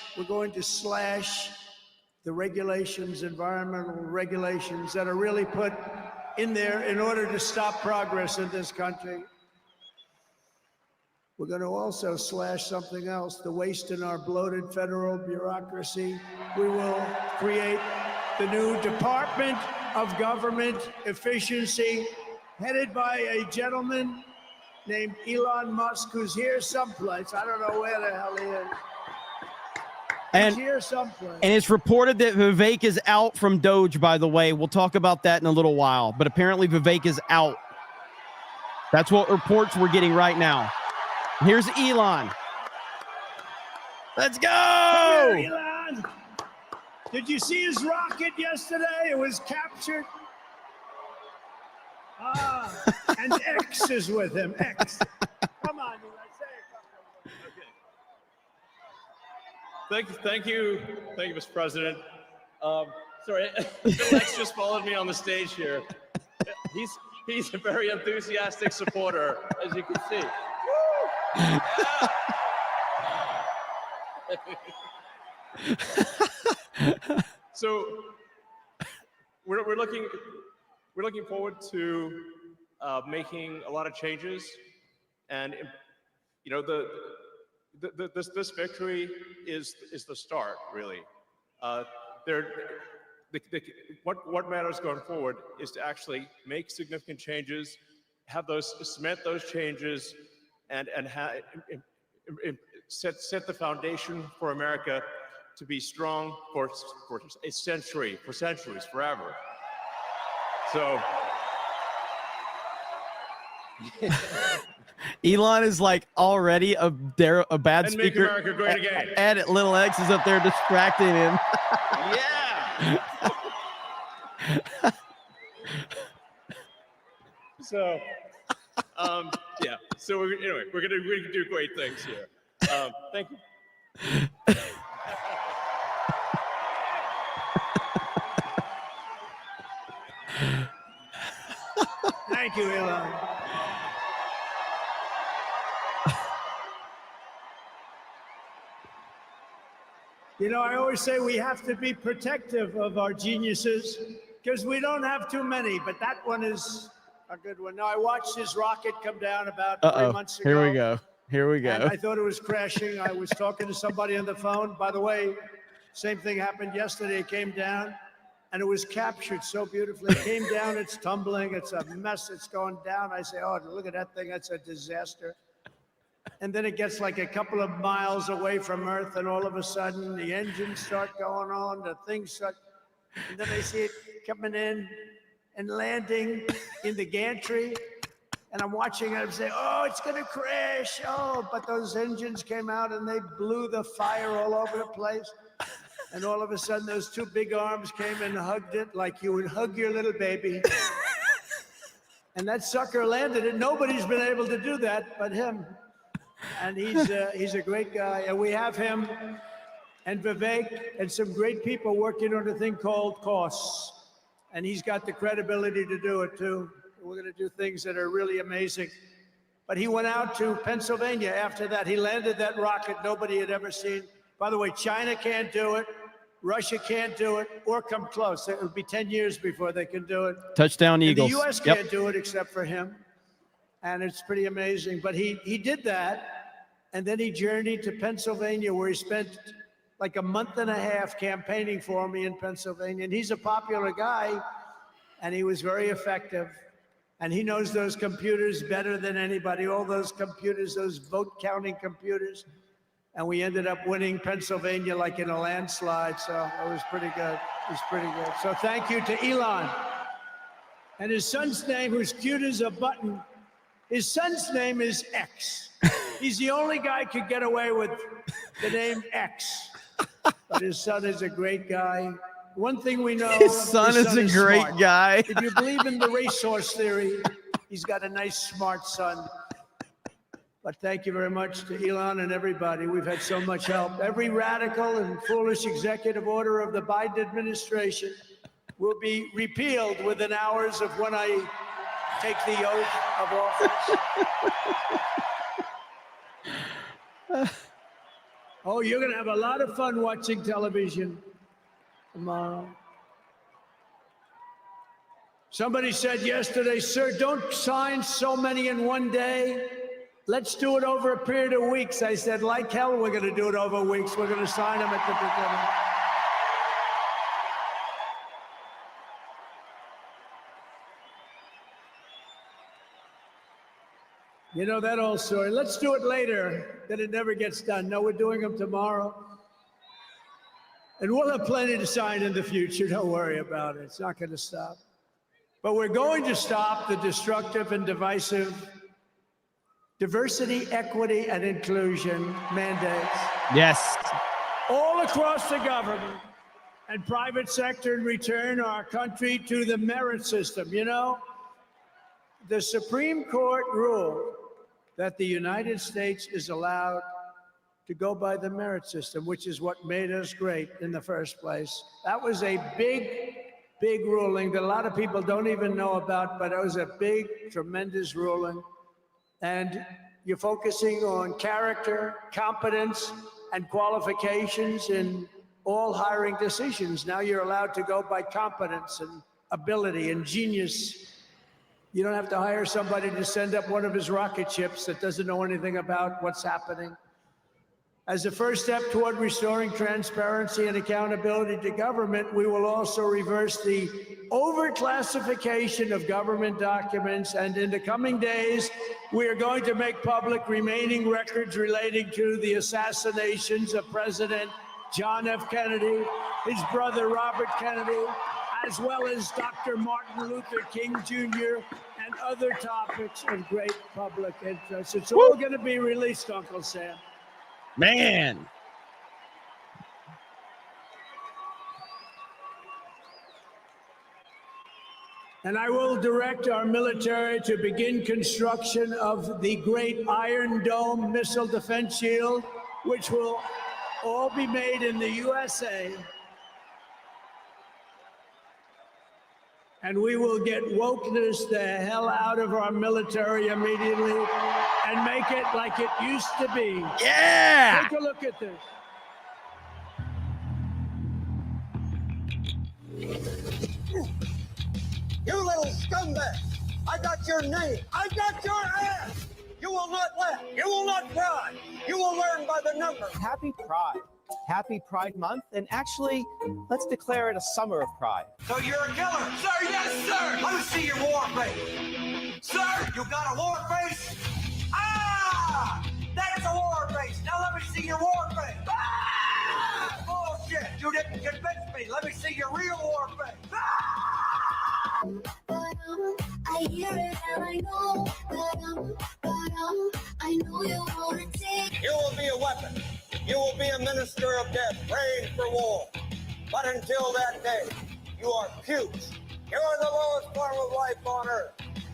the regulations, environmental regulations that are really put in there in order to stop progress in this country. We're going to also slash something else, the waste in our bloated federal bureaucracy. We will create the new Department of Government Efficiency, headed by a gentleman named Elon Musk, who's here someplace. I don't know where the hell he is. He's here someplace. And it's reported that Vivek is out from Doge, by the way. We'll talk about that in a little while. But apparently Vivek is out. That's what reports we're getting right now. Here's Elon. Let's go! Come here, Elon. Did you see his rocket yesterday? It was captured. And X is with him. X. Come on, Elon. Say a couple. Thank you, Mr. President. Sorry, Bill X just followed me on the stage here. He's a very enthusiastic supporter, as you can see. So we're looking forward to making a lot of changes, and this victory is the start, really. What matters going forward is to actually make significant changes, cement those changes, and set the foundation for America to be strong for a century, for centuries, forever. So Elon is like already a bad and speaker. make America great again. And little X is up there distracting him. Yeah. So, yeah. So anyway, we're gonna do great things here. Thank you. Thank you, Elon. I always say we have to be protective of our geniuses because we don't have too many, but that one is a good one. Now, I watched his rocket come down about 3 months ago. Here we go. And I thought it was crashing. I was talking to somebody on the phone. By the way, same thing happened yesterday. It came down, and it was captured so beautifully. It came down, it's tumbling, it's a mess, it's going down. I say, oh, look at that thing, that's a disaster. And then it gets like a couple of miles away from Earth, and all of a sudden, the engines start going on, the things start, and then I see it coming in and landing in the gantry. And I'm watching it and say, oh, it's going to crash. Oh, but those engines came out and they blew the fire all over the place. And all of a sudden, those two big arms came and hugged it like you would hug your little baby. And that sucker landed it. Nobody's been able to do that but him. And he's a great guy. And we have him and Vivek and some great people working on a thing called costs. And he's got the credibility to do it, too. We're going to do things that are really amazing. But he went out to Pennsylvania after that. He landed that rocket nobody had ever seen. By the way, China can't do it. Russia can't do it or come close. It'll be 10 years before they can do it. Touchdown Eagles. And the U.S. can't do it except for him. And it's pretty amazing. But he did that, and then he journeyed to Pennsylvania, where he spent like a month and a half campaigning for me in Pennsylvania. And he's a popular guy, and he was very effective. And he knows those computers better than anybody, all those computers, those vote counting computers. And we ended up winning Pennsylvania like in a landslide. So it was pretty good. It was pretty good. So thank you to Elon. And his son's name, who's cute as a button, his son's name is X. He's the only guy who could get away with the name X. But his son is a great guy. One thing we know, his son is a great smart. guy. If you believe in the racehorse theory, he's got a nice, smart son. But thank you very much to Elon and everybody. We've had so much help. Every radical and foolish executive order of the Biden administration will be repealed within hours of when I take the oath of office. Oh, you're going to have a lot of fun watching television tomorrow. Somebody said yesterday, sir, don't sign so many in one day. Let's do it over a period of weeks. I said, like hell, we're going to do it over weeks. We're going to sign them at the beginning. You know that old story. Let's do it later, then it never gets done. No, we're doing them tomorrow. And we'll have plenty to sign in the future. Don't worry about it. It's not going to stop. But we're going to stop the destructive and divisive diversity, equity, and inclusion mandates. Yes. All across the government and private sector and return our country to the merit system. You know, the Supreme Court ruled that the United States is allowed to go by the merit system, which is what made us great in the first place. That was a big, big ruling that a lot of people don't even know about, but it was a big, tremendous ruling. And you're focusing on character, competence, and qualifications in all hiring decisions. Now you're allowed to go by competence and ability and genius. You don't have to hire somebody to send up one of his rocket ships that doesn't know anything about what's happening. As a first step toward restoring transparency and accountability to government, we will also reverse the overclassification of government documents. And in the coming days, we are going to make public remaining records relating to the assassinations of President John F. Kennedy, his brother Robert Kennedy, as well as Dr. Martin Luther King Jr. and other topics of great public interest. It's all going to be released, Uncle Sam. Man. And I will direct our military to begin construction of the great Iron Dome missile defense shield, which will all be made in the USA. And we will get wokeness the hell out of our military immediately and make it like it used to be. Yeah! Take a look at this. You little scumbag! I got your name! I got your ass! You will not laugh! You will not cry! You will learn by the numbers! Happy Pride. Happy Pride Month, and actually, let's declare it a summer of pride. So you're a killer? Sir, yes, sir! Let me see your war face! Sir, you got a war face? Ah! That's a war face! Now let me see your war face! Ah! Bullshit! You didn't convince me! Let me see your real war face! Ah! I hear it and I know, I know you want to take. You will be a weapon. You will be a minister of death, praying for war. But until that day, you are pukes. You are the lowest form of life on Earth.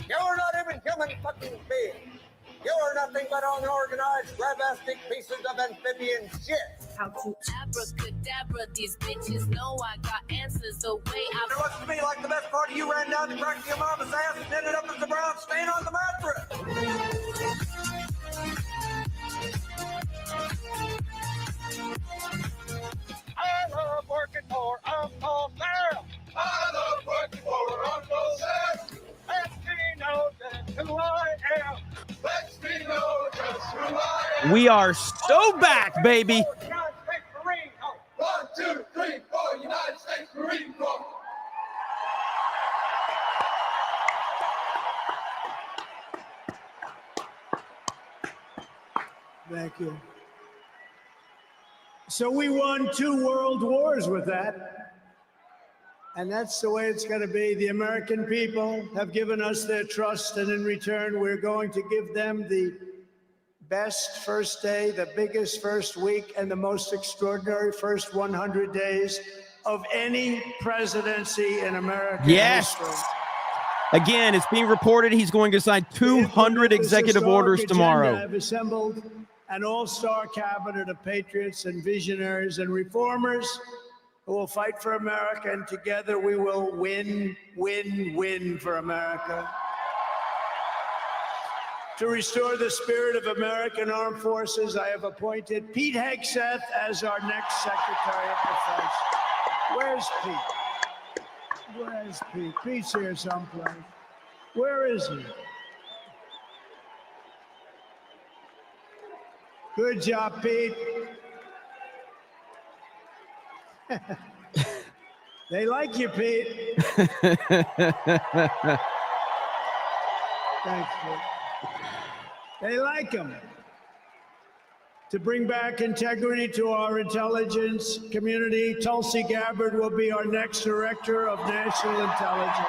You are not even human fucking beings. You are nothing but unorganized, grabastic pieces of amphibian shit. How to abracadabra, these bitches know I got answers the way I... It looks to me like the best part of you ran down to crack your mama's ass and ended up as a brown stain on the mattress. I love working for Uncle Sam. I love working for Uncle Sam. Lets me know just who I am. Lets me know just who I am. We are so back, baby. United States Marine Corps. 1, 2, 3, 4, United States Marine Corps. Thank you. So we won 2 world wars with that. And that's the way it's going to be. The American people have given us their trust, and in return, we're going to give them the best first day, the biggest first week, and the most extraordinary first 100 days of any presidency in American history. Again, it's being reported he's going to sign 200 executive orders tomorrow. I've assembled an all-star cabinet of patriots and visionaries and reformers who will fight for America, and together we will win, win, win for America. To restore the spirit of American Armed Forces, I have appointed Pete Hegseth as our next Secretary of Defense. Where's Pete? Where's Pete? Pete's here someplace. Where is he? Good job, Pete. They like you, Pete. Thanks, Pete. They like him. To bring back integrity to our intelligence community, Tulsi Gabbard will be our next Director of National Intelligence.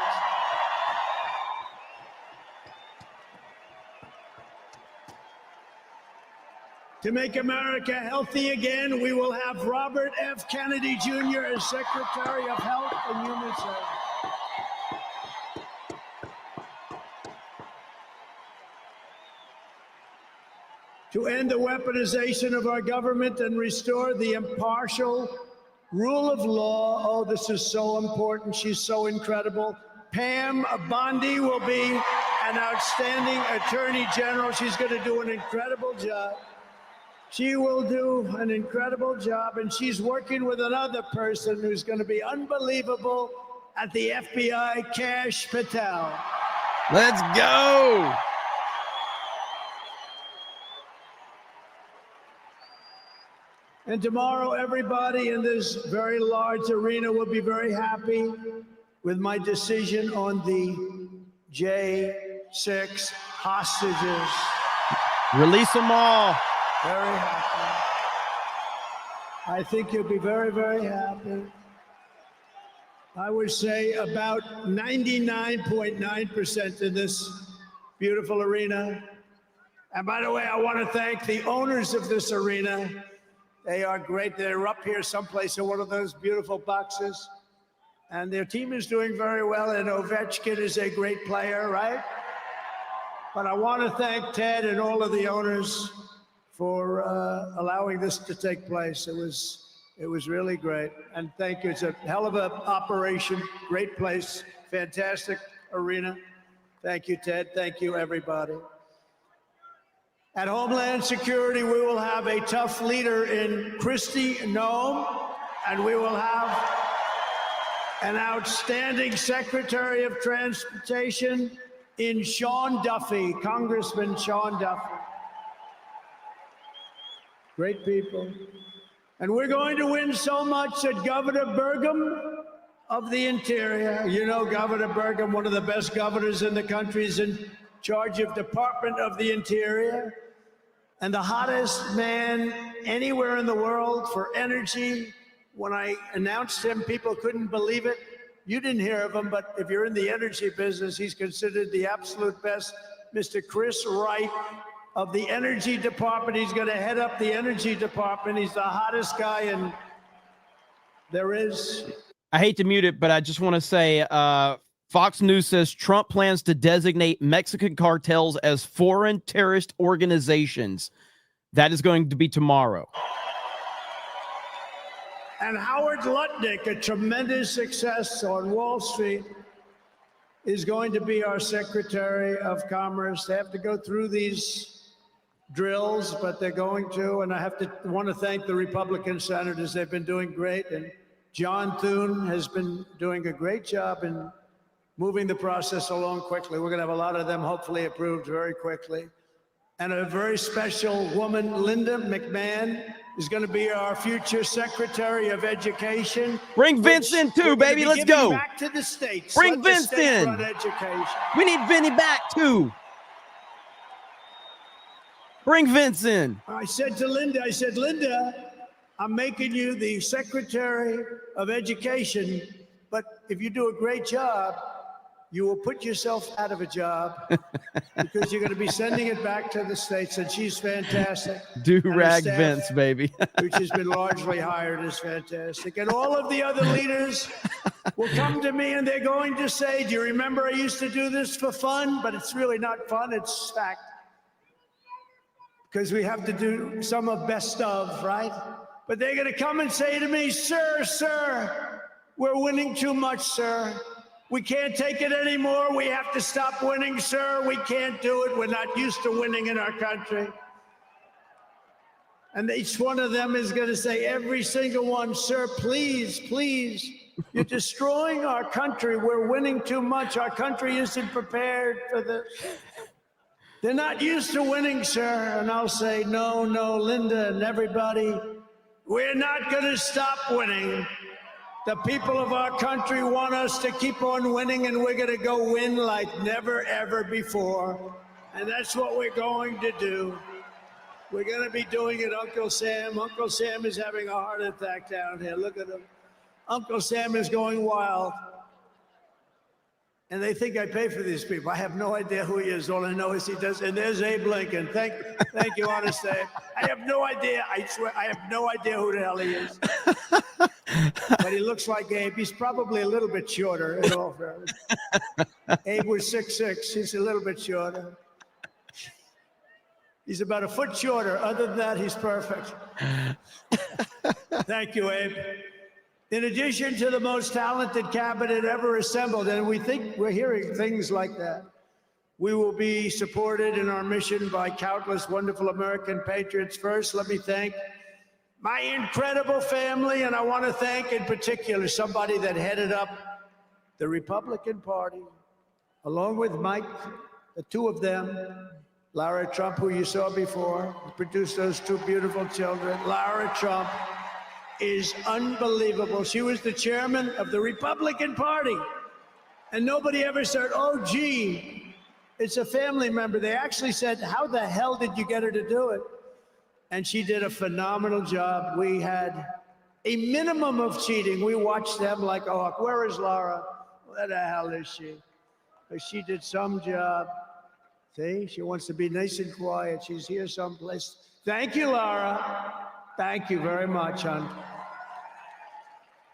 To make America healthy again, we will have Robert F. Kennedy Jr. as Secretary of Health and Human Services. To end the weaponization of our government and restore the impartial rule of law. Oh, this is so important. She's so incredible. Pam Bondi will be an outstanding Attorney General. She's going to do an incredible job. She will do an incredible job, and she's working with another person who's going to be unbelievable at the FBI, Kash Patel. Let's go. And tomorrow, everybody in this very large arena will be very happy with my decision on the J6 hostages. Release them all. Very happy. I think you'll be very, very happy. I would say about 99.9% in this beautiful arena. And by the way, I want to thank the owners of this arena. They are great. They're up here someplace in one of those beautiful boxes. And their team is doing very well. And Ovechkin is a great player, right? But I want to thank Ted and all of the owners for allowing this to take place. It was really great. And thank you. It's a hell of an operation. Great place. Fantastic arena. Thank you, Ted. Thank you, everybody. At Homeland Security, we will have a tough leader in Kristi Noem, and we will have an outstanding Secretary of Transportation in Sean Duffy, Congressman Sean Duffy. Great people. And we're going to win so much that Governor Burgum of the Interior, you know Governor Burgum, one of the best governors in the country, is in charge of Department of the Interior, and the hottest man anywhere in the world for energy. When I announced him, people couldn't believe it. You didn't hear of him, but if you're in the energy business, he's considered the absolute best. Mr. Chris Wright of the Energy Department. He's going to head up the Energy Department. He's the hottest guy There is. I hate to mute it, but I just want to say Fox News says Trump plans to designate Mexican cartels as foreign terrorist organizations. That is going to be tomorrow. And Howard Lutnick, a tremendous success on Wall Street, is going to be our Secretary of Commerce. They have to go through these drills, but they're going to. And I want to thank the Republican senators. They've been doing great. And John Thune has been doing a great job in moving the process along quickly. We're going to have a lot of them hopefully approved very quickly. And a very special woman, Linda McMahon, is going to be our future Secretary of Education. Bring Vince in too, baby. Let's go. Back to the states. Bring Vince in. Education. We need Vinny back too. Bring Vince in. I said to Linda, Linda, I'm making you the Secretary of Education, but if you do a great job, you will put yourself out of a job because you're going to be sending it back to the states. And she's fantastic. Do-rag Vince, baby. Which has been largely hired, is fantastic. And all of the other leaders will come to me and they're going to say, do you remember I used to do this for fun? But it's really not fun. It's fact. Because we have to do some of best of, right? But they're going to come and say to me, sir, we're winning too much, sir. We can't take it anymore. We have to stop winning, sir. We can't do it. We're not used to winning in our country. And each one of them is going to say, every single one, sir, please, you're destroying our country. We're winning too much. Our country isn't prepared for this. They're not used to winning, sir. And I'll say, no, Linda and everybody, we're not going to stop winning. The people of our country want us to keep on winning, and we're going to go win like never, ever before. And that's what we're going to do. We're going to be doing it, Uncle Sam. Uncle Sam is having a heart attack down here. Look at him. Uncle Sam is going wild. And they think I pay for these people. I have no idea who he is. All I know is he does. And there's Abe Lincoln. Thank you, honest Abe. I have no idea. I swear, I have no idea who the hell he is. But he looks like Abe. He's probably a little bit shorter in all fairness. Abe was 6'6". He's a little bit shorter. He's about a foot shorter. Other than that, he's perfect. Thank you, Abe. In addition to the most talented cabinet ever assembled, and we think we're hearing things like that, we will be supported in our mission by countless wonderful American patriots. First, let me thank my incredible family, and I want to thank in particular somebody that headed up the Republican Party, along with Mike, the two of them, Lara Trump, who you saw before, produced those two beautiful children. Lara Trump is unbelievable. She was the chairman of the Republican Party. And nobody ever said, oh, gee, it's a family member. They actually said, how the hell did you get her to do it? And she did a phenomenal job. We had a minimum of cheating. We watched them like a hawk. Where is Lara? Where the hell is she? But she did some job. See, she wants to be nice and quiet. She's here someplace. Thank you, Lara. Thank you very much, hon.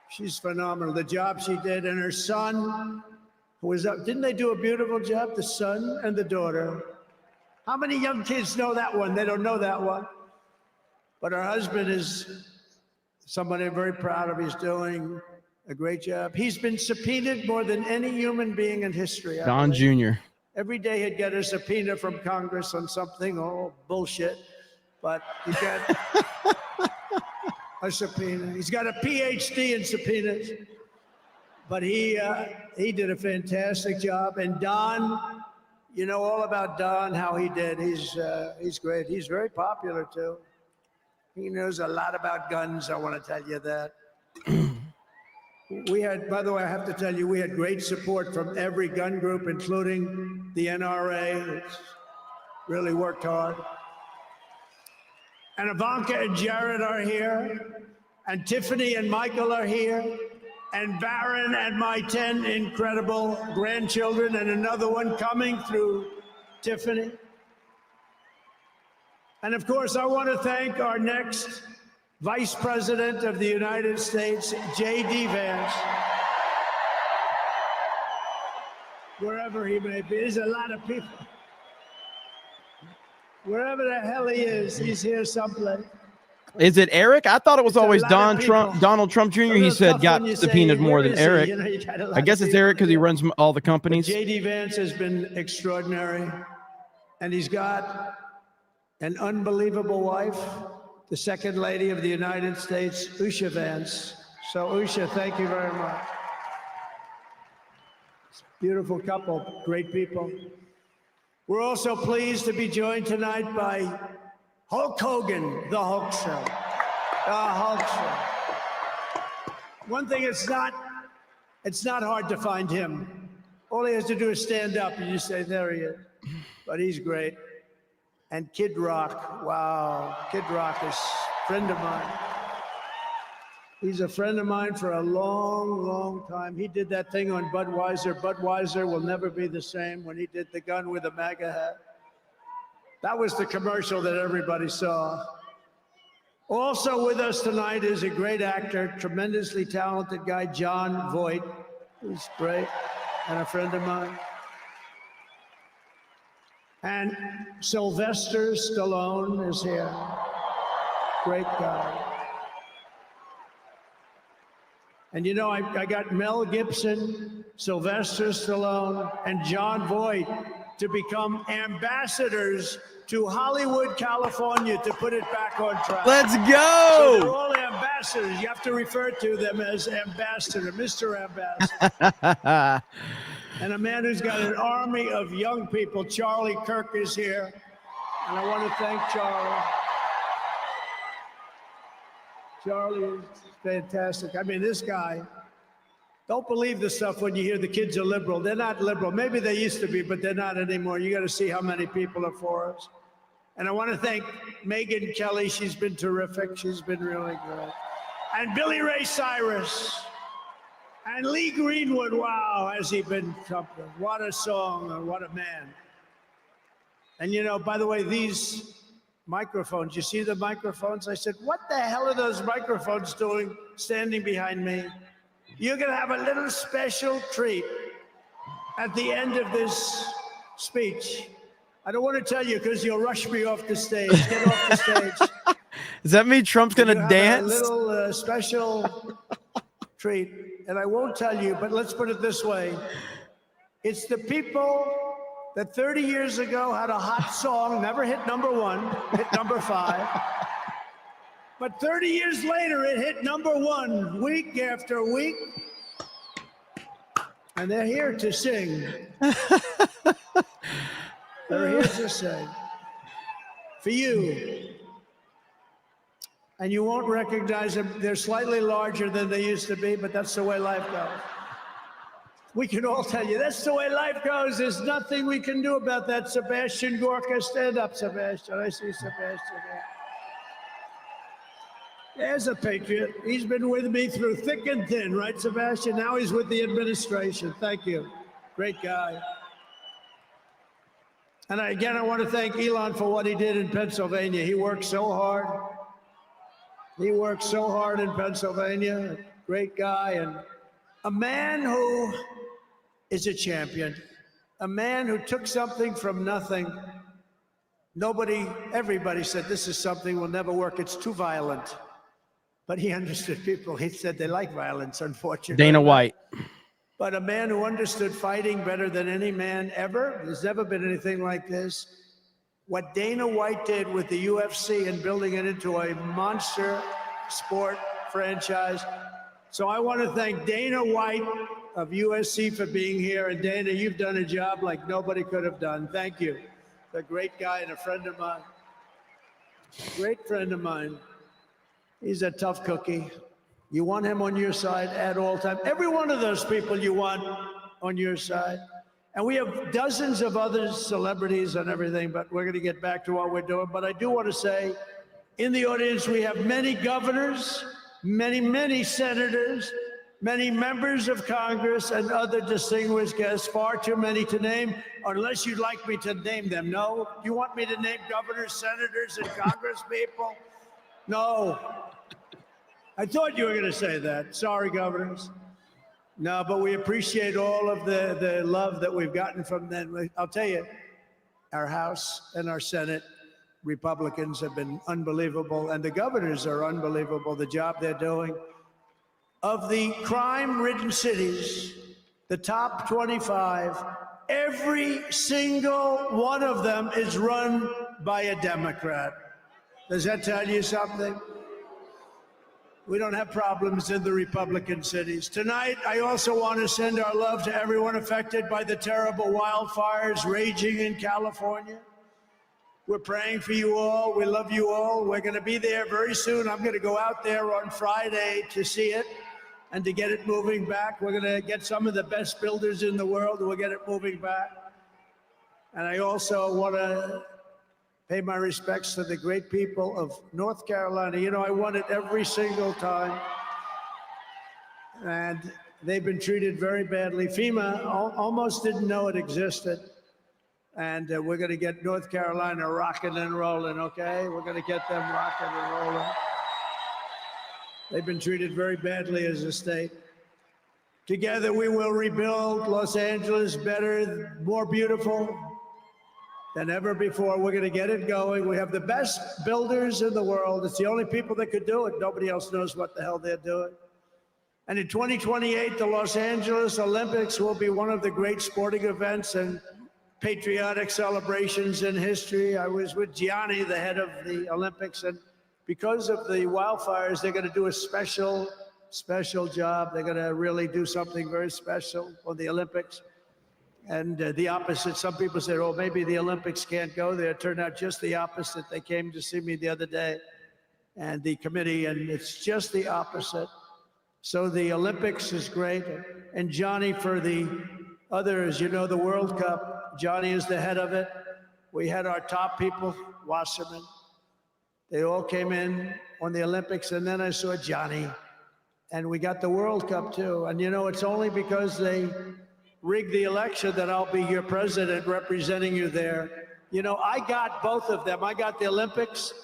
She's phenomenal. The job she did, and her son, who was up, didn't they do a beautiful job? The son and the daughter. How many young kids know that one? They don't know that one. But her husband is somebody I'm very proud of. He's doing a great job. He's been subpoenaed more than any human being in history. Don Jr. Every day he'd get a subpoena from Congress on something, oh, bullshit. But he got a subpoena. He's got a PhD in subpoenas. But he did a fantastic job. And Don, you know all about Don, how he did. He's great. He's very popular, too. He knows a lot about guns, I want to tell you that. We had, by the way, I have to tell you, we had great support from every gun group, including the NRA. It's really worked hard. And Ivanka and Jared are here, and Tiffany and Michael are here, and Barron and my 10 incredible grandchildren, and another one coming through Tiffany. And of course, I want to thank our next Vice President of the United States, J.D. Vance. Wherever he may be, there's a lot of people. Wherever the hell he is, he's here someplace. Is it Eric? I thought it was always Donald Trump Jr. He said got subpoenaed more than Eric. I guess it's Eric because he runs all the companies. J.D. Vance has been extraordinary, and he's got an unbelievable wife, the Second Lady of the United States, Usha Vance. So, Usha, thank you very much. Beautiful couple, great people. We're also pleased to be joined tonight by Hulk Hogan, the Hulk Show. The Hulk Show. One thing, it's not hard to find him. All he has to do is stand up and you say, there he is. But he's great. And Kid Rock, wow. Kid Rock is a friend of mine. He's a friend of mine for a long, long time. He did that thing on Budweiser. Budweiser will never be the same when he did the gun with a MAGA hat. That was the commercial that everybody saw. Also with us tonight is a great actor, tremendously talented guy, Jon Voight. He's great and a friend of mine. And Sylvester Stallone is here. Great guy. And you know, I got Mel Gibson, Sylvester Stallone, and Jon Voight to become ambassadors to Hollywood, California, to put it back on track. Let's go! So they're all ambassadors. You have to refer to them as ambassador, Mr. Ambassador. And a man who's got an army of young people, Charlie Kirk, is here. And I want to thank Charlie. Charlie is fantastic. I mean, this guy, don't believe the stuff when you hear the kids are liberal. They're not liberal. Maybe they used to be, but they're not anymore. You got to see how many people are for us. And I want to thank Megyn Kelly. She's been terrific. She's been really good. And Billy Ray Cyrus. And Lee Greenwood. Wow, has he been something. What a song, and what a man. And you know, by the way, these microphones, you see the microphones? I said, what the hell are those microphones doing standing behind me? You're going to have a little special treat at the end of this speech. I don't want to tell you because you'll rush me off the stage. Get off the stage. Does that mean Trump's going to dance? A little special treat, and I won't tell you, but let's put it this way. It's the people that 30 years ago had a hot song, never hit #1, hit #5. But 30 years later, it hit #1 week after week. And they're here to sing. They're here to sing. For you. And you won't recognize them. They're slightly larger than they used to be, but that's the way life goes. We can all tell you, that's the way life goes. There's nothing we can do about that. Sebastian Gorka, stand up, Sebastian. I see Sebastian there. There's a patriot. He's been with me through thick and thin, right, Sebastian? Now he's with the administration. Thank you. Great guy. And again, I want to thank Elon for what he did in Pennsylvania. He worked so hard. He worked so hard in Pennsylvania. Great guy. And a man who is a champion. A man who took something from nothing. Everybody said, this is something will never work. It's too violent. But he understood people. He said they like violence, unfortunately. Dana White. But a man who understood fighting better than any man ever. There's never been anything like this. What Dana White did with the UFC and building it into a monster sport franchise. So I want to thank Dana White of USC for being here. And Dana, you've done a job like nobody could have done. Thank you. A great guy and a friend of mine. Great friend of mine. He's a tough cookie. You want him on your side at all times. Every one of those people you want on your side. And we have dozens of other celebrities and everything, but we're going to get back to what we're doing. But I do want to say, in the audience, we have many governors, many senators, many members of Congress, and other distinguished guests, far too many to name, unless you'd like me to name them. No? You want me to name governors, senators, and Congress people? No. I thought you were going to say that. Sorry, governors. No, but we appreciate all of the love that we've gotten from them. I'll tell you, our House and our Senate Republicans have been unbelievable, and the governors are unbelievable, the job they're doing. Of the crime-ridden cities, the top 25, every single one of them is run by a Democrat. Does that tell you something? We don't have problems in the Republican cities. Tonight, I also want to send our love to everyone affected by the terrible wildfires raging in California. We're praying for you all. We love you all. We're going to be there very soon. I'm going to go out there on Friday to see it and to get it moving back. We're going to get some of the best builders in the world, and we'll get it moving back. And I also want to pay my respects to the great people of North Carolina. You know, I won it every single time, and they've been treated very badly. FEMA almost didn't know it existed, and we're going to get North Carolina rocking and rolling, okay? We're going to get them rocking and rolling. They've been treated very badly as a state. Together, we will rebuild Los Angeles better, more beautiful than ever before. We're going to get it going. We have the best builders in the world. It's the only people that could do it. Nobody else knows what the hell they're doing. And in 2028, the Los Angeles Olympics will be one of the great sporting events and patriotic celebrations in history. I was with Gianni, the head of the Olympics, and because of the wildfires, they're going to do a special job. They're going to really do something very special for the Olympics. And the opposite, some people said, oh, maybe the Olympics can't go there. It turned out just the opposite. They came to see me the other day, and the committee, and it's just the opposite. So the Olympics is great. And Johnny, for the others, you know, the World Cup, Johnny is the head of it. We had our top people, Wasserman. They all came in on the Olympics, and then I saw Johnny. And we got the World Cup, too. And, you know, it's only because they rigged the election that I'll be your president representing you there. You know, I got both of them. I got the Olympics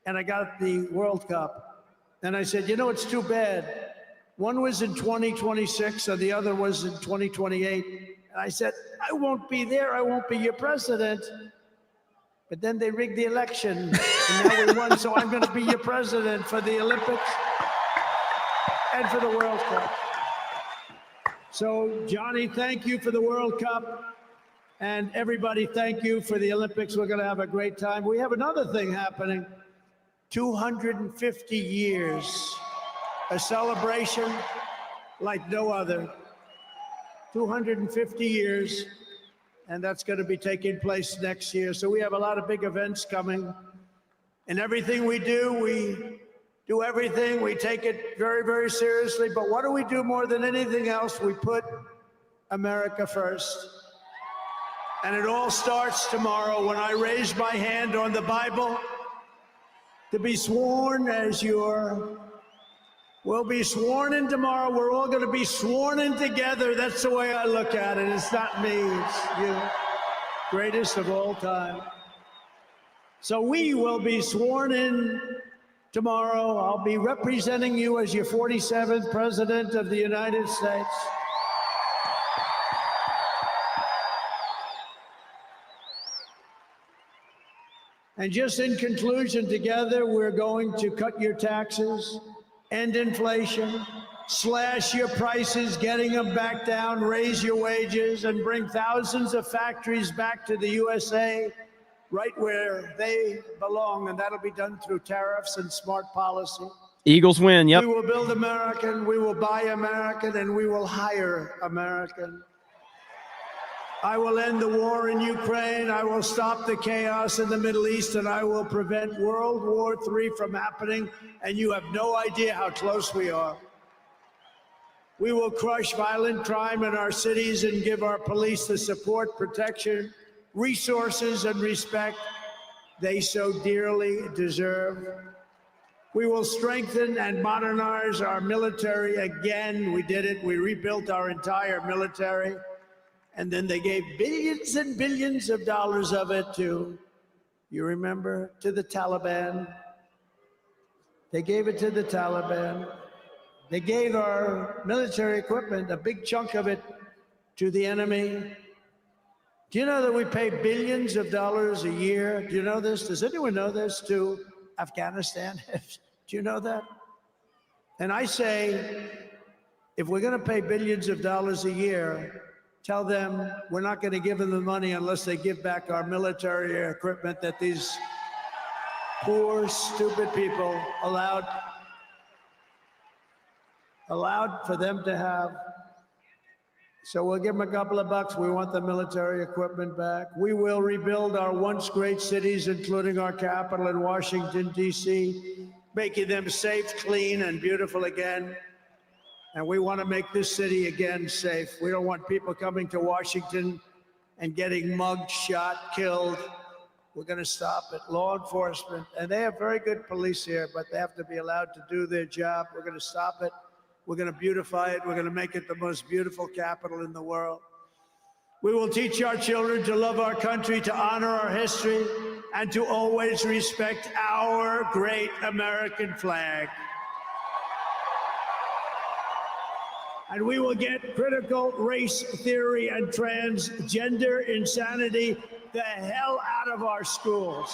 and I got the World Cup. And I said, you know, it's too bad. One was in 2026 and the other was in 2028. And I said, I won't be there. I won't be your president. But then they rigged the election and now we won. So I'm going to be your president for the Olympics and for the World Cup. So, Johnny, thank you for the World Cup. And everybody, thank you for the Olympics. We're going to have a great time. We have another thing happening. 250 years. A celebration like no other. 250 years. And that's going to be taking place next year. So we have a lot of big events coming. And everything we do everything. We take it very, very seriously. But what do we do more than anything else? We put America first. And it all starts tomorrow when I raise my hand on the Bible to be sworn as we'll be sworn in tomorrow. We're all going to be sworn in together. That's the way I look at it. It's not me. It's you. Greatest of all time. So we will be sworn in tomorrow. I'll be representing you as your 47th President of the United States. And just in conclusion, together, we're going to cut your taxes, end inflation, slash your prices, getting them back down, raise your wages, and bring thousands of factories back to the USA, right where they belong, and that'll be done through tariffs and smart policy. Eagles win, yep. We will build American, we will buy American, and we will hire American. I will end the war in Ukraine, I will stop the chaos in the Middle East, and I will prevent World War III from happening, and you have no idea how close we are. We will crush violent crime in our cities and give our police the support, protection, resources, and respect they so dearly deserve. We will strengthen and modernize our military again. We did it. We rebuilt our entire military. And then they gave billions and billions of dollars of it to, you remember, to the Taliban. They gave it to the Taliban. They gave our military equipment, a big chunk of it, to the enemy. Do you know that we pay billions of dollars a year? Do you know this? Does anyone know this? To Afghanistan? Do you know that? And I say, if we're going to pay billions of dollars a year, tell them we're not going to give them the money unless they give back our military equipment that these poor, stupid people allowed for them to have. So we'll give them a couple of bucks. We want the military equipment back. We will rebuild our once great cities, including our capital in Washington, D.C., making them safe, clean, and beautiful again. And we want to make this city again safe. We don't want people coming to Washington and getting mugged, shot, killed. We're going to stop it. Law enforcement, and they have very good police here, but they have to be allowed to do their job. We're going to stop it. We're going to beautify it. We're going to make it the most beautiful capital in the world. We will teach our children to love our country, to honor our history, and to always respect our great American flag. And we will get critical race theory and transgender insanity the hell out of our schools.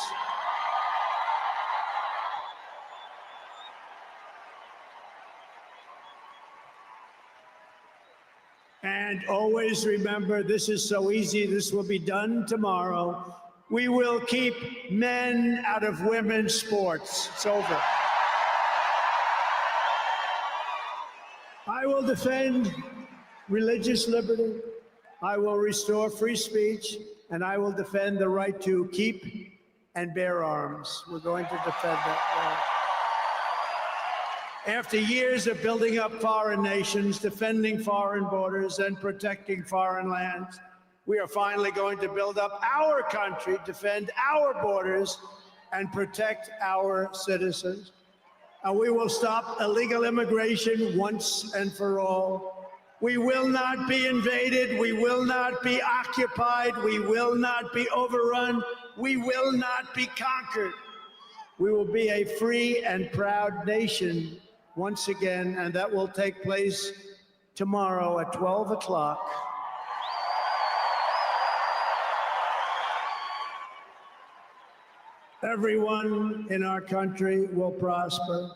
And always remember, this is so easy, this will be done tomorrow. We will keep men out of women's sports. It's over. I will defend religious liberty. I will restore free speech, and I will defend the right to keep and bear arms. We're going to defend that. After years of building up foreign nations, defending foreign borders, and protecting foreign lands, we are finally going to build up our country, defend our borders, and protect our citizens. And we will stop illegal immigration once and for all. We will not be invaded. We will not be occupied. We will not be overrun. We will not be conquered. We will be a free and proud nation once again, and that will take place tomorrow at 12 o'clock. Everyone in our country will prosper,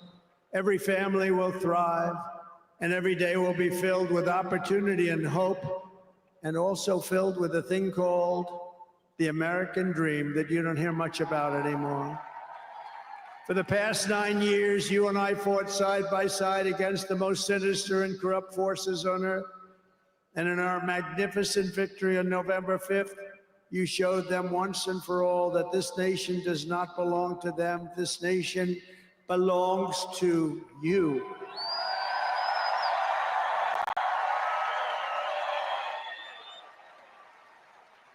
every family will thrive, and every day will be filled with opportunity and hope, and also filled with a thing called the American dream that you don't hear much about anymore. For the past 9 years, you and I fought side by side against the most sinister and corrupt forces on earth. And in our magnificent victory on November 5th, you showed them once and for all that this nation does not belong to them. This nation belongs to you.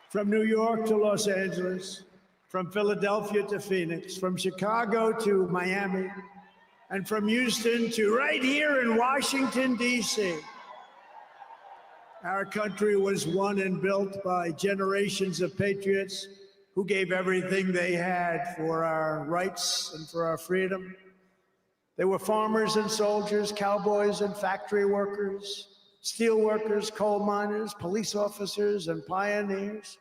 From New York to Los Angeles, from Philadelphia to Phoenix, from Chicago to Miami, and from Houston to right here in Washington, D.C. Our country was won and built by generations of patriots who gave everything they had for our rights and for our freedom. They were farmers and soldiers, cowboys and factory workers, steel workers, coal miners, police officers, and pioneers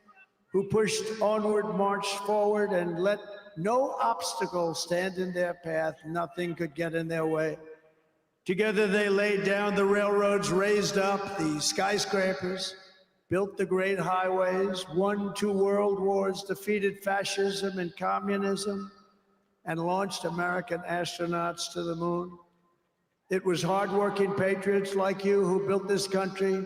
who pushed onward, marched forward, and let no obstacle stand in their path. Nothing could get in their way. Together they laid down the railroads, raised up the skyscrapers, built the great highways, won 2 world wars, defeated fascism and communism, and launched American astronauts to the moon. It was hardworking patriots like you who built this country.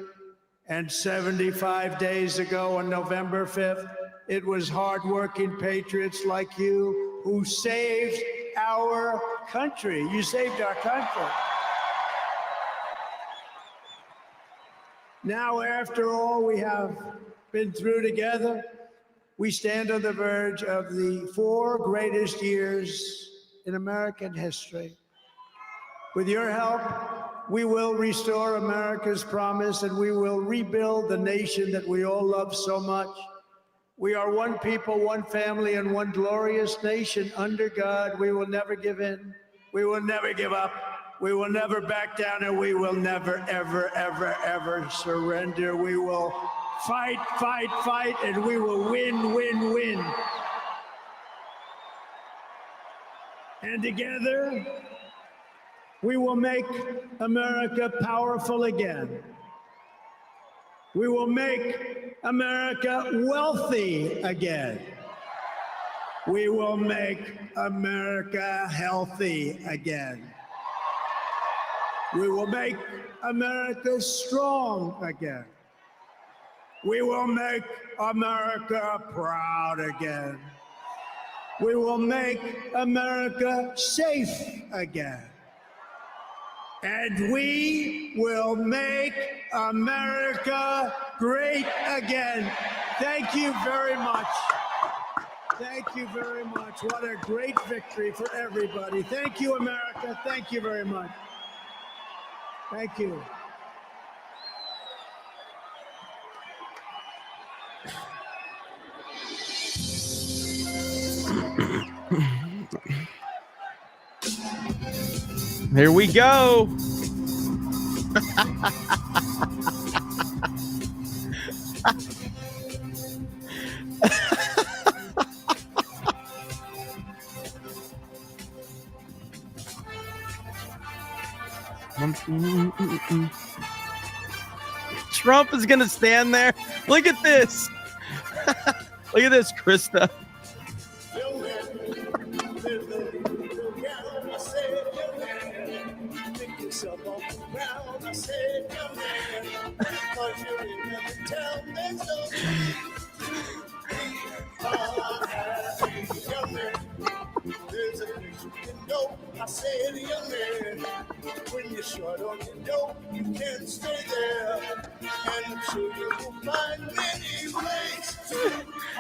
And 75 days ago on November 5th, it was hardworking patriots like you who saved our country. You saved our country. Now, after all we have been through together, we stand on the verge of the 4 greatest years in American history. With your help, we will restore America's promise, and we will rebuild the nation that we all love so much. We are one people, one family, and one glorious nation under God. We will never give in. We will never give up. We will never back down, and we will never, ever, ever, ever surrender. We will fight, fight, fight, and we will win, win, win. And together, we will make America powerful again. We will make America wealthy again. We will make America healthy again. We will make America strong again. We will make America proud again. We will make America safe again. And we will make America great again. Thank you very much. Thank you very much. What a great victory for everybody. Thank you, America. Thank you very much. Thank you. Here we go. Trump is going to stand there. Look at this. Look at this, Krista. There's a place you can go. I said, young man, when you're short on your dough, you can stay there. And I'm sure you will find many ways to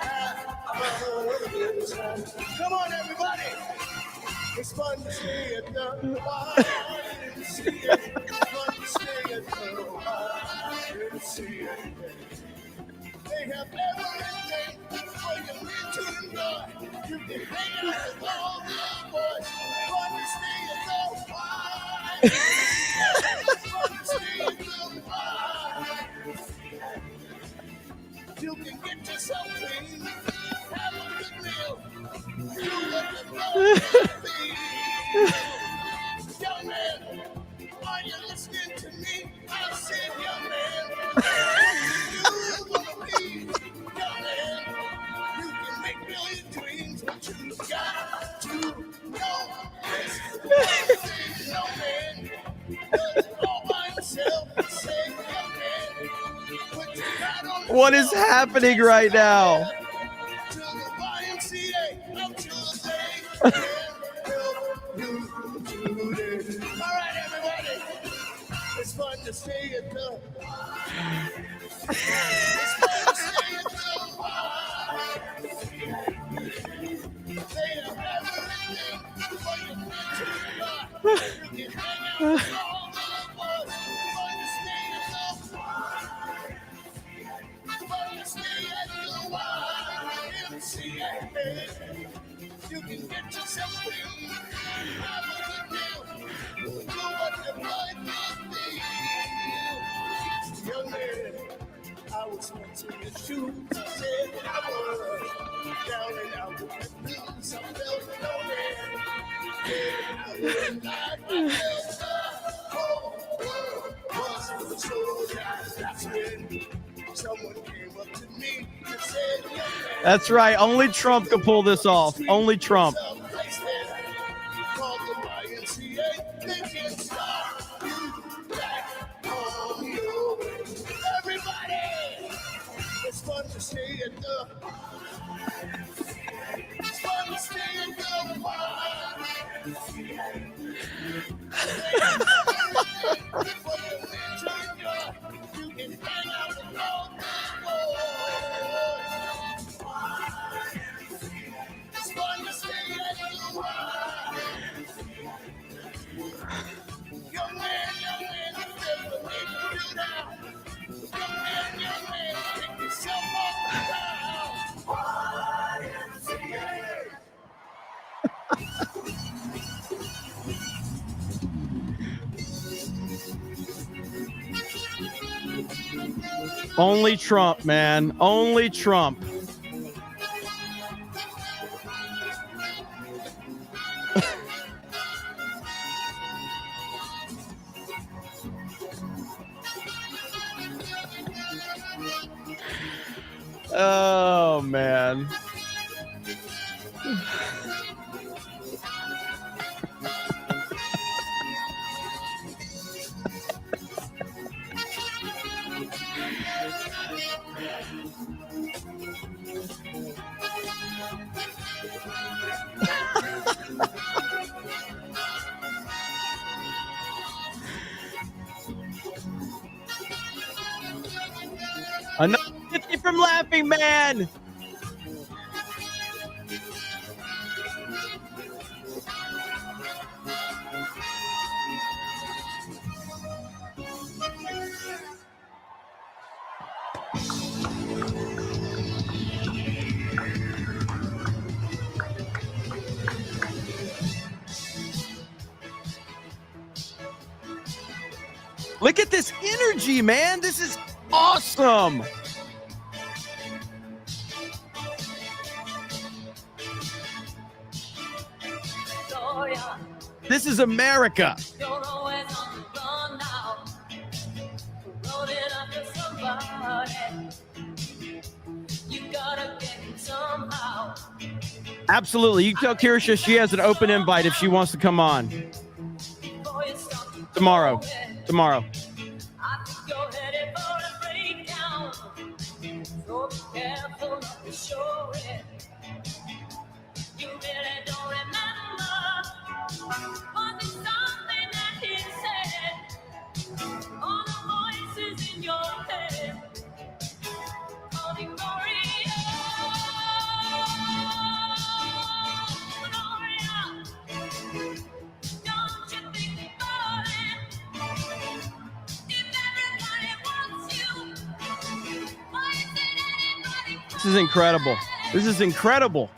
have a good time. Come on, everybody. It's fun to stay at the bar and see it. It's fun to stay at the bar and see it. They have everything for you to enjoy. You can hang out with all the boys. Fun to stay at the bar. Fun to stay at the bar. You can get yourself clean, have a good meal, do what you love to be. Young man, are you listening to me? I said, young man, you wanna be? Young man, you can make million dreams, but you got to know this. Young man, does it all by himself. I said, young man, put your hat on the What is happening right now? to the YMCA until they can help you do this. All right, everybody. It's fun to stay at the It's fun to stay at the bar. They have everything for you to enjoy. You can hang out with all the boys. Fun to stay at the bar. Fun to stay at the YMCA. You can get yourself in, have a good meal, do what you like to be. Young man, I was once in your shoes. I said that I was down and out with the blues. I felt lonely. Yeah, I felt the whole world was full of soldiers. That's when someone came up to me and said, young man, That's right. Only Trump could pull this off. Only Trump. called the YMCA. They can start you back on your way. Everybody, it's fun to stay at the It's fun to stay at the bar. You can hang out with all the boys. It's fun to stay at the bar. Young man, you never make it do now. Young man, pick yourself off the ground. Only Trump, man. Only Trump. Oh, man. Another 50 from Laughing Man. Look at this energy, man. This is awesome. This is America. Absolutely. You tell Kirsha she has an open invite if she wants to come on. Tomorrow. This is incredible. This is incredible.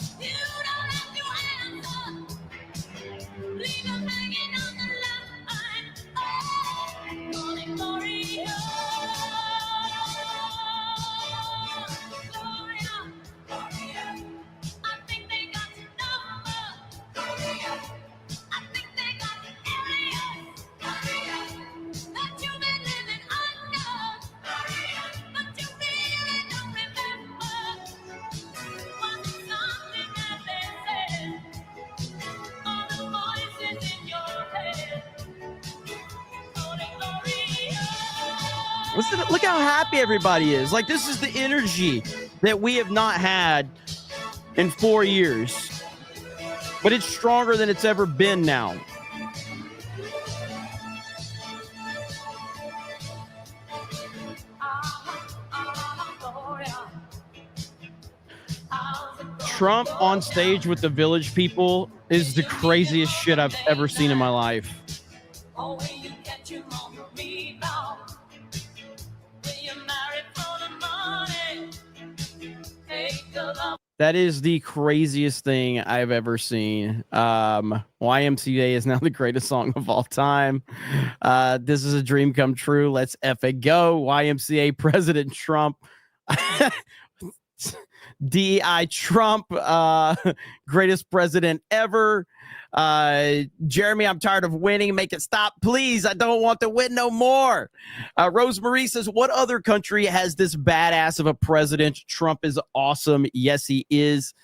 Look how happy everybody is. Like, this is the energy that we have not had in 4 years. But it's stronger than it's ever been now. Trump on stage with the Village People is the craziest shit I've ever seen in my life. That is the craziest thing I've ever seen. YMCA is now the greatest song of all time. This is a dream come true. Let's effing go. YMCA President Trump. DEI Trump, greatest president ever. Jeremy, I'm tired of winning. Make it stop, please. I don't want to win no more. Rosemarie says, what other country has this badass of a president? Trump is awesome. Yes, he is.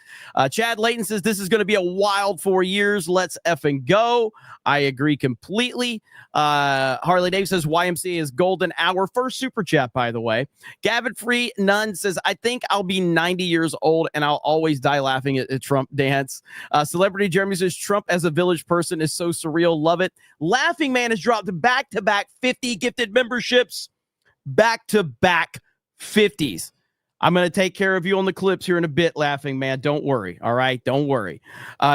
Chad Layton says, this is going to be a wild 4 years. Let's effing go. I agree completely. Harley Dave says, YMCA is golden hour. First super chat, by the way. Gavin Free Nunn says, I think I'll be 90 years old and I'll always die laughing at Trump dance. Celebrity Jeremy says, Trump as a Village person is so surreal. Love it. Laughing Man has dropped back-to-back 50 gifted memberships. Back-to-back 50s. I'm going to take care of you on the clips here in a bit, laughing, man. Don't worry. All right. Don't worry.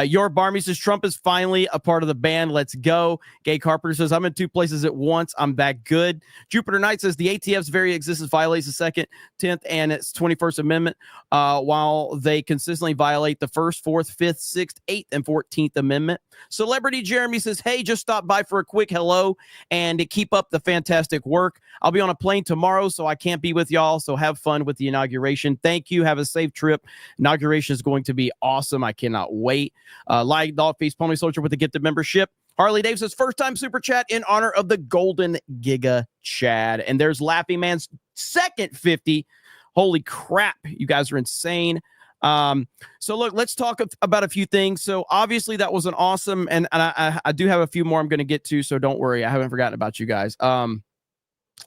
Your Barmy says Trump is finally a part of the band. Let's go. Gay Carpenter says I'm in 2 places at once. I'm that good. Jupiter Knight says the ATF's very existence violates the 2nd, 10th, and its 21st Amendment, while they consistently violate the 1st, 4th, 5th, 6th, 8th, and 14th Amendment. Celebrity Jeremy says, hey, just stop by for a quick hello and keep up the fantastic work. I'll be on a plane tomorrow, so I can't be with y'all. So have fun with the inauguration. Thank you. Have a safe trip. Inauguration is going to be awesome. I cannot wait. Like Dogface Pony Soldier with the gifted membership. Harley Davis's first time super chat in honor of the Golden Giga Chad. And there's Laughing Man's second 50. Holy crap. You guys are insane. So look, let's talk about a few things. So obviously that was an awesome, and I do have a few more I'm going to get to, so don't worry. I haven't forgotten about you guys.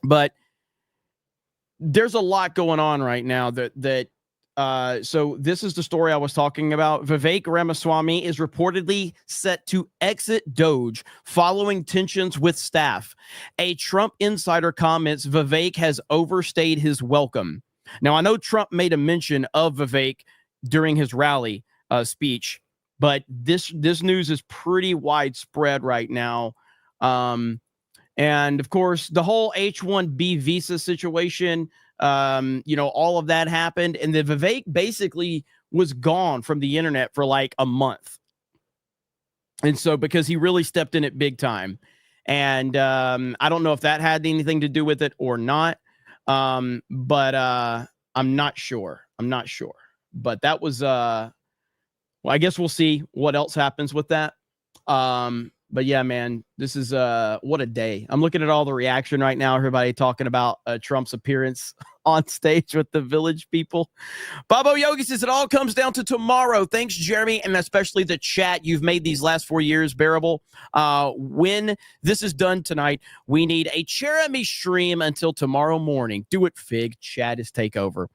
But there's a lot going on right now so this is the story I was talking about. Vivek Ramaswamy is reportedly set to exit Doge following tensions with staff. A Trump insider comments Vivek has overstayed his welcome. Now, I know Trump made a mention of Vivek during his rally speech, but this news is pretty widespread right now. And of course, the whole H-1B visa situation, all of that happened. And the Vivek basically was gone from the internet for like a month. And so because he really stepped in it big time. And I don't know if that had anything to do with it or not. But I'm not sure. But that was, well, I guess we'll see what else happens with that. But yeah, man, this is, what a day. I'm looking at all the reaction right now. Everybody talking about Trump's appearance on stage with the Village people. Bobo Yogi says it all comes down to tomorrow. Thanks, Jeremy, and especially the chat. You've made these last 4 years bearable. When this is done tonight, we need a Jeremy stream until tomorrow morning. Do it, Fig. Chat is takeover.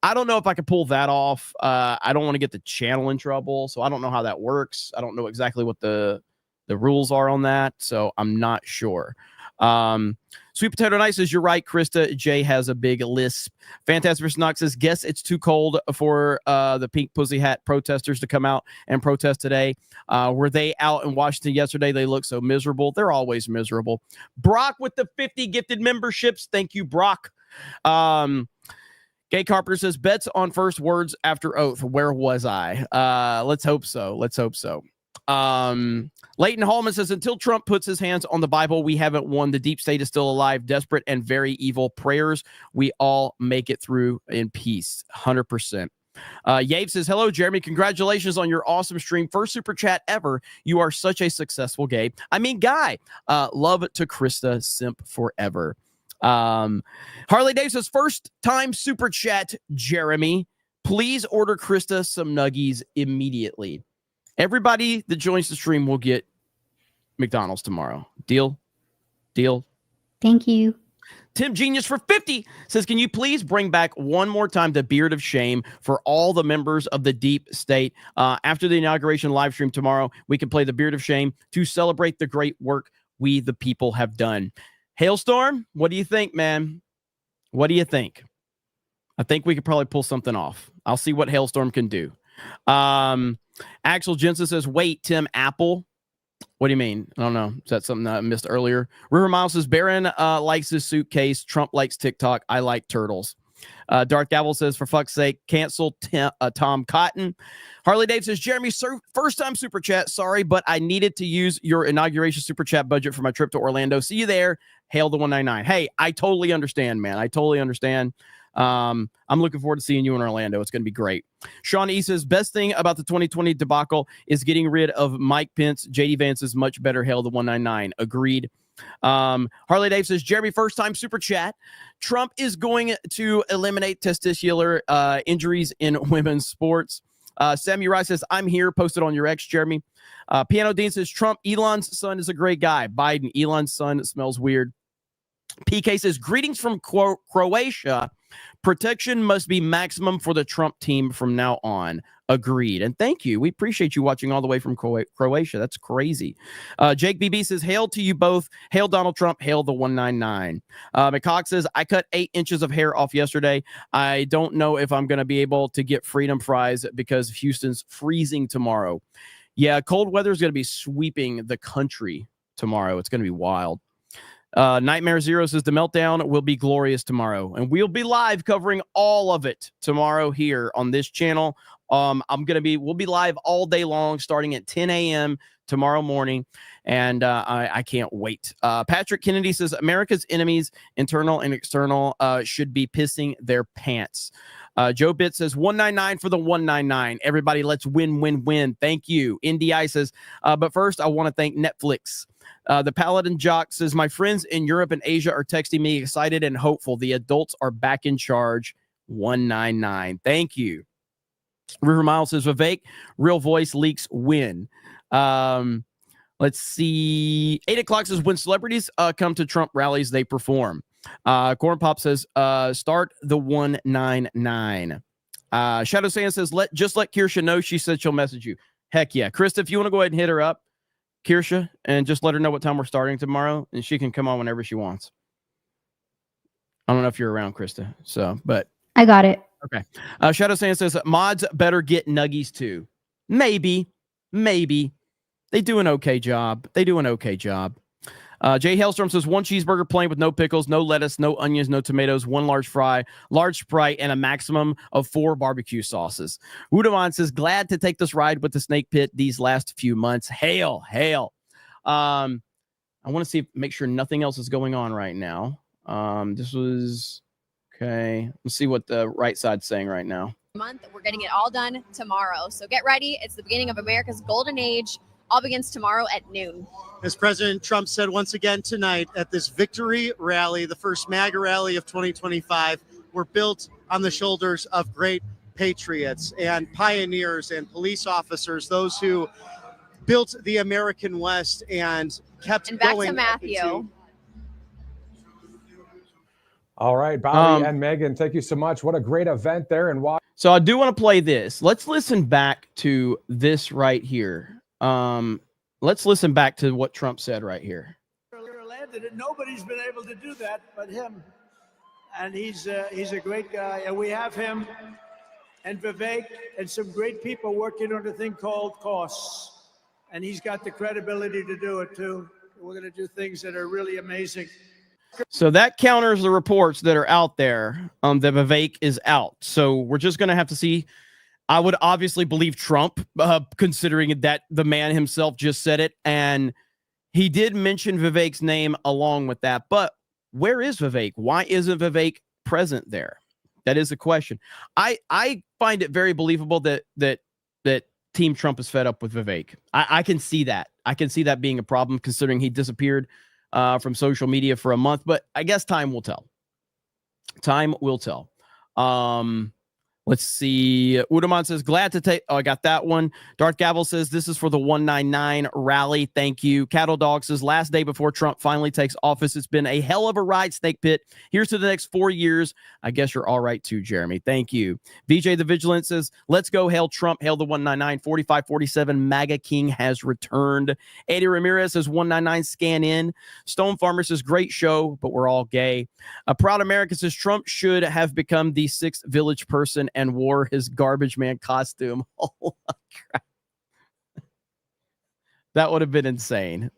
I don't know if I can pull that off. I don't want to get the channel in trouble, so I don't know how that works. I don't know exactly what the rules are on that, so I'm not sure. Sweet Potato Night says, you're right, Krista. Jay has a big lisp. Fantastic Mr. Knox says, guess it's too cold for the Pink Pussy Hat protesters to come out and protest today. Were they out in Washington yesterday? They look so miserable. They're always miserable. Brock with the 50 gifted memberships. Thank you, Brock. Gay Carpenter says, bets on first words after oath. Where was I? Let's hope so. Leighton Hallman says, until Trump puts his hands on the Bible, we haven't won. The deep state is still alive, desperate and very evil. Prayers, we all make it through in peace. 100%. Yave says, hello, Jeremy. Congratulations on your awesome stream. First super chat ever. You are such a successful guy. Love to Krista. Simp forever. Harley Davis, first time super chat, Jeremy. Please order Krista some nuggies immediately. Everybody that joins the stream will get McDonald's tomorrow. Deal? Thank you. Tim Genius for 50 says, can you please bring back one more time the Beard of Shame for all the members of the deep state? After the inauguration live stream tomorrow, we can play the Beard of Shame to celebrate the great work we, the people, have done. Hailstorm, what do you think, man? What do you think? I think we could probably pull something off. I'll see what Hailstorm can do. Axel Jensen says, wait, Tim Apple. What do you mean? I don't know. Is that something that I missed earlier? River Miles says, Barron likes his suitcase. Trump likes TikTok. I like turtles. Dark Gavel says, for fuck's sake, cancel Tom Cotton. Harley Dave says, Jeremy, first time super chat. Sorry, but I needed to use your inauguration super chat budget for my trip to Orlando. See you there. Hail the 199. Hey, I totally understand, man. I totally understand. I'm looking forward to seeing you in Orlando. It's going to be great. Sean E says, best thing about the 2020 debacle is getting rid of Mike Pence. JD Vance is much better. Hail the 199. Agreed. Harley Dave says, Jeremy, first time super chat. Trump is going to eliminate testicular injuries in women's sports. Samuel Rice says, I'm here. Posted on your X, Jeremy. Piano Dean says, Trump, Elon's son is a great guy. Biden, Elon's son smells weird. PK says, greetings from Croatia. Protection must be maximum for the Trump team from now on. Agreed. And thank you. We appreciate you watching all the way from Croatia. That's crazy. Jake BB says, hail to you both. Hail Donald Trump. Hail the 199. McCock says, I cut 8 inches of hair off yesterday. I don't know if I'm going to be able to get freedom fries because Houston's freezing tomorrow. Yeah, cold weather is going to be sweeping the country tomorrow. It's going to be wild. Nightmare Zero says the meltdown will be glorious tomorrow, and we'll be live covering all of it tomorrow here on this channel. We'll be live all day long, starting at 10 a.m. tomorrow morning, and I can't wait. Patrick Kennedy says America's enemies, internal and external, should be pissing their pants. Joe Bitt says 199 for the 199. Everybody, let's win. Thank you. NDI says, but first I want to thank Netflix. The Paladin Jock says, my friends in Europe and Asia are texting me excited and hopeful. The adults are back in charge. 199. Thank you. River Miles says, Vivek, real voice leaks win. Let's see. 8 o'clock says, when celebrities come to Trump rallies, they perform. Corn Pop says, start the 199. Shadow Sand says, let Kirsha know. She said she'll message you. Heck yeah. Krista, if you want to go ahead and hit her up, Kirsha, and just let her know what time we're starting tomorrow, and she can come on whenever she wants. I don't know if you're around, Krista. So, but I got it. Okay. Shadow Sand says mods better get nuggies too. Maybe. They do an okay job. Jay Hailstorm says 1 cheeseburger plain with no pickles, no lettuce, no onions, no tomatoes, 1 large fry, large Sprite, and a maximum of 4 barbecue sauces. Udamon says glad to take this ride with the snake pit these last few months. Hail. I want to make sure nothing else is going on right now. This was okay. Let's see what the right side's saying right now. Month, we're getting it all done tomorrow. So get ready. It's the beginning of America's golden age. All begins tomorrow at noon. As President Trump said once again tonight at this victory rally, the first MAGA rally of 2025, we're built on the shoulders of great patriots and pioneers and police officers, those who built the American West and kept and back going. To Matthew. All right, Bobby and Megan, thank you so much. What a great event there. And so I do want to play this. Let's listen back to this right here. Let's listen back to what Trump said right here. Landed it. Nobody's been able to do that but him, and he's a great guy. And we have him and Vivek and some great people working on a thing called costs, and he's got the credibility to do it too. We're going to do things that are really amazing. So that counters the reports that are out there that Vivek is out. So we're just going to have to see. I would obviously believe Trump, considering that the man himself just said it. And he did mention Vivek's name along with that. But where is Vivek? Why isn't Vivek present there? That is a question. I find it very believable that Team Trump is fed up with Vivek. I can see that. I can see that being a problem, considering he disappeared from social media for a month. But I guess time will tell. Time will tell. Let's see. Udamon says, glad to take. Oh, I got that one. Darth Gavel says, this is for the 199 rally. Thank you. Cattle Dog says, last day before Trump finally takes office. It's been a hell of a ride, Snake Pit. Here's to the next 4 years. I guess you're all right too, Jeremy. Thank you. VJ the Vigilant says, let's go. Hail Trump. Hail the 199. 4547. MAGA King has returned. Eddie Ramirez says, 199 scan in. Stone Farmer says, great show, but we're all gay. Proud America says, Trump should have become the 6th village person and wore his garbage man costume. Oh my God. That would have been insane.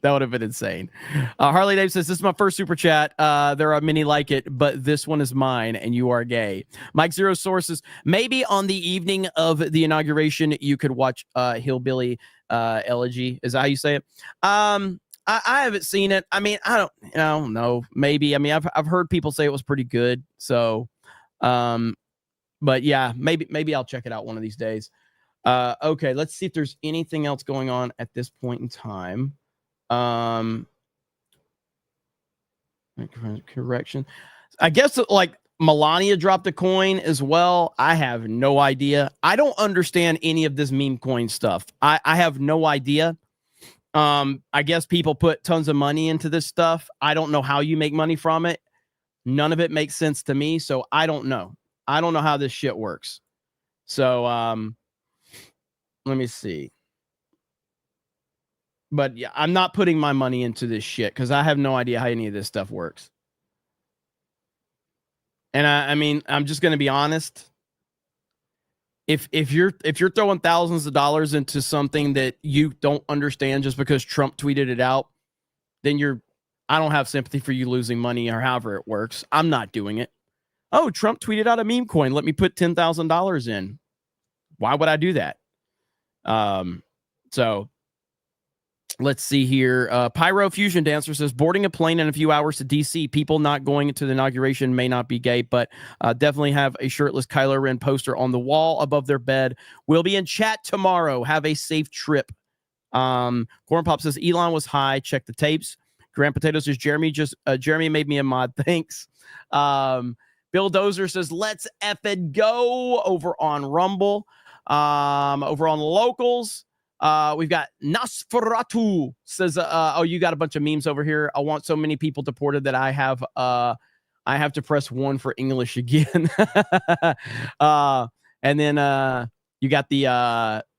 Harley Dave says, this is my first super chat. There are many like it, but this one is mine and you are gay. Mike Zero Sources, maybe on the evening of the inauguration, you could watch Hillbilly Elegy. Is that how you say it? I haven't seen it. I mean, I don't know. Maybe. I mean, I've heard people say it was pretty good. So, but yeah, maybe I'll check it out one of these days. Okay, let's see if there's anything else going on at this point in time. Correction. I guess like Melania dropped a coin as well. I have no idea. I don't understand any of this meme coin stuff. I have no idea. I guess people put tons of money into this stuff. I don't know how you make money from it. None of it makes sense to me. So I don't know. I don't know how this shit works. So, Let me see. But yeah, I'm not putting my money into this shit because I have no idea how any of this stuff works. And I mean, I'm just going to be honest. If you're throwing thousands of dollars into something that you don't understand just because Trump tweeted it out, then I don't have sympathy for you losing money or however it works. I'm not doing it. Oh, Trump tweeted out a meme coin. Let me put $10,000 in. Why would I do that? So let's see here. Pyro Fusion Dancer says, boarding a plane in a few hours to DC. People not going to the inauguration may not be gay, but definitely have a shirtless Kylo Ren poster on the wall above their bed. We'll be in chat tomorrow. Have a safe trip. Corn Pop says, Elon was high. Check the tapes. Grand Potato says, Jeremy made me a mod. Thanks. Bill Dozer says, let's effing go over on Rumble. Over on Locals. We've got Nosferatu says, oh, you got a bunch of memes over here. I want so many people deported that I have to press 1 for English again. And then you got the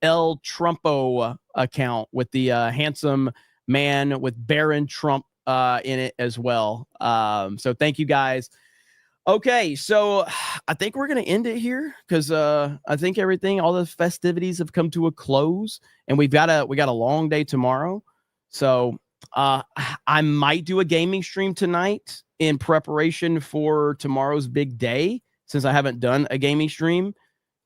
El Trumpo account with the handsome man with Baron Trump in it as well. So thank you guys. Okay, so I think we're going to end it here because I think all the festivities have come to a close, and we got a long day tomorrow. So I might do a gaming stream tonight in preparation for tomorrow's big day, since I haven't done a gaming stream.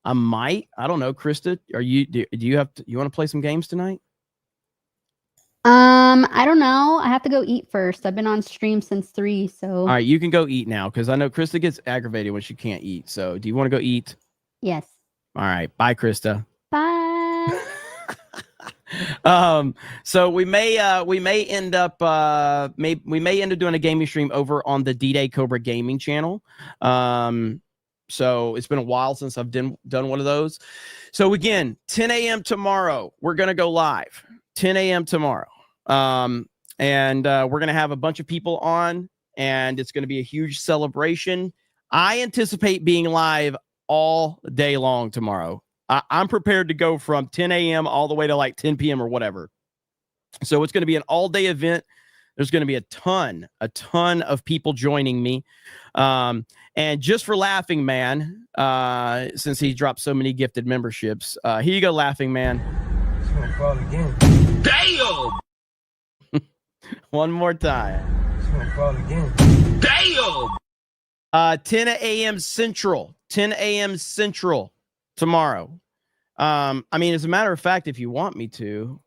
I don't know. Krista, do you want to play some games tonight? I don't know. I have to go eat first. I've been on stream since 3, so. All right, you can go eat now because I know Krista gets aggravated when she can't eat. So, do you want to go eat? Yes. All right, bye, Krista. Bye. So we may end up doing a gaming stream over on the D-Day Cobra gaming channel. So it's been a while since I've done one of those. So again, 10 a.m. tomorrow, we're going to go live. 10 a.m. tomorrow. And we're going to have a bunch of people on, and it's going to be a huge celebration. I anticipate being live all day long tomorrow. I'm prepared to go from 10 a.m. all the way to like 10 p.m. or whatever. So it's going to be an all-day event. There's going to be a ton of people joining me. And just for Laughing Man, since he dropped so many gifted memberships, here you go, Laughing Man. It's gonna fall again. Damn! One more time. It's gonna fall again. Damn! 10 a.m. Central. 10 a.m. Central tomorrow. I mean, as a matter of fact, if you want me to,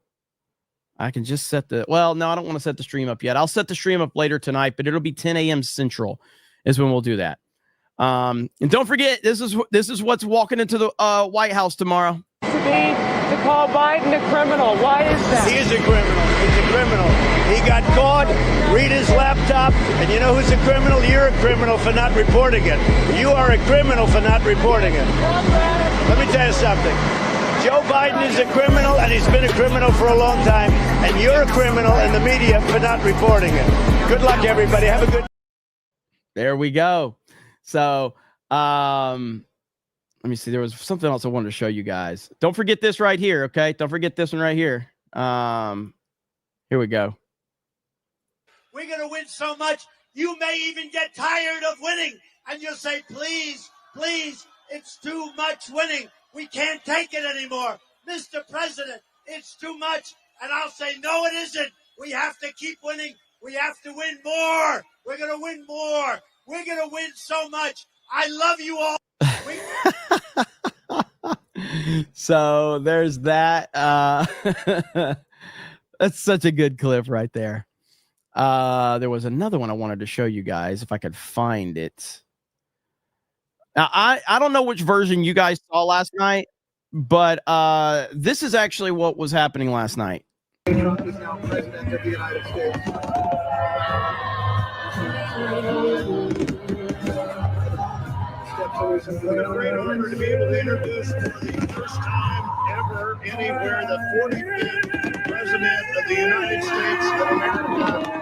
I can just set no, I don't want to set the stream up yet. I'll set the stream up later tonight, but it'll be 10 a.m. Central is when we'll do that. And don't forget, this is what's walking into the White House tomorrow. To call Biden a criminal. Why is that? He is a criminal. He's a criminal. He got caught. Read his laptop. And you know who's a criminal? You're a criminal for not reporting it. You are a criminal for not reporting it. Let me tell you something. Joe Biden is a criminal, and he's been a criminal for a long time. And you're a criminal in the media for not reporting it. Good luck, everybody. Have a good. There we go. So, let me see. There was something else I wanted to show you guys. Don't forget this right here, okay? Don't forget this one right here. Here we go. We're going to win so much, you may even get tired of winning. And you'll say, please, please, it's too much winning. We can't take it anymore. Mr. President, it's too much. And I'll say, no, it isn't. We have to keep winning. We have to win more. We're going to win more. We're going to win so much. I love you all. So there's that. That's such a good clip right there. There was another one I wanted to show you guys if I could find it. Now, I don't know which version you guys saw last night, but this is actually what was happening last night. Trump is now president of the United States. It's a great honor to be able to introduce for the first time ever anywhere the 45th President of the United States of America.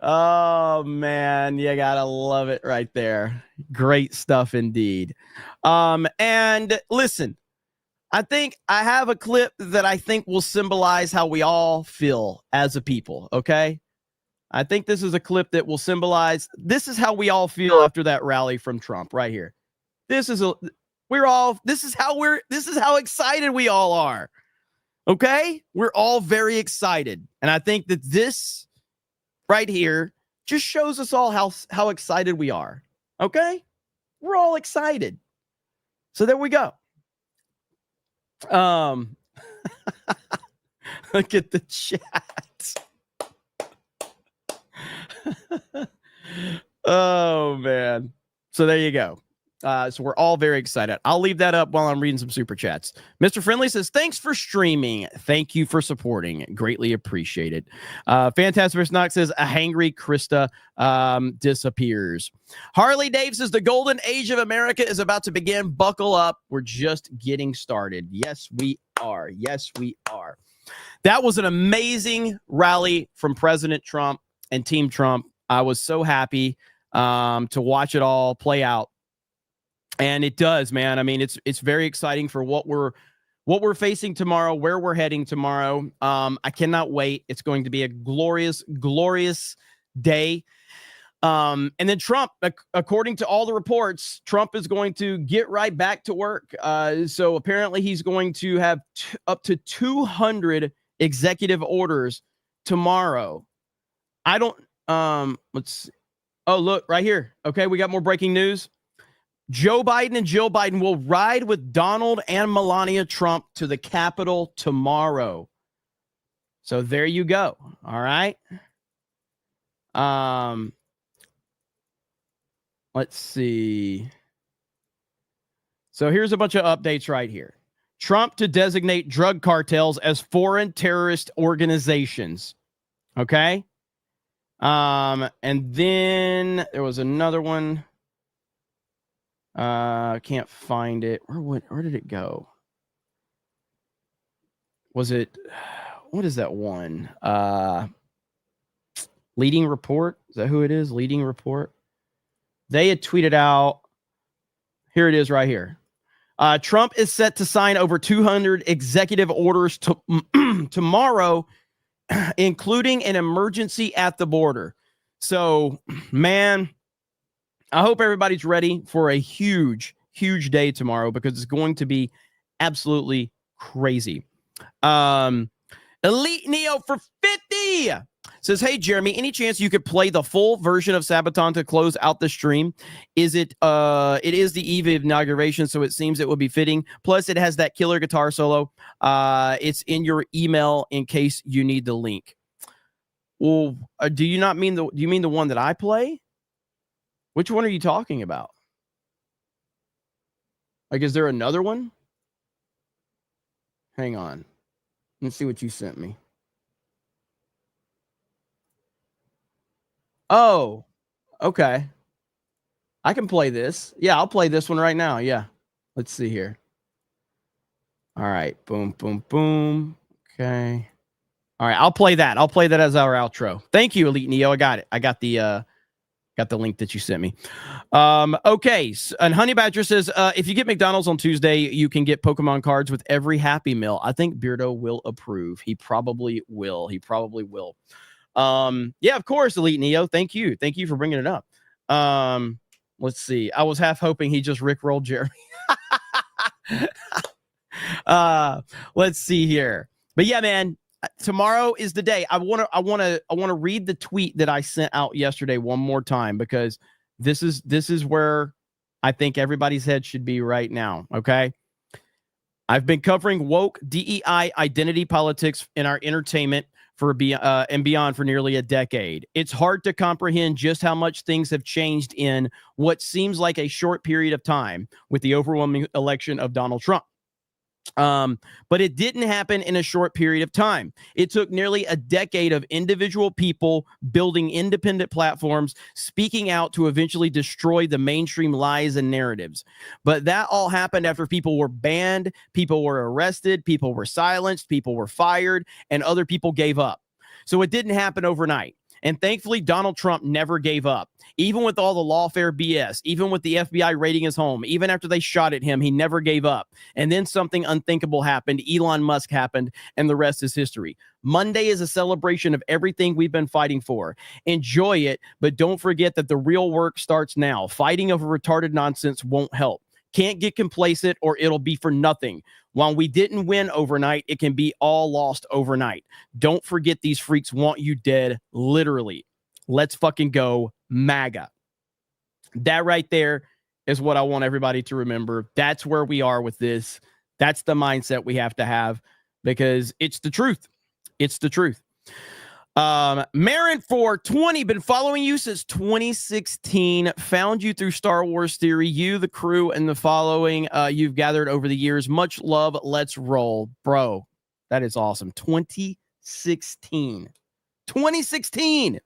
Oh man, you gotta love it right there. Great stuff indeed. And listen, I think I have a clip that I think will symbolize how we all feel as a people. Okay, I think this is a clip that will symbolize this is how we all feel after that rally from Trump right here. This is how excited we all are. Okay, we're all very excited, and I think that this right here just shows us all how excited we are. Okay? We're all excited. So there we go. Look at the chat. Oh man. So there you go. So we're all very excited. I'll leave that up while I'm reading some super chats. Mr. Friendly says, thanks for streaming. Thank you for supporting. Greatly appreciated. Fantastic vs. Knox says, a hangry Krista disappears. Harley Dave says, the golden age of America is about to begin. Buckle up. We're just getting started. Yes, we are. Yes, we are. That was an amazing rally from President Trump and Team Trump. I was so happy to watch it all play out. And it does, man. I mean, it's very exciting for what we're facing tomorrow, where we're heading tomorrow. I cannot wait. It's going to be a glorious, glorious day. And then Trump, according to all the reports, Trump is going to get right back to work. So apparently he's going to have up to 200 executive orders tomorrow. I don't, let's see. Oh, look right here. Okay. We got more breaking news. Joe Biden and Jill Biden will ride with Donald and Melania Trump to the Capitol tomorrow. So there you go. All right. Let's see. So here's a bunch of updates right here. Trump to designate drug cartels as foreign terrorist organizations. Okay. And then there was another one. Can't find it. Where did it go? Was it, what is that one? Leading Report? Is that who it is? Leading Report? They had tweeted out, here it is right here. Trump is set to sign over 200 executive orders tomorrow, including an emergency at the border. So, man, I hope everybody's ready for a huge, huge day tomorrow because it's going to be absolutely crazy. Elite Neo for 50 says, hey, Jeremy, any chance you could play the full version of Sabaton to close out the stream? It is the eve of inauguration, so it seems it would be fitting. Plus, it has that killer guitar solo. It's in your email in case you need the link. Well, do you mean the one that I play? Which one are you talking about? Like, is there another one? Hang on. Let's see what you sent me. Oh, okay. I can play this. Yeah, I'll play this one right now. Yeah. Let's see here. All right. Boom, boom, boom. Okay. All right. I'll play that. I'll play that as our outro. Thank you, Elite Neo. I got it. I got the link that you sent me. Okay. And Honey Badger says, if you get McDonald's on Tuesday, you can get Pokemon cards with every Happy Meal. I think Beardo will approve. He probably will. Yeah, of course, Elite Neo. Thank you. Thank you for bringing it up. Let's see. I was half hoping he just rickrolled Jeremy. Let's see here. But yeah, man, tomorrow is the day. I want to read the tweet that I sent out yesterday one more time because this is where I think everybody's head should be right now. Okay. I've been covering woke DEI identity politics in our entertainment and beyond for nearly a decade. It's hard to comprehend just how much things have changed in what seems like a short period of time with the overwhelming election of Donald Trump. But it didn't happen in a short period of time. It took nearly a decade of individual people building independent platforms, speaking out to eventually destroy the mainstream lies and narratives. But that all happened after people were banned, people were arrested, people were silenced, people were fired, and other people gave up. So it didn't happen overnight. And thankfully, Donald Trump never gave up. Even with all the lawfare BS, even with the FBI raiding his home, even after they shot at him, he never gave up. And then something unthinkable happened. Elon Musk happened, and the rest is history. Monday is a celebration of everything we've been fighting for. Enjoy it, but don't forget that the real work starts now. Fighting over retarded nonsense won't help. Can't get complacent or it'll be for nothing. While we didn't win overnight, it can be all lost overnight. Don't forget these freaks want you dead, literally. Let's fucking go, MAGA. That right there is what I want everybody to remember. That's where we are with this. That's the mindset we have to have because it's the truth. It's the truth. Marin for 20, been following you since 2016, found you through Star Wars Theory, you, the crew, and the following you've gathered over the years. Much love. Let's roll. Bro, that is awesome. 2016. 2016.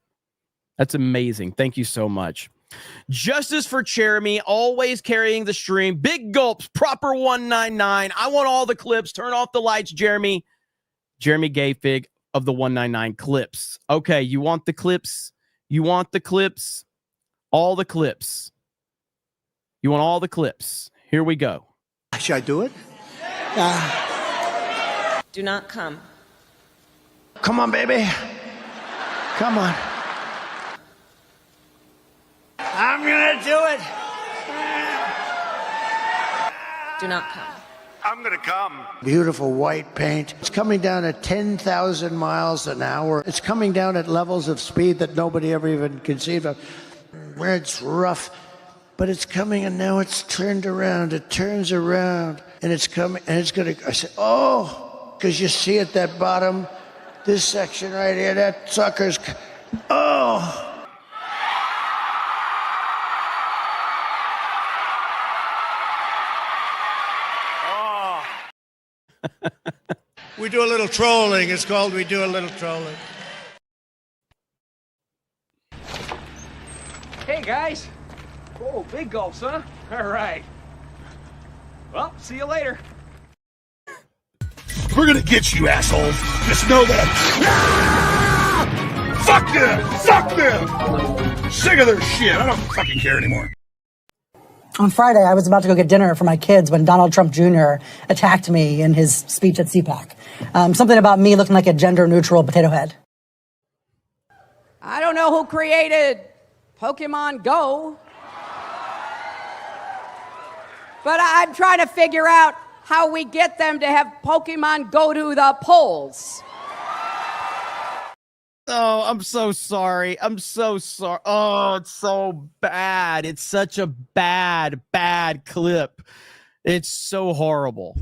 That's amazing. Thank you so much. Justice for Jeremy, always carrying the stream. Big gulps, proper 199. I want all the clips. Turn off the lights, Jeremy. Jeremy Gayfig of the 199 clips. Okay, you want the clips? You want the clips? All the clips. You want all the clips? Here we go. Should I do it? Do not come. Come on, baby. Come on. I'm gonna do it. Do not come. I'm gonna come. Beautiful white paint. It's coming down at 10,000 miles an hour. It's coming down at levels of speed that nobody ever even conceived of. Where it's rough, but it's coming and now it's turned around. It turns around and it's coming and it's gonna, I said, oh, because you see at that bottom, this section right here, that sucker's, oh. We do a little trolling. It's called We Do a Little Trolling. Hey, guys. Oh, big gulps, huh? All right. Well, see you later. We're gonna get you, assholes. Just know that. Ah! Fuck them! Fuck them! Sick of their shit. I don't fucking care anymore. On Friday, I was about to go get dinner for my kids when Donald Trump Jr. attacked me in his speech at CPAC. Something about me looking like a gender-neutral potato head. I don't know who created Pokemon Go, but I'm trying to figure out how we get them to have Pokemon go to the polls. Oh, I'm so sorry. I'm so sorry. Oh, it's so bad. It's such a bad clip. It's so horrible.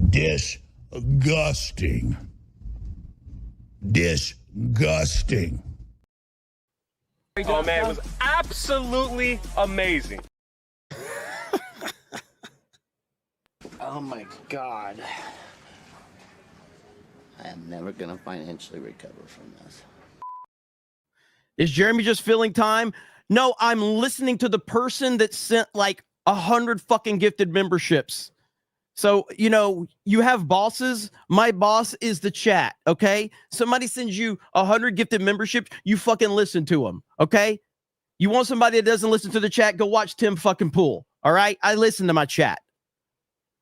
Disgusting. Disgusting. Oh, man, it was absolutely amazing. Oh, my God. I am never going to financially recover from this. Is Jeremy just filling time? No, I'm listening to the person that sent like 100 fucking gifted memberships. So, you know, you have bosses. My boss is the chat, okay? Somebody sends you 100 gifted memberships, you fucking listen to them, okay? You want somebody that doesn't listen to the chat, go watch Tim fucking Pool, all right? I listen to my chat.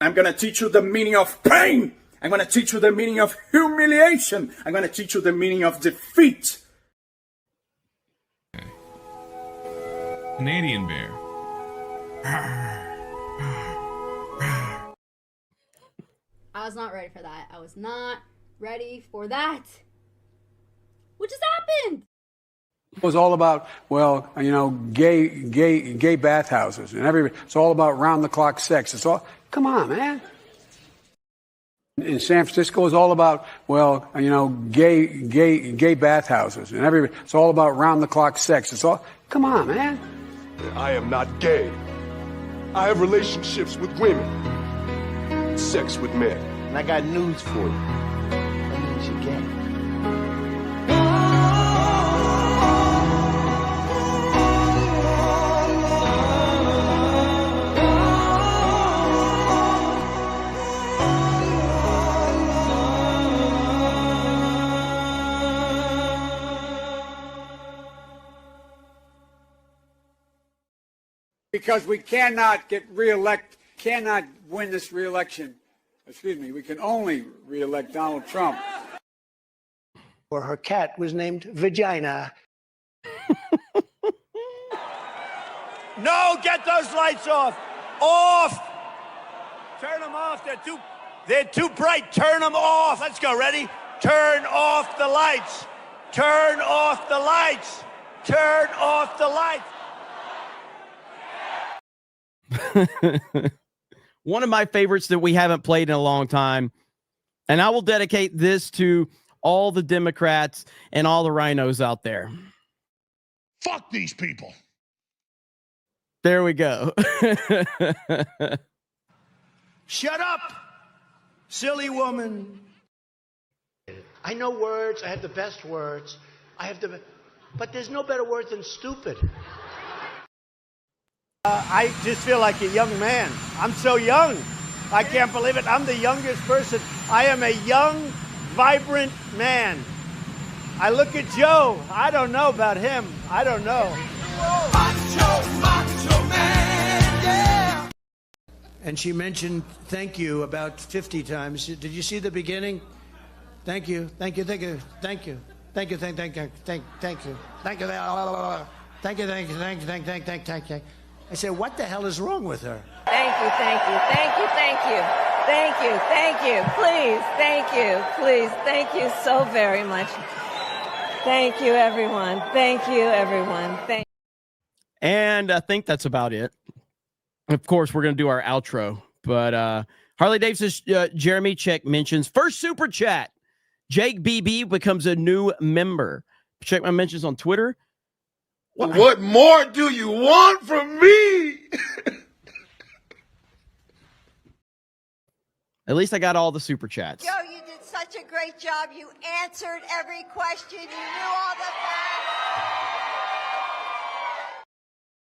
I'm going to teach you the meaning of pain. I'm going to teach you the meaning of humiliation. I'm going to teach you the meaning of defeat. Canadian bear. I was not ready for that. I was not ready for that. What just happened? It was all about, well, you know, gay bathhouses and everything. It's all about round-the-clock sex. It's all, come on, man. In San Francisco, it's all about, well, you know, gay bathhouses and everything. It's all about round-the-clock sex. It's all, come on, man. I am not gay. I have relationships with women, sex with men. And I got news for you. That means you're gay. Because we cannot win this re-election. Excuse me, we can only re-elect Donald Trump. Or her cat was named Vagina. No, get those lights off. Off. Turn them off. They're too bright. Turn them off. Let's go. Ready? Turn off the lights. Turn off the lights. Turn off the lights. One of my favorites that we haven't played in a long time. And I will dedicate this to all the Democrats and all the rhinos out there. Fuck these people. There we go. Shut up, silly woman. I know words. I have the best words. But there's no better word than stupid. I just feel like a young man. I'm so young. I can't believe it. I'm the youngest person. I am a young, vibrant man. I look at Joe. I don't know about him. I don't know. Macho man, yeah. And she mentioned thank you about 50 times. Did you see the beginning? Thank you. Thank you. Thank you. Thank you. Thank you. Thank you. Thank you. Thank you. Thank you. Thank you. Thank you. Thank you. Thank you. I said, what the hell is wrong with her? Thank you, thank you, thank you, thank you, thank you, thank you, please, thank you, please, thank you so very much. Thank you, everyone. Thank you, everyone. Thank. And I think that's about it. Of course, we're going to do our outro, but Harley Davidson, Jeremy Check mentions first super chat. Jake BB becomes a new member. Check my mentions on Twitter. What more do you want from me? At least I got all the super chats. Joe, you did such a great job. You answered every question. You knew all the facts.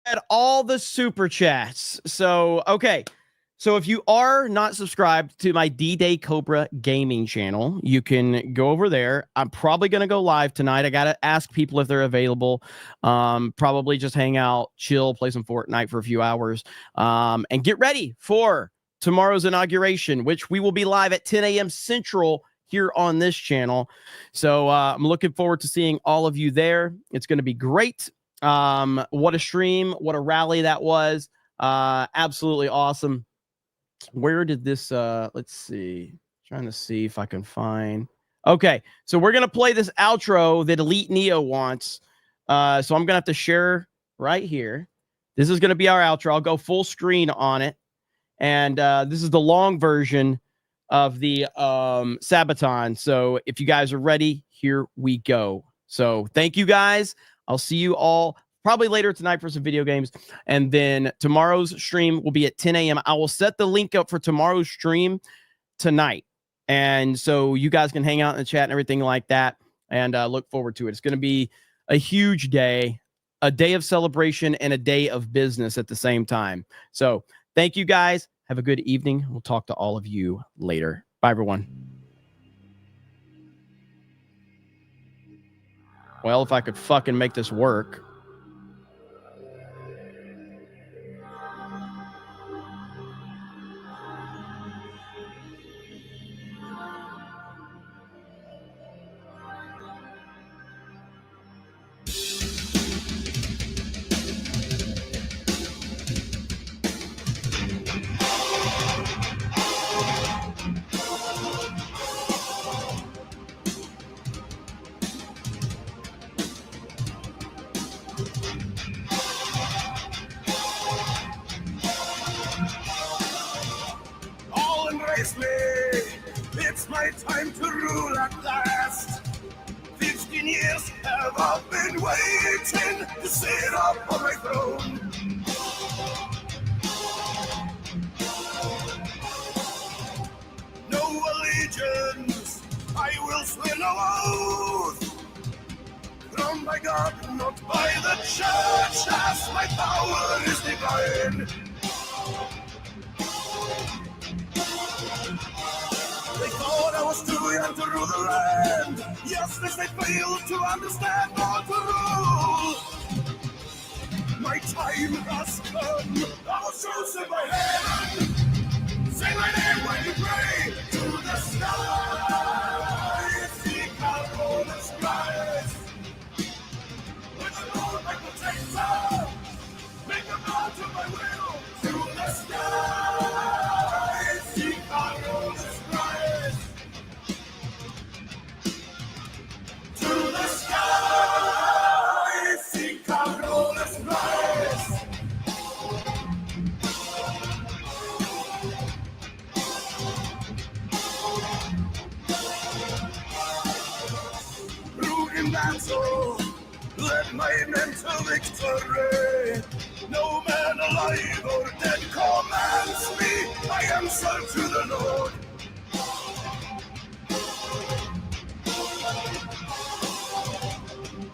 Had all the super chats. So, okay. So if you are not subscribed to my D-Day Cobra gaming channel, you can go over there. I'm probably going to go live tonight. I got to ask people if they're available. Probably just hang out, chill, play some Fortnite for a few hours, and get ready for tomorrow's inauguration, which we will be live at 10 a.m. Central here on this channel. So I'm looking forward to seeing all of you there. It's going to be great. What a stream. What a rally that was. Absolutely awesome. Where did this let's see, trying to see if I can find. Okay, so we're gonna play this outro that Elite Neo wants, so I'm gonna have to share right here. This is gonna be our outro. I'll go full screen on it, and this is the long version of the Sabaton. So if you guys are ready, here we go. So thank you guys. I'll see you all probably later tonight for some video games. And then tomorrow's stream will be at 10 a.m. I will set the link up for tomorrow's stream tonight. And so you guys can hang out in the chat and everything like that. And look forward to it. It's going to be a huge day, a day of celebration and a day of business at the same time. So thank you guys. Have a good evening. We'll talk to all of you later. Bye, everyone. Well, if I could fucking make this work. It's my time to rule at last. 15 years have I been waiting to sit up on my throne. No allegiance. I will swear no oath. Not by God, not by the church, as my power is divine. They thought I was too young to rule the land. Yes, they failed to understand or to rule. My time has come. I was chosen by heaven. Say my name when you pray to the skies. Seek out all the skies. With the Lord my protector, make a vow to my will. To the skies. Seek out all the skies. To the skies. Seek out all the skies. In battle, led my men to victory. No man alive or dead commands me. I answer to the Lord.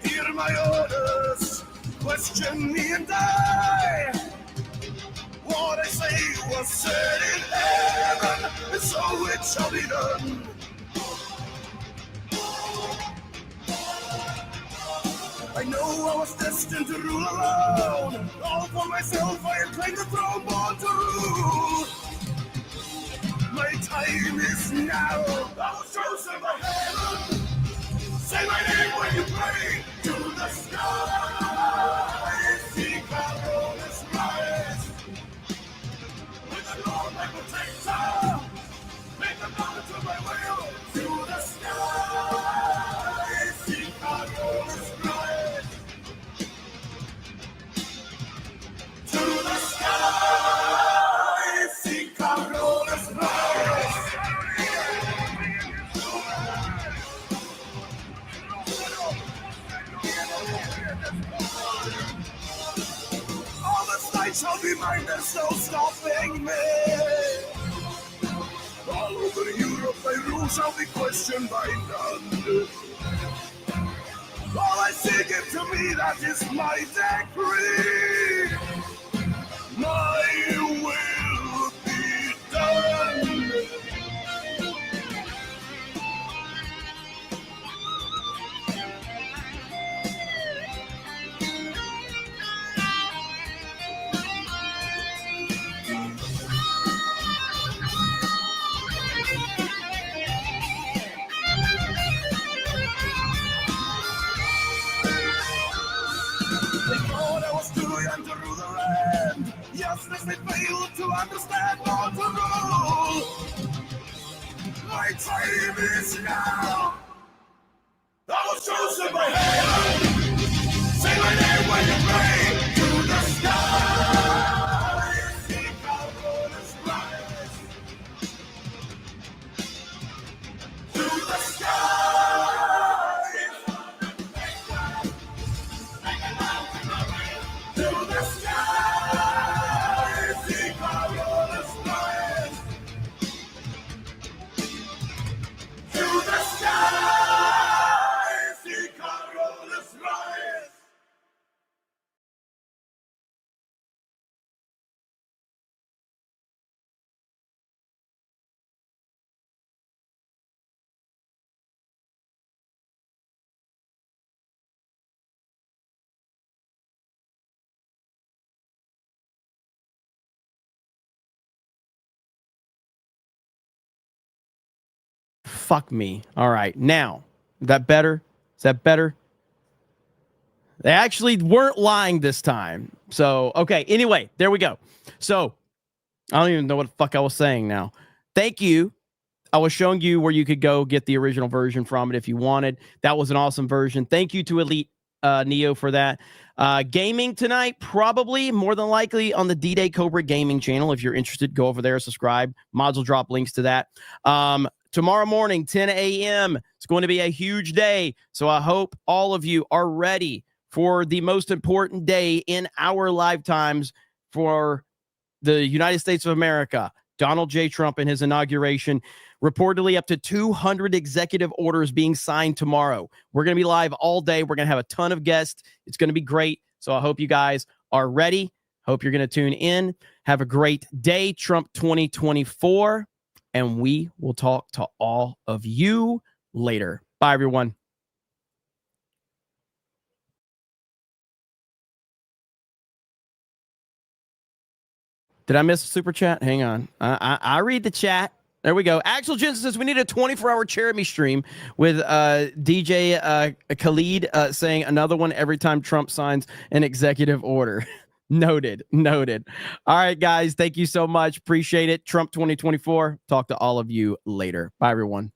Hear my orders, question me and die. What I say was said in heaven, and so it shall be done. I know I was destined to rule alone. All for myself, I had claimed the throne, born to rule. My time is now. I was chosen by heaven. Say my name when you pray to the sky. Seek out all this rise. With the Lord my protector, make a vow to my will. To the sky. Seek out all this rise. To the sky, seek out all this rise. All this night shall be mine, there's no stopping me. All over Europe, my rule shall be questioned by none. All I see, give to me, that is my decree. My will be done. They thought I was too young to rule the land. Yes, they failed to understand or to rule. My time is now. I was chosen by heaven. Say my name when you pray to the sky. Seek out all this rise. To the sky. To the sky, seek out all this rise. To the sky, seek out all this rise. Fuck me. All right. Now, is that better? Is that better? They actually weren't lying this time. So, okay. Anyway, there we go. So, I don't even know what the fuck I was saying now. Thank you. I was showing you where you could go get the original version from it if you wanted. That was an awesome version. Thank you to Elite Neo for that. Gaming tonight, probably more than likely on the D-Day Cobra gaming channel. If you're interested, go over there, subscribe. Mods will drop links to that. Tomorrow morning, 10 a.m. It's going to be a huge day. So I hope all of you are ready for the most important day in our lifetimes for the United States of America. Donald J. Trump and his inauguration. Reportedly up to 200 executive orders being signed tomorrow. We're going to be live all day. We're going to have a ton of guests. It's going to be great. So I hope you guys are ready. Hope you're going to tune in. Have a great day, Trump 2024. And we will talk to all of you later. Bye, everyone. Did I miss a super chat? Hang on. I read the chat. There we go. Axel Jensen says we need a 24-hour Cherami stream with DJ Khalid saying another one every time Trump signs an executive order. Noted. All right, guys. Thank you so much. Appreciate it. Trump 2024. Talk to all of you later. Bye, everyone.